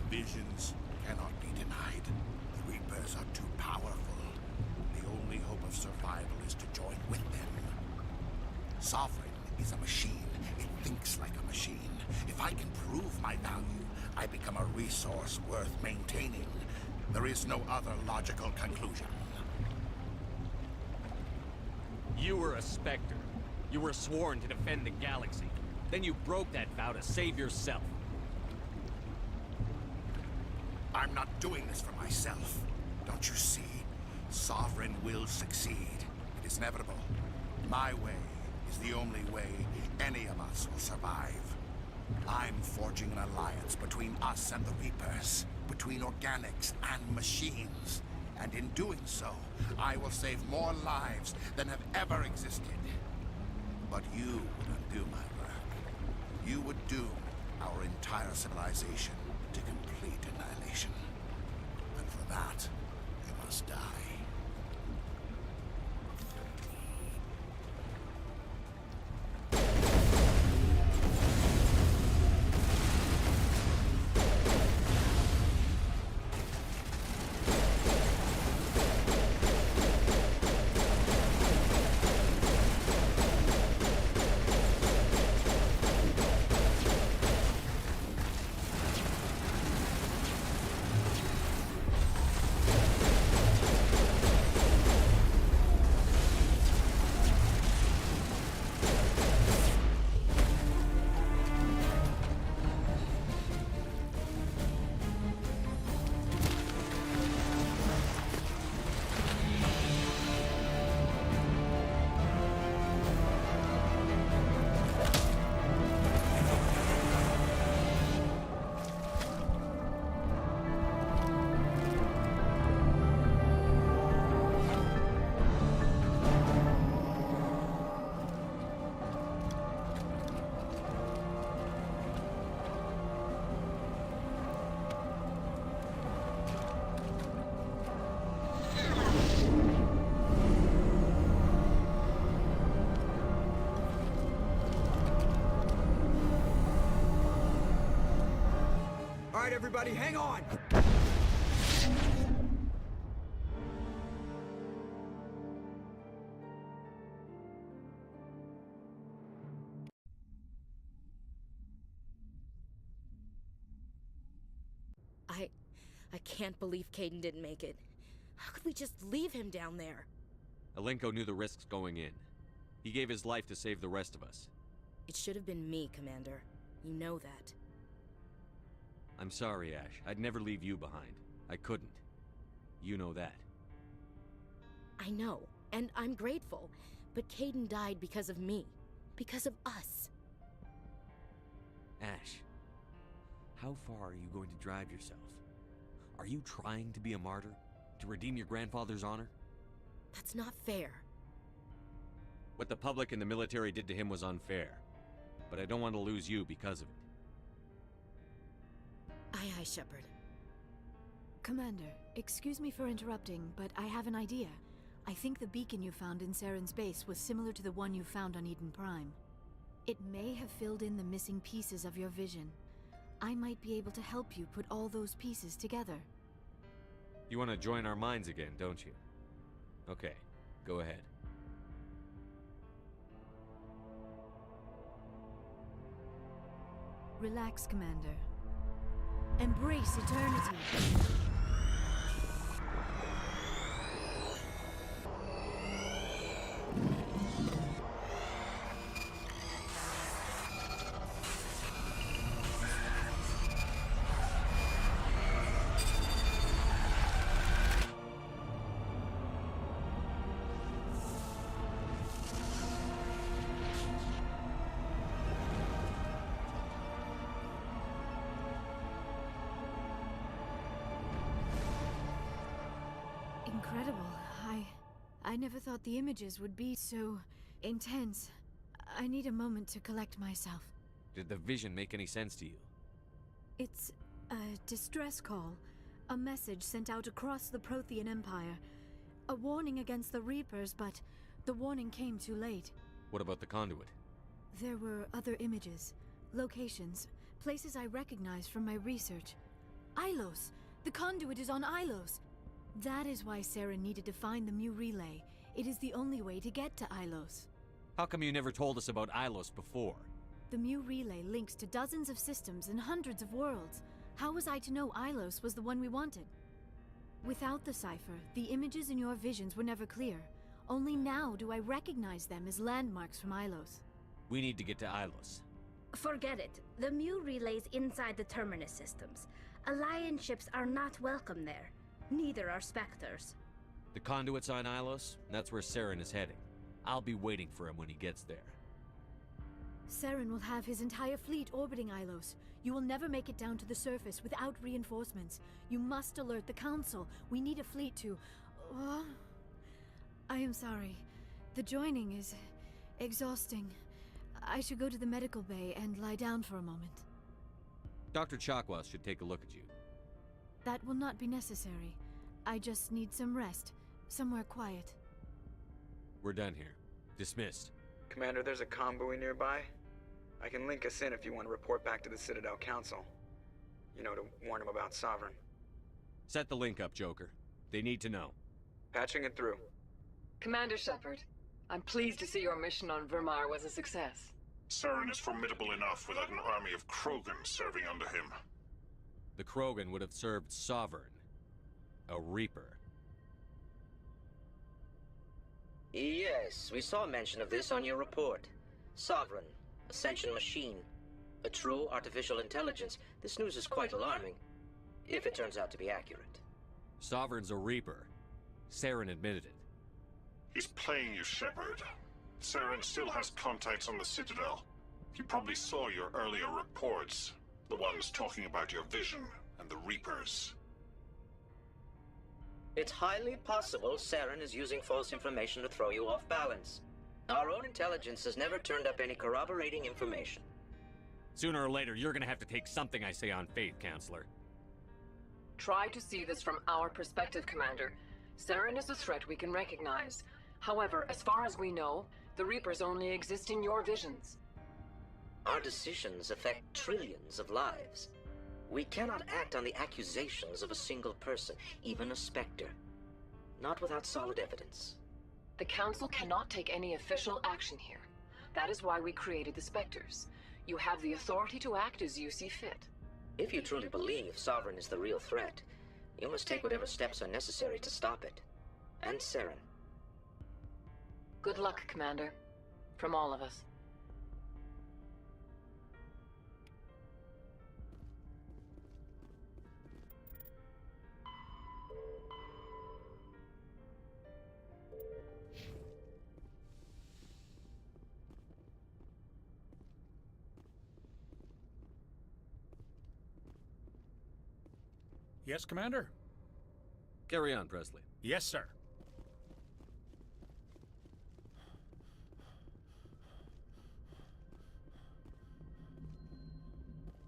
Visions cannot be denied. The Reapers are too powerful. The only hope of survival is to join with them. Sovereign is a machine. It thinks like a machine. If I can prove my value, I become a resource worth maintaining. There is no other logical conclusion. You were a Spectre. You were sworn to defend the galaxy. Then you broke that vow to save yourself. I'm not doing this for myself. Don't you see? Sovereign will succeed. It is inevitable. My way is the only way any of us will survive. I'm forging an alliance between us and the Reapers, between organics and machines. And in doing so, I will save more lives than have ever existed. But you would undo my work. You would doom our entire civilization to complete annihilation. And for that, you must die. All right, everybody, hang on! I can't believe Caden didn't make it. How could we just leave him down there? Alenko knew the risks going in. He gave his life to save the rest of us. It should have been me, Commander. You know that. I'm sorry, Ash. I'd never leave you behind. I couldn't. You know that. I know, and I'm grateful. But Caden died because of me. Because of us. Ash, how far are you going to drive yourself? Are you trying to be a martyr? To redeem your grandfather's honor? That's not fair. What the public and the military did to him was unfair. But I don't want to lose you because of it. Aye, aye, Shepard. Commander, excuse me for interrupting, but I have an idea. I think the beacon you found in Saren's base was similar to the one you found on Eden Prime. It may have filled in the missing pieces of your vision. I might be able to help you put all those pieces together. You want to join our minds again, don't you? Okay, go ahead. Relax, Commander. Embrace eternity. Incredible. I never thought the images would be so intense. I need a moment to collect myself. Did the vision make any sense to you? It's a distress call. A message sent out across the Prothean Empire. A warning against the Reapers, but the warning came too late. What about the conduit? There were other images, locations, places I recognized from my research. Ilos! The conduit is on Ilos! That is why Saren needed to find the Mu relay. It is the only way to get to Ilos. How come you never told us about Ilos before? The Mu relay links to dozens of systems and hundreds of worlds. How was I to know Ilos was the one we wanted? Without the cipher, the images in your visions were never clear. Only now do I recognize them as landmarks from Ilos. We need to get to Ilos. Forget it. The Mu relay's inside the Terminus systems. Alliance ships are not welcome there. Neither are Spectres. The conduit's on Ilos, that's where Saren is heading. I'll be waiting for him when he gets there. Saren will have his entire fleet orbiting Ilos. You will never make it down to the surface without reinforcements. You must alert the Council. We need a fleet to... I am sorry. The joining is exhausting. I should go to the medical bay and lie down for a moment. Dr. Chakwas should take a look at you. That will not be necessary. I just need some rest. Somewhere quiet. We're done here. Dismissed. Commander, there's a convoy nearby. I can link us in if you want to report back to the Citadel Council. You know, to warn them about Sovereign. Set the link up, Joker. They need to know. Patching it through. Commander Shepard, I'm pleased to see your mission on Vermar was a success. Saren is formidable enough without an army of Krogan serving under him. The Krogan would have served Sovereign. A Reaper. Yes, we saw mention of this on your report. Sovereign, Ascension machine, a true artificial intelligence. This news is quite alarming, if it turns out to be accurate. Sovereign's a Reaper. Saren admitted it. He's playing you, Shepard. Saren still has contacts on the Citadel. He probably saw your earlier reports. The ones talking about your vision and the Reapers. It's highly possible Saren is using false information to throw you off balance. Our own intelligence has never turned up any corroborating information. Sooner or later, you're gonna have to take something I say on faith, Counselor. Try to see this from our perspective, Commander. Saren is a threat we can recognize. However, as far as we know, the Reapers only exist in your visions. Our decisions affect trillions of lives. We cannot act on the accusations of a single person, even a Spectre. Not without solid evidence. The Council cannot take any official action here. That is why we created the Spectres. You have the authority to act as you see fit. If you truly believe Sovereign is the real threat, you must take whatever steps are necessary to stop it. And Saren. Good luck, Commander. From all of us. Yes, Commander? Carry on, Presley. Yes, sir.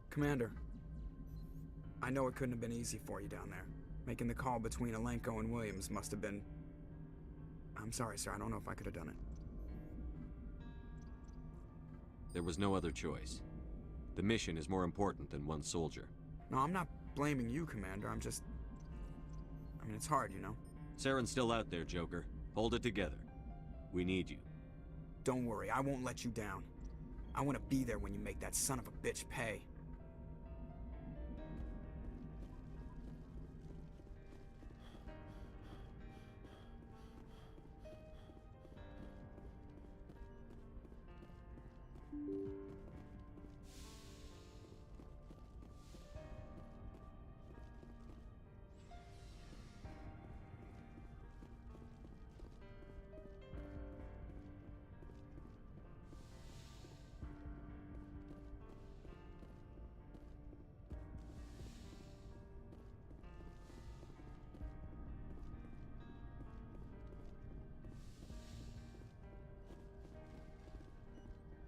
Commander, I know it couldn't have been easy for you down there. Making the call between Alenko and Williams must have been... I'm sorry, sir. I don't know if I could have done it. There was no other choice. The mission is more important than one soldier. No, I'm not blaming you, Commander. I'm just... I mean, it's hard, you know? Saren's still out there, Joker. Hold it together. We need you. Don't worry, I won't let you down. I want to be there when you make that son of a bitch pay.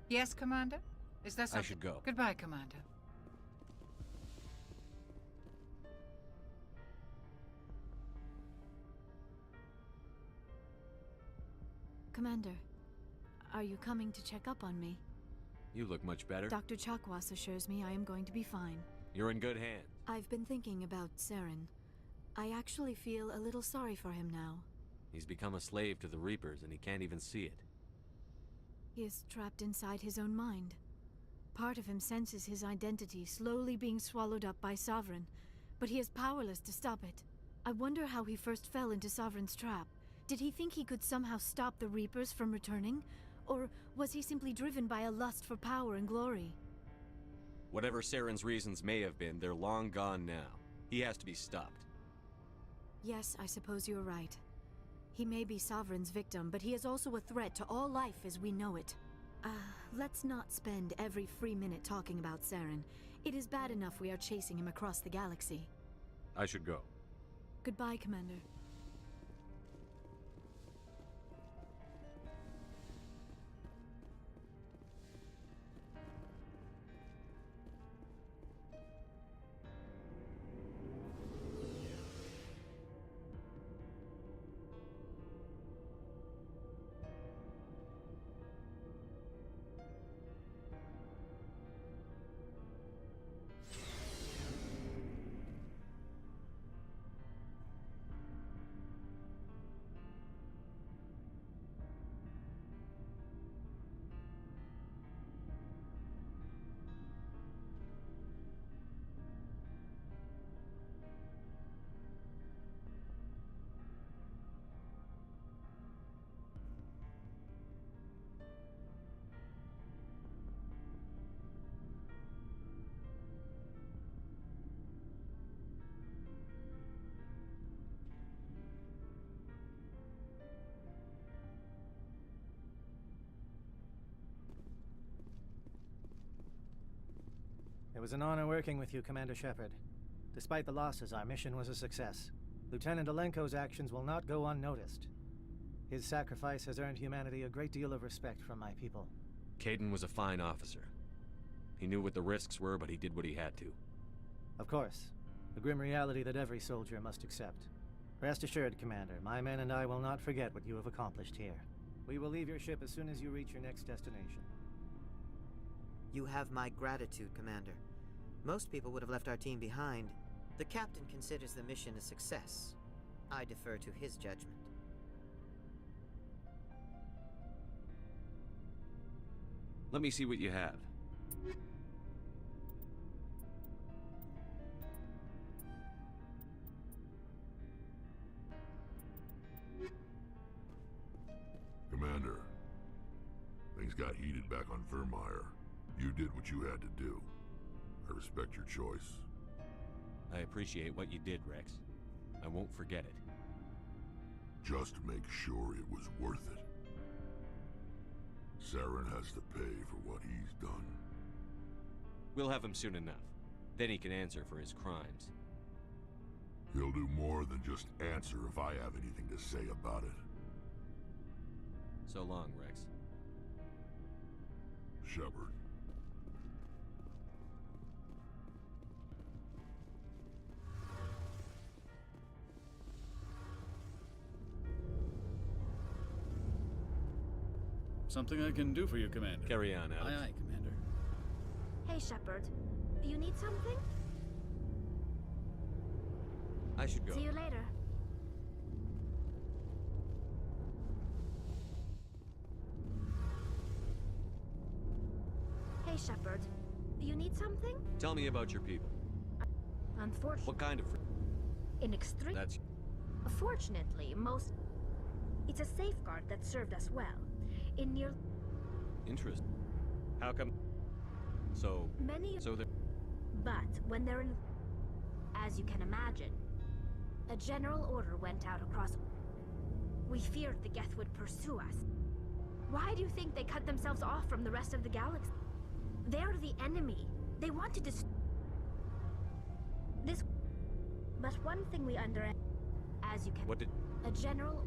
Yes, Commander? Is there something? I should go. Goodbye, Commander. Commander, are you coming to check up on me? You look much better. Dr. Chakwas assures me I am going to be fine. You're in good hands. I've been thinking about Saren. I actually feel a little sorry for him now. He's become a slave to the Reapers and he can't even see it. He is trapped inside his own mind. Part of him senses his identity slowly being swallowed up by Sovereign, but he is powerless to stop it. I wonder how he first fell into Sovereign's trap. Did he think he could somehow stop the Reapers from returning? Or was he simply driven by a lust for power and glory? Whatever Saren's reasons may have been, they're long gone now. He has to be stopped. Yes, I suppose you're right. He may be Sovereign's victim, but he is also a threat to all life as we know it. Let's not spend every free minute talking about Saren. It is bad enough we are chasing him across the galaxy. I should go. Goodbye, Commander. It was an honor working with you, Commander Shepard. Despite the losses, our mission was a success. Lieutenant Alenko's actions will not go unnoticed. His sacrifice has earned humanity a great deal of respect from my people. Caden was a fine officer. He knew what the risks were, but he did what he had to. Of course. The grim reality that every soldier must accept. Rest assured, Commander, my men and I will not forget what you have accomplished here. We will leave your ship as soon as you reach your next destination. You have my gratitude, Commander. Most people would have left our team behind. The captain considers the mission a success. I defer to his judgment. Let me see what you have. Commander, things got heated back on Vermeer. You did what you had to do. I respect your choice. I appreciate what you did, Rex. I won't forget it. Just make sure it was worth it. Saren has to pay for what he's done. We'll have him soon enough. Then he can answer for his crimes. He'll do more than just answer if I have anything to say about it. So long, Rex. Shepard. Something I can do for you, Commander. Carry on, Alex. Aye, aye, Commander. Hey, Shepard. You need something? I should go. See you later. Hey, Shepard. You need something? Tell me about your people. Unfortunately. What kind of... In extreme. That's... Fortunately, most... It's a safeguard that served us well. In near... Interest. How come... So... Many... So they're... But when they're in... As you can imagine, a general order went out across... We feared the Geth would pursue us. Why do you think they cut themselves off from the rest of the galaxy? They're the enemy. They want to this... But one thing we as you can... What did... A general...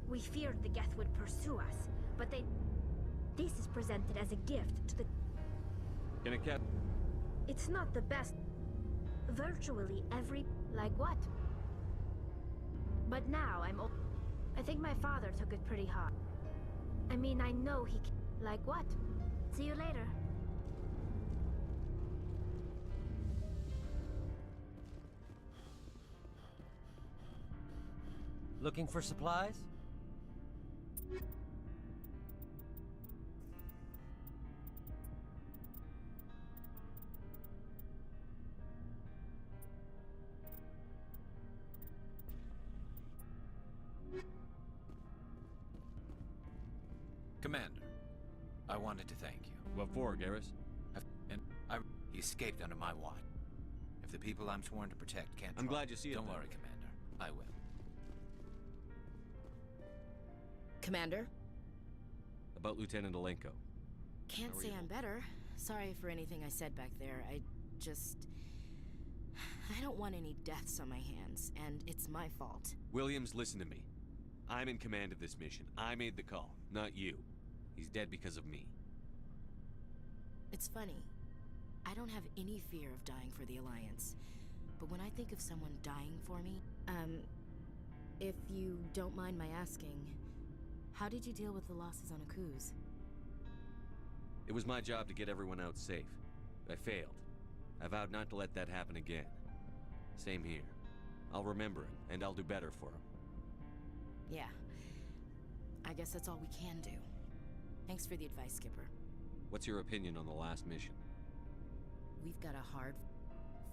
We feared the Geth would pursue us, but they... This is presented as a gift to the... Can a cat... It's not the best. Virtually every... Like what? But now I'm... I think my father took it pretty hard. I mean, I know he... Like what? See you later. Looking for supplies? Commander, I wanted to thank you. What for, Garrus? He escaped under my watch. If the people I'm sworn to protect can't... I'm glad you see it. Don't worry, Commander. I will. Commander? About Lieutenant Alenko. Can't say I'm better. Sorry for anything I said back there. I don't want any deaths on my hands, and it's my fault. Williams, listen to me. I'm in command of this mission. I made the call, not you. He's dead because of me. It's funny. I don't have any fear of dying for the Alliance. But when I think of someone dying for me, if you don't mind my asking, how did you deal with the losses on Akuz? It was my job to get everyone out safe. I failed. I vowed not to let that happen again. Same here. I'll remember him, and I'll do better for him. Yeah. I guess that's all we can do. Thanks for the advice, Skipper. What's your opinion on the last mission? We've got a hard...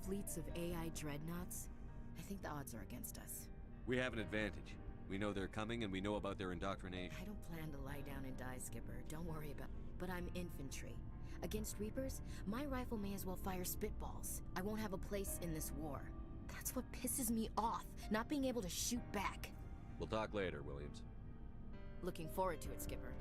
Fleets of AI dreadnoughts? I think the odds are against us. We have an advantage. We know they're coming, and we know about their indoctrination. I don't plan to lie down and die, Skipper. Don't worry about... But I'm infantry. Against Reapers, my rifle may as well fire spitballs. I won't have a place in this war. That's what pisses me off, not being able to shoot back. We'll talk later, Williams. Looking forward to it, Skipper.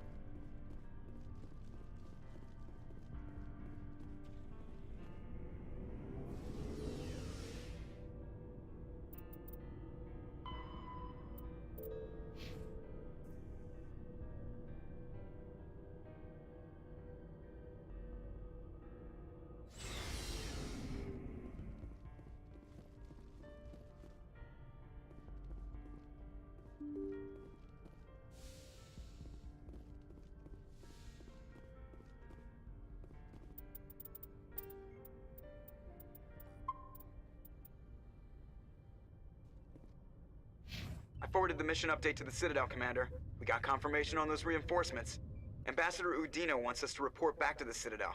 I forwarded the mission update to the Citadel, Commander. We got confirmation on those reinforcements. Ambassador Udino wants us to report back to the Citadel.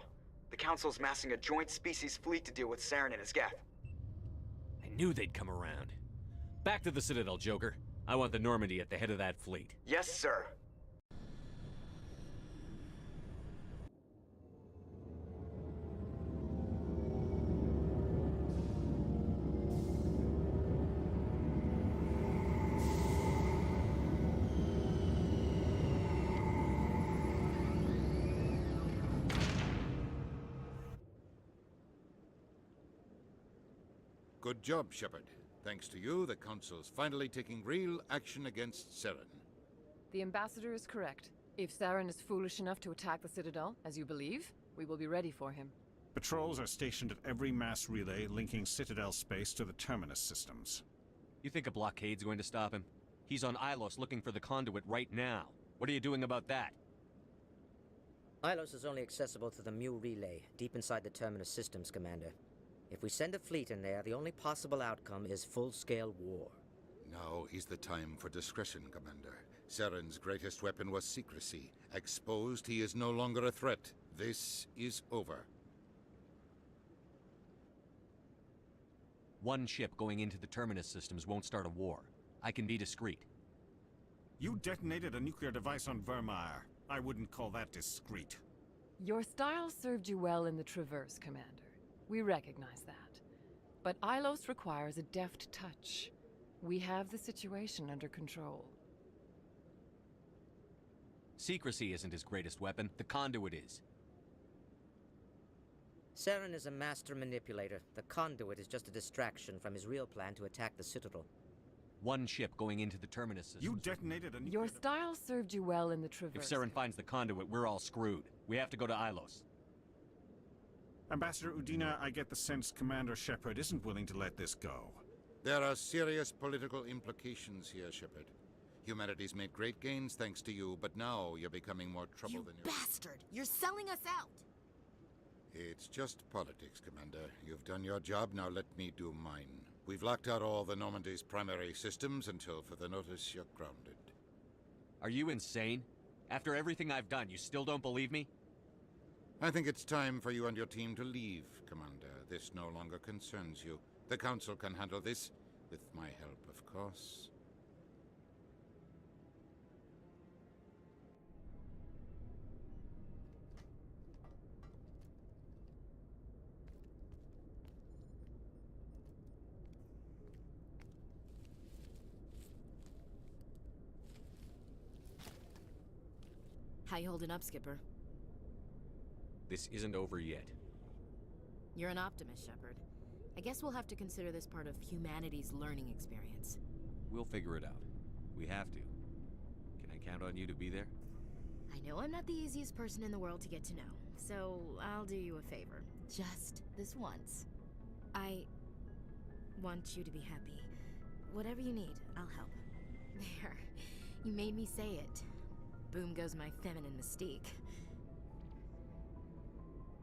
The Council's massing a joint species fleet to deal with Saren and his Geth. I knew they'd come around. Back to the Citadel, Joker. I want the Normandy at the head of that fleet. Yes, sir. Good job, Shepard. Thanks to you, the Council's finally taking real action against Saren. The Ambassador is correct. If Saren is foolish enough to attack the Citadel, as you believe, we will be ready for him. Patrols are stationed at every mass relay linking Citadel space to the Terminus systems. You think a blockade's going to stop him? He's on Ilos looking for the conduit right now. What are you doing about that? Ilos is only accessible through the Mu relay, deep inside the Terminus systems, Commander. If we send a fleet in there, the only possible outcome is full-scale war. Now is the time for discretion, Commander. Saren's greatest weapon was secrecy. Exposed, he is no longer a threat. This is over. One ship going into the Terminus systems won't start a war. I can be discreet. You detonated a nuclear device on Vermeer. I wouldn't call that discreet. Your style served you well in the Traverse, Commander. We recognize that. But Ilos requires a deft touch. We have the situation under control. Secrecy isn't his greatest weapon. The conduit is. Saren is a master manipulator. The conduit is just a distraction from his real plan to attack the Citadel. One ship going into the Terminus systems. You detonated a nuclear... Your style served you well in the Traverse. If Saren finds the conduit, we're all screwed. We have to go to Ilos. Ambassador Udina, I get the sense Commander Shepard isn't willing to let this go. There are serious political implications here, Shepard. Humanity's made great gains thanks to you, but now you're becoming more trouble than you... Bastard! You're selling us out! It's just politics, Commander. You've done your job, now let me do mine. We've locked out all the Normandy's primary systems until further notice you're grounded. Are you insane? After everything I've done, you still don't believe me? I think it's time for you and your team to leave, Commander. This no longer concerns you. The Council can handle this, with my help, of course. How you holding up, Skipper? This isn't over yet. You're an optimist, Shepard. I guess we'll have to consider this part of humanity's learning experience. We'll figure it out. We have to. Can I count on you to be there? I know I'm not the easiest person in the world to get to know, so I'll do you a favor. Just this once. I want you to be happy. Whatever you need, I'll help. There. You made me say it. Boom goes my feminine mystique.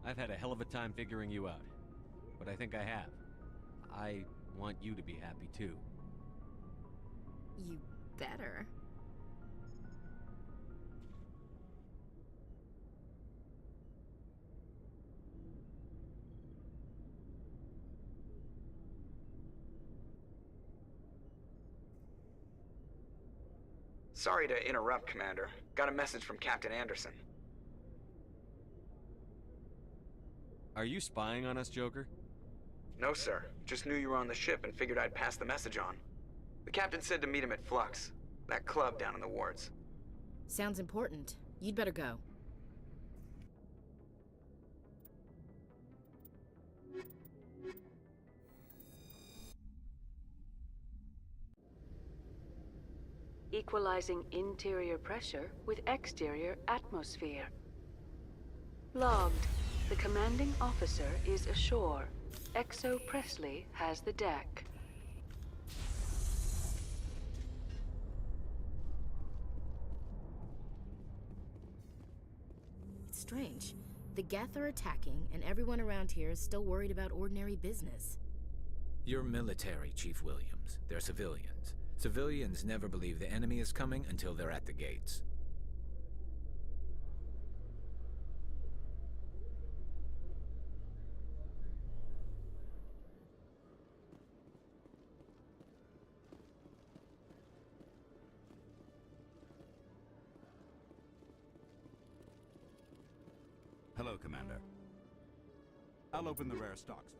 I've had a hell of a time figuring you out. But I think I have. I want you to be happy too. You better. Sorry to interrupt, Commander. Got a message from Captain Anderson. Are you spying on us, Joker? No, sir. Just knew you were on the ship and figured I'd pass the message on. The captain said to meet him at Flux, that club down in the wards. Sounds important. You'd better go. Equalizing interior pressure with exterior atmosphere. Logged. The commanding officer is ashore. Exo Presley has the deck. It's strange. The Geth are attacking, and everyone around here is still worried about ordinary business. You're military, Chief Williams. They're civilians. Civilians never believe the enemy is coming until they're at the gates. Hello, Commander. I'll open the rare stocks.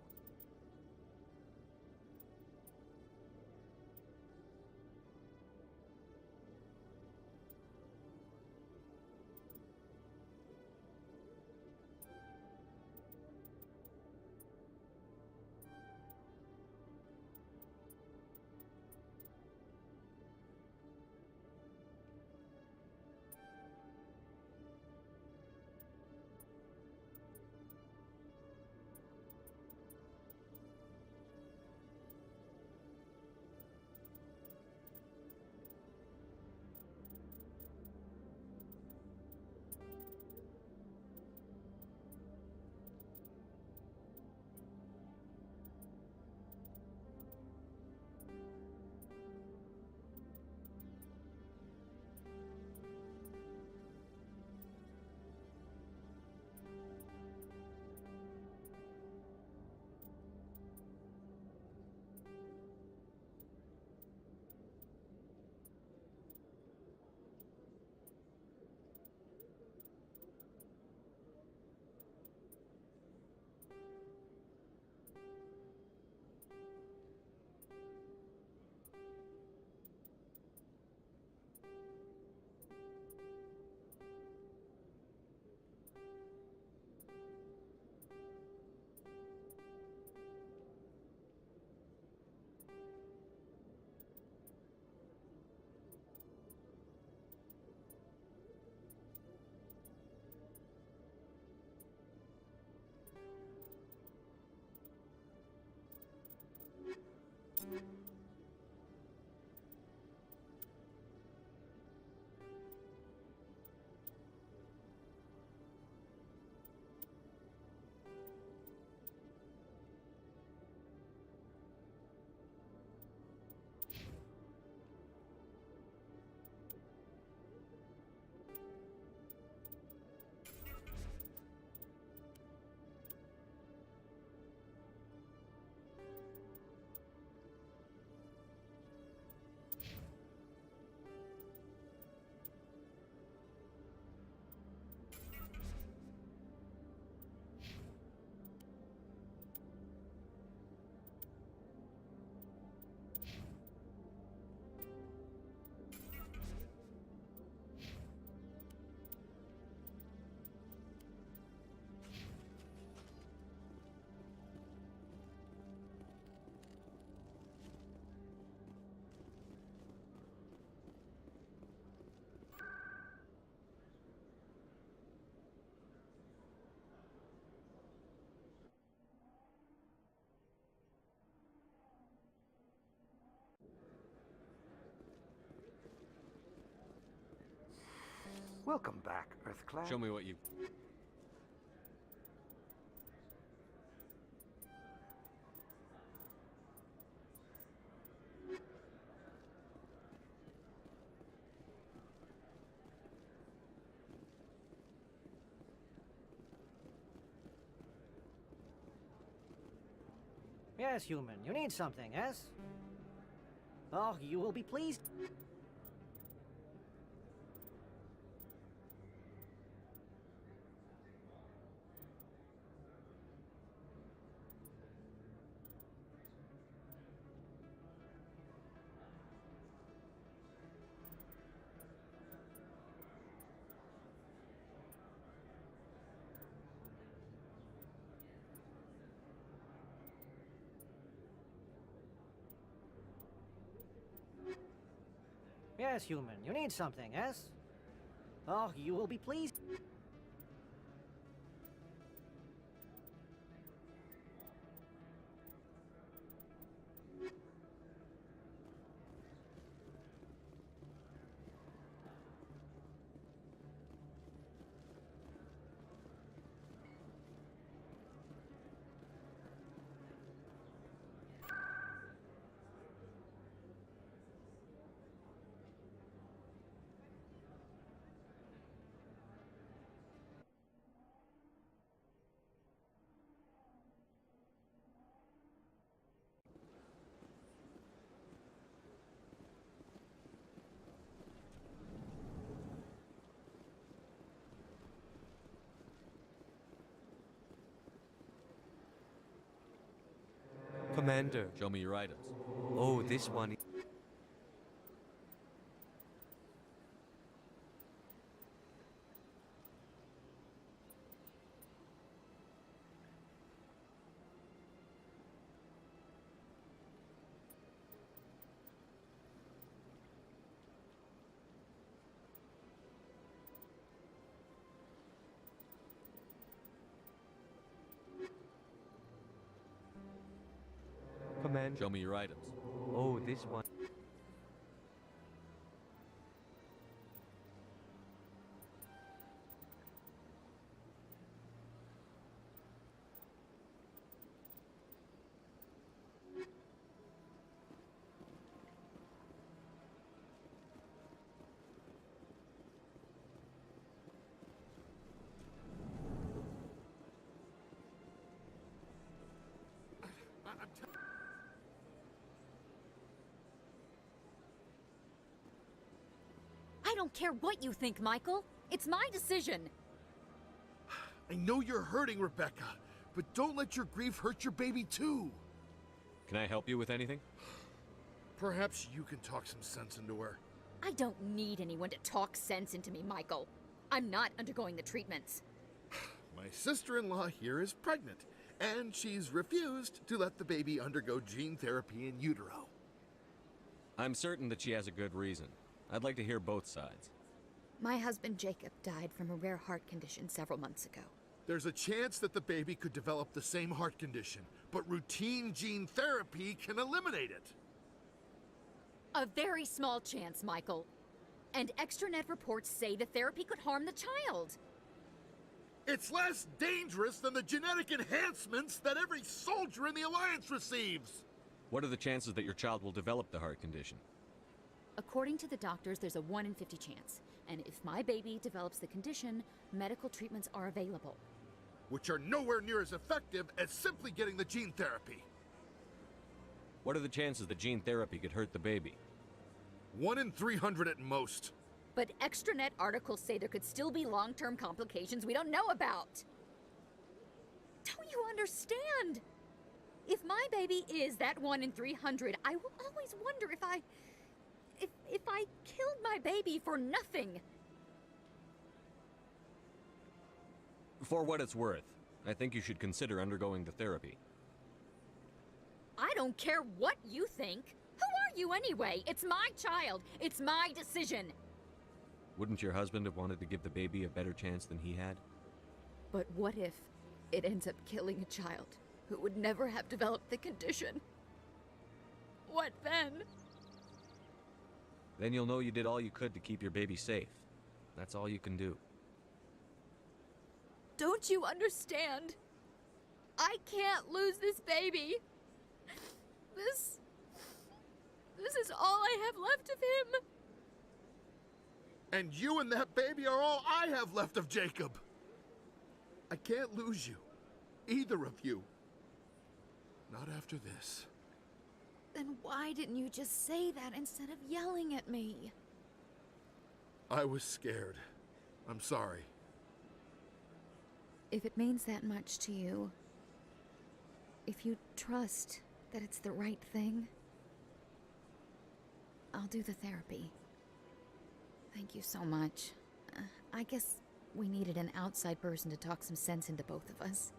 Welcome back, Earthclad. Show me what you... Yes, human, you need something, yes? Oh, you will be pleased. Yes, human, you need something, yes? Oh, you will be pleased. Commander. Show me your items. Oh, this one. Commander. Show me your items. Oh, this one. I don't care what you think, Michael. It's my decision. I know you're hurting, Rebecca, but don't let your grief hurt your baby too. Can I help you with anything? Perhaps you can talk some sense into her. I don't need anyone to talk sense into me, Michael. I'm not undergoing the treatments. My sister-in-law here is pregnant, and she's refused to let the baby undergo gene therapy in utero. I'm certain that she has a good reason. I'd like to hear both sides. My husband Jacob died from a rare heart condition several months ago. There's a chance that the baby could develop the same heart condition, but routine gene therapy can eliminate it. A very small chance, Michael. And extranet reports say the therapy could harm the child. It's less dangerous than the genetic enhancements that every soldier in the Alliance receives. What are the chances that your child will develop the heart condition? According to the doctors, there's a 1 in 50 chance. And if my baby develops the condition, medical treatments are available. Which are nowhere near as effective as simply getting the gene therapy. What are the chances that gene therapy could hurt the baby? 1 in 300 at most. But extranet articles say there could still be long-term complications we don't know about. Don't you understand? If my baby is that 1 in 300, I will always wonder if I killed my baby for nothing. For what it's worth, I think you should consider undergoing the therapy. I don't care what you think. Who are you anyway? It's my child. It's my decision. Wouldn't your husband have wanted to give the baby a better chance than he had? But what if it ends up killing a child who would never have developed the condition? What then? Then you'll know you did all you could to keep your baby safe. That's all you can do. Don't you understand? I can't lose this baby. This is all I have left of him. And you and that baby are all I have left of Jacob. I can't lose you. Either of you. Not after this. Then why didn't you just say that instead of yelling at me? I was scared. I'm sorry. If it means that much to you, if you trust that it's the right thing, I'll do the therapy. Thank you so much. I guess we needed an outside person to talk some sense into both of us.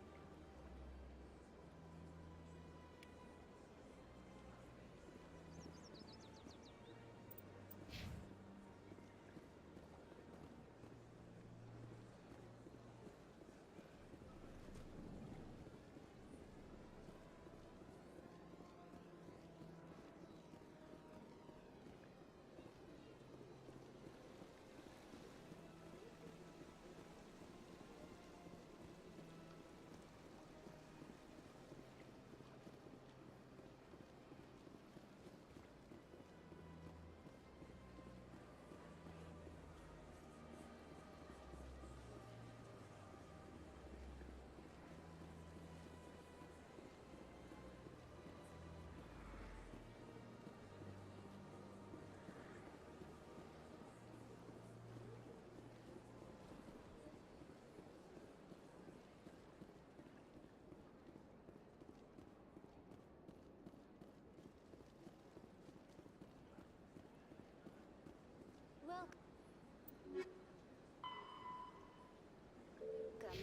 Welcome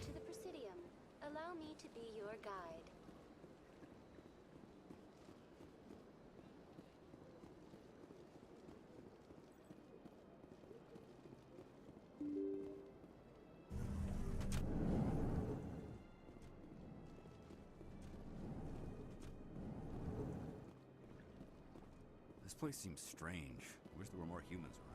to the Presidium. Allow me to be your guide. This place seems strange. I wish there were more humans around.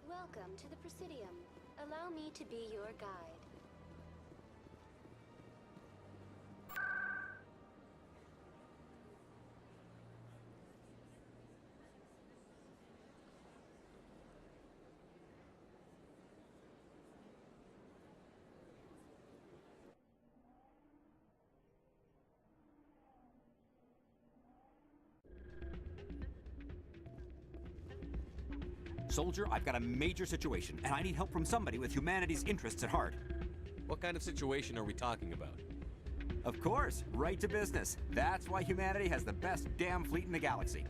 Welcome to the Presidium. Allow me to be your guide. Soldier, I've got a major situation, and I need help from somebody with humanity's interests at heart. What kind of situation are we talking about? Of course, right to business. That's why humanity has the best damn fleet in the galaxy.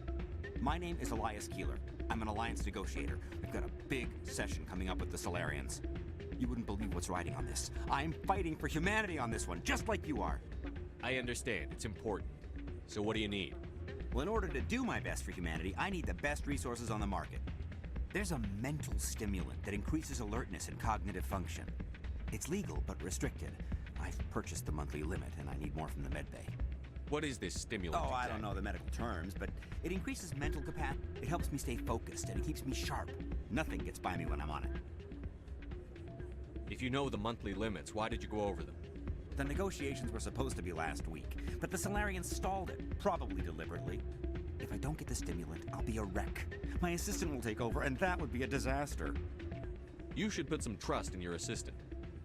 My name is Elias Keeler. I'm an alliance negotiator. We've got a big session coming up with the Solarians. You wouldn't believe what's riding on this. I'm fighting for humanity on this one, just like you are. I understand. It's important. So what do you need? Well, in order to do my best for humanity, I need the best resources on the market. There's a mental stimulant that increases alertness and cognitive function. It's legal, but restricted. I've purchased the monthly limit, and I need more from the medbay. What is this stimulant? Oh, I don't know the medical terms, but it increases mental capacity. It helps me stay focused, and it keeps me sharp. Nothing gets by me when I'm on it. If you know the monthly limits, why did you go over them? The negotiations were supposed to be last week, but the Solarians stalled it, probably deliberately. If I don't get the stimulant, I'll be a wreck. My assistant will take over, and that would be a disaster. You should put some trust in your assistant.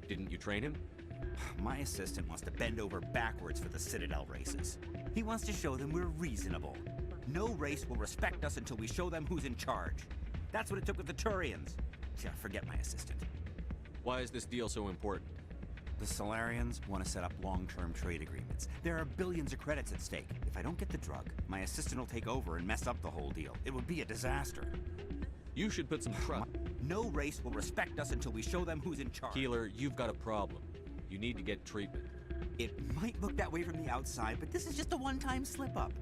Didn't you train him? My assistant wants to bend over backwards for the Citadel races. He wants to show them we're reasonable. No race will respect us until we show them who's in charge. That's what it took with the Turians. Yeah, forget my assistant. Why is this deal so important? The Solarians want to set up long-term trade agreements. There are billions of credits at stake. If I don't get the drug, my assistant will take over and mess up the whole deal. It would be a disaster. You should put some trust. No race will respect us until we show them who's in charge. Keeler, you've got a problem. You need to get treatment. It might look that way from the outside, but this is just a one-time slip-up.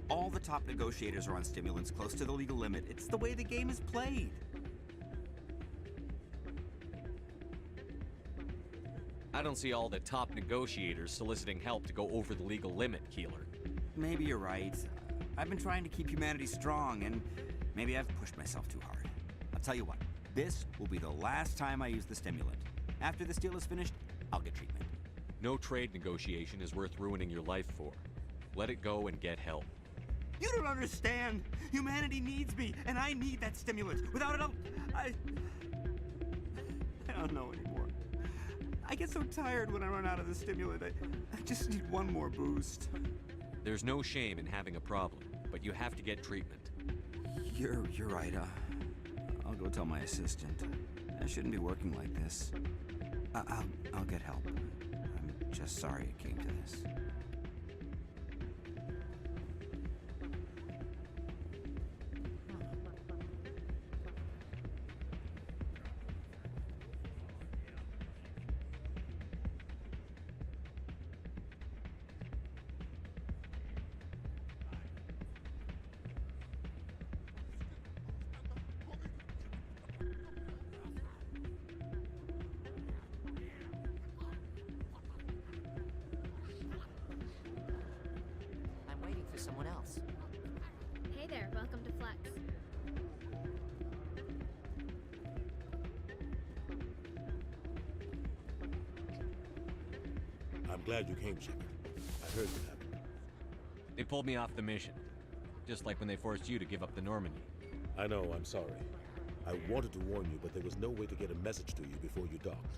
All the top negotiators are on stimulants close to the legal limit. It's the way the game is played. I don't see all the top negotiators soliciting help to go over the legal limit, Keeler. Maybe you're right. I've been trying to keep humanity strong, and maybe I've pushed myself too hard. I'll tell you what, this will be the last time I use the stimulant. After this deal is finished, I'll get treatment. No trade negotiation is worth ruining your life for. Let it go and get help. You don't understand! Humanity needs me, and I need that stimulant. Without it, I don't know anymore. I get so tired when I run out of the stimulant. I just need one more boost. There's no shame in having a problem, but you have to get treatment. You're right. I'll go tell my assistant. I shouldn't be working like this. I'll get help. I'm just sorry it came to this. Someone else. Hey there, welcome to Flex. I'm glad you came, Shepard. I heard what happened. They pulled me off the mission. Just like when they forced you to give up the Normandy. I know, I'm sorry. I wanted to warn you, but there was no way to get a message to you before you docked.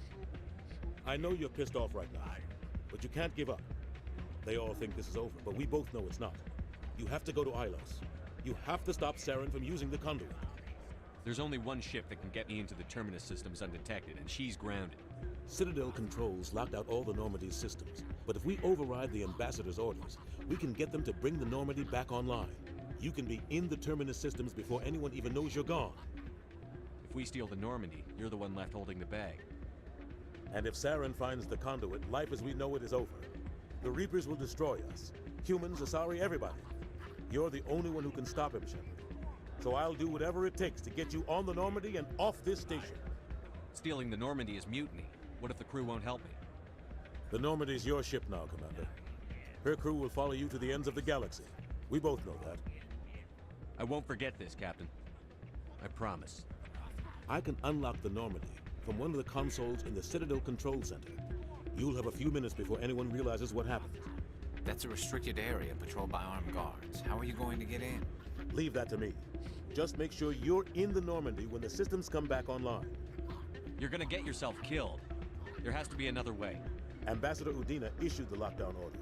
I know you're pissed off right now, but you can't give up. They all think this is over, but we both know it's not. You have to go to Ilos. You have to stop Saren from using the conduit. There's only one ship that can get me into the Terminus systems undetected, and she's grounded. Citadel controls locked out all the Normandy's systems, but if we override the Ambassador's orders, we can get them to bring the Normandy back online. You can be in the Terminus systems before anyone even knows you're gone. If we steal the Normandy, you're the one left holding the bag. And if Saren finds the conduit, life as we know it is over. The Reapers will destroy us. Humans, Asari, everybody. You're the only one who can stop him, Shepard. So I'll do whatever it takes to get you on the Normandy and off this station. Stealing the Normandy is mutiny. What if the crew won't help me? The Normandy's your ship now, Commander. Her crew will follow you to the ends of the galaxy. We both know that. I won't forget this, Captain. I promise. I can unlock the Normandy from one of the consoles in the Citadel Control Center. You'll have a few minutes before anyone realizes what happened. That's a restricted area patrolled by armed guards. How are you going to get in? Leave that to me. Just make sure you're in the Normandy when the systems come back online. You're gonna get yourself killed. There has to be another way. Ambassador Udina issued the lockdown order.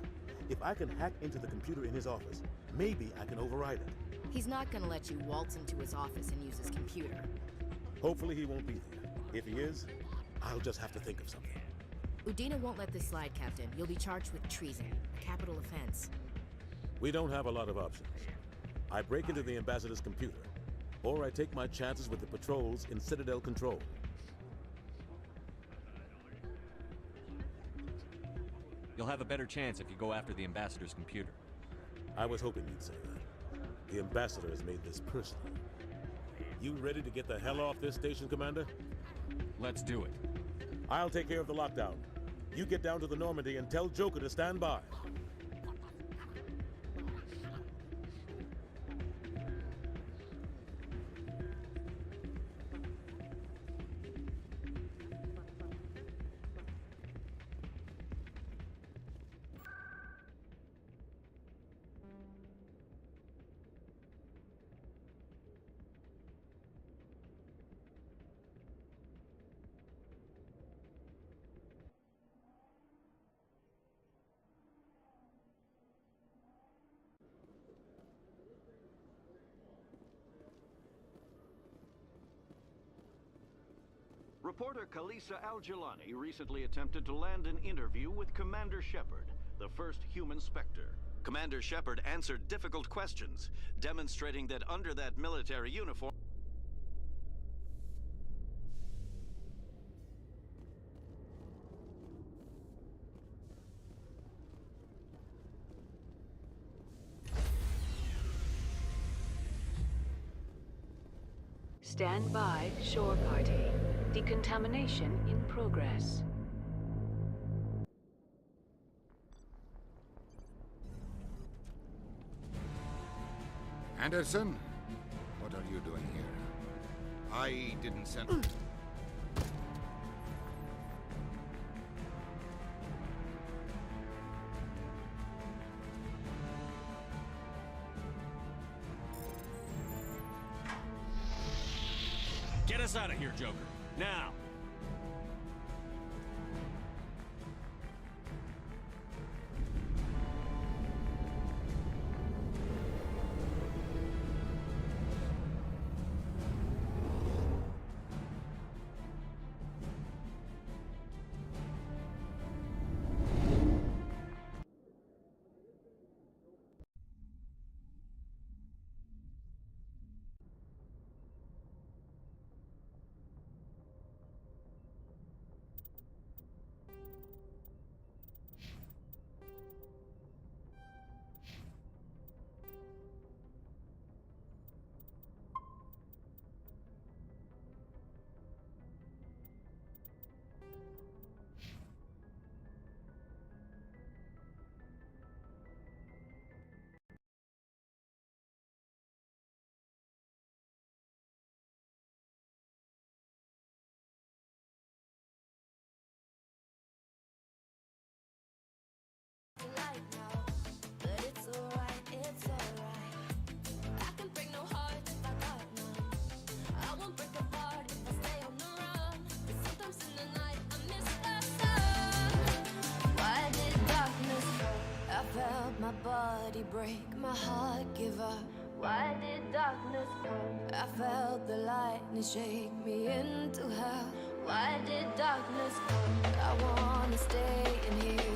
If I can hack into the computer in his office, maybe I can override it. He's not gonna let you waltz into his office and use his computer. Hopefully he won't be there. If he is, I'll just have to think of something. Udina won't let this slide, Captain. You'll be charged with treason, a capital offense. We don't have a lot of options. I break into the Ambassador's computer, or I take my chances with the patrols in Citadel Control. You'll have a better chance if you go after the Ambassador's computer. I was hoping you'd say that. The Ambassador has made this personal. You ready to get the hell off this station, Commander? Let's do it. I'll take care of the lockdown. You get down to the Normandy and tell Joker to stand by. Reporter Kalisa Al-Jilani recently attempted to land an interview with Commander Shepard, the first human Spectre. Commander Shepard answered difficult questions, demonstrating that under that military uniform... Stand by, shore party. Decontamination in progress. Anderson, what are you doing here? I didn't send... Get us out of here, Joker. Now! My body break, my heart give up. Why did darkness come? I felt the lightning shake me into hell. Why did darkness come? I wanna stay in here.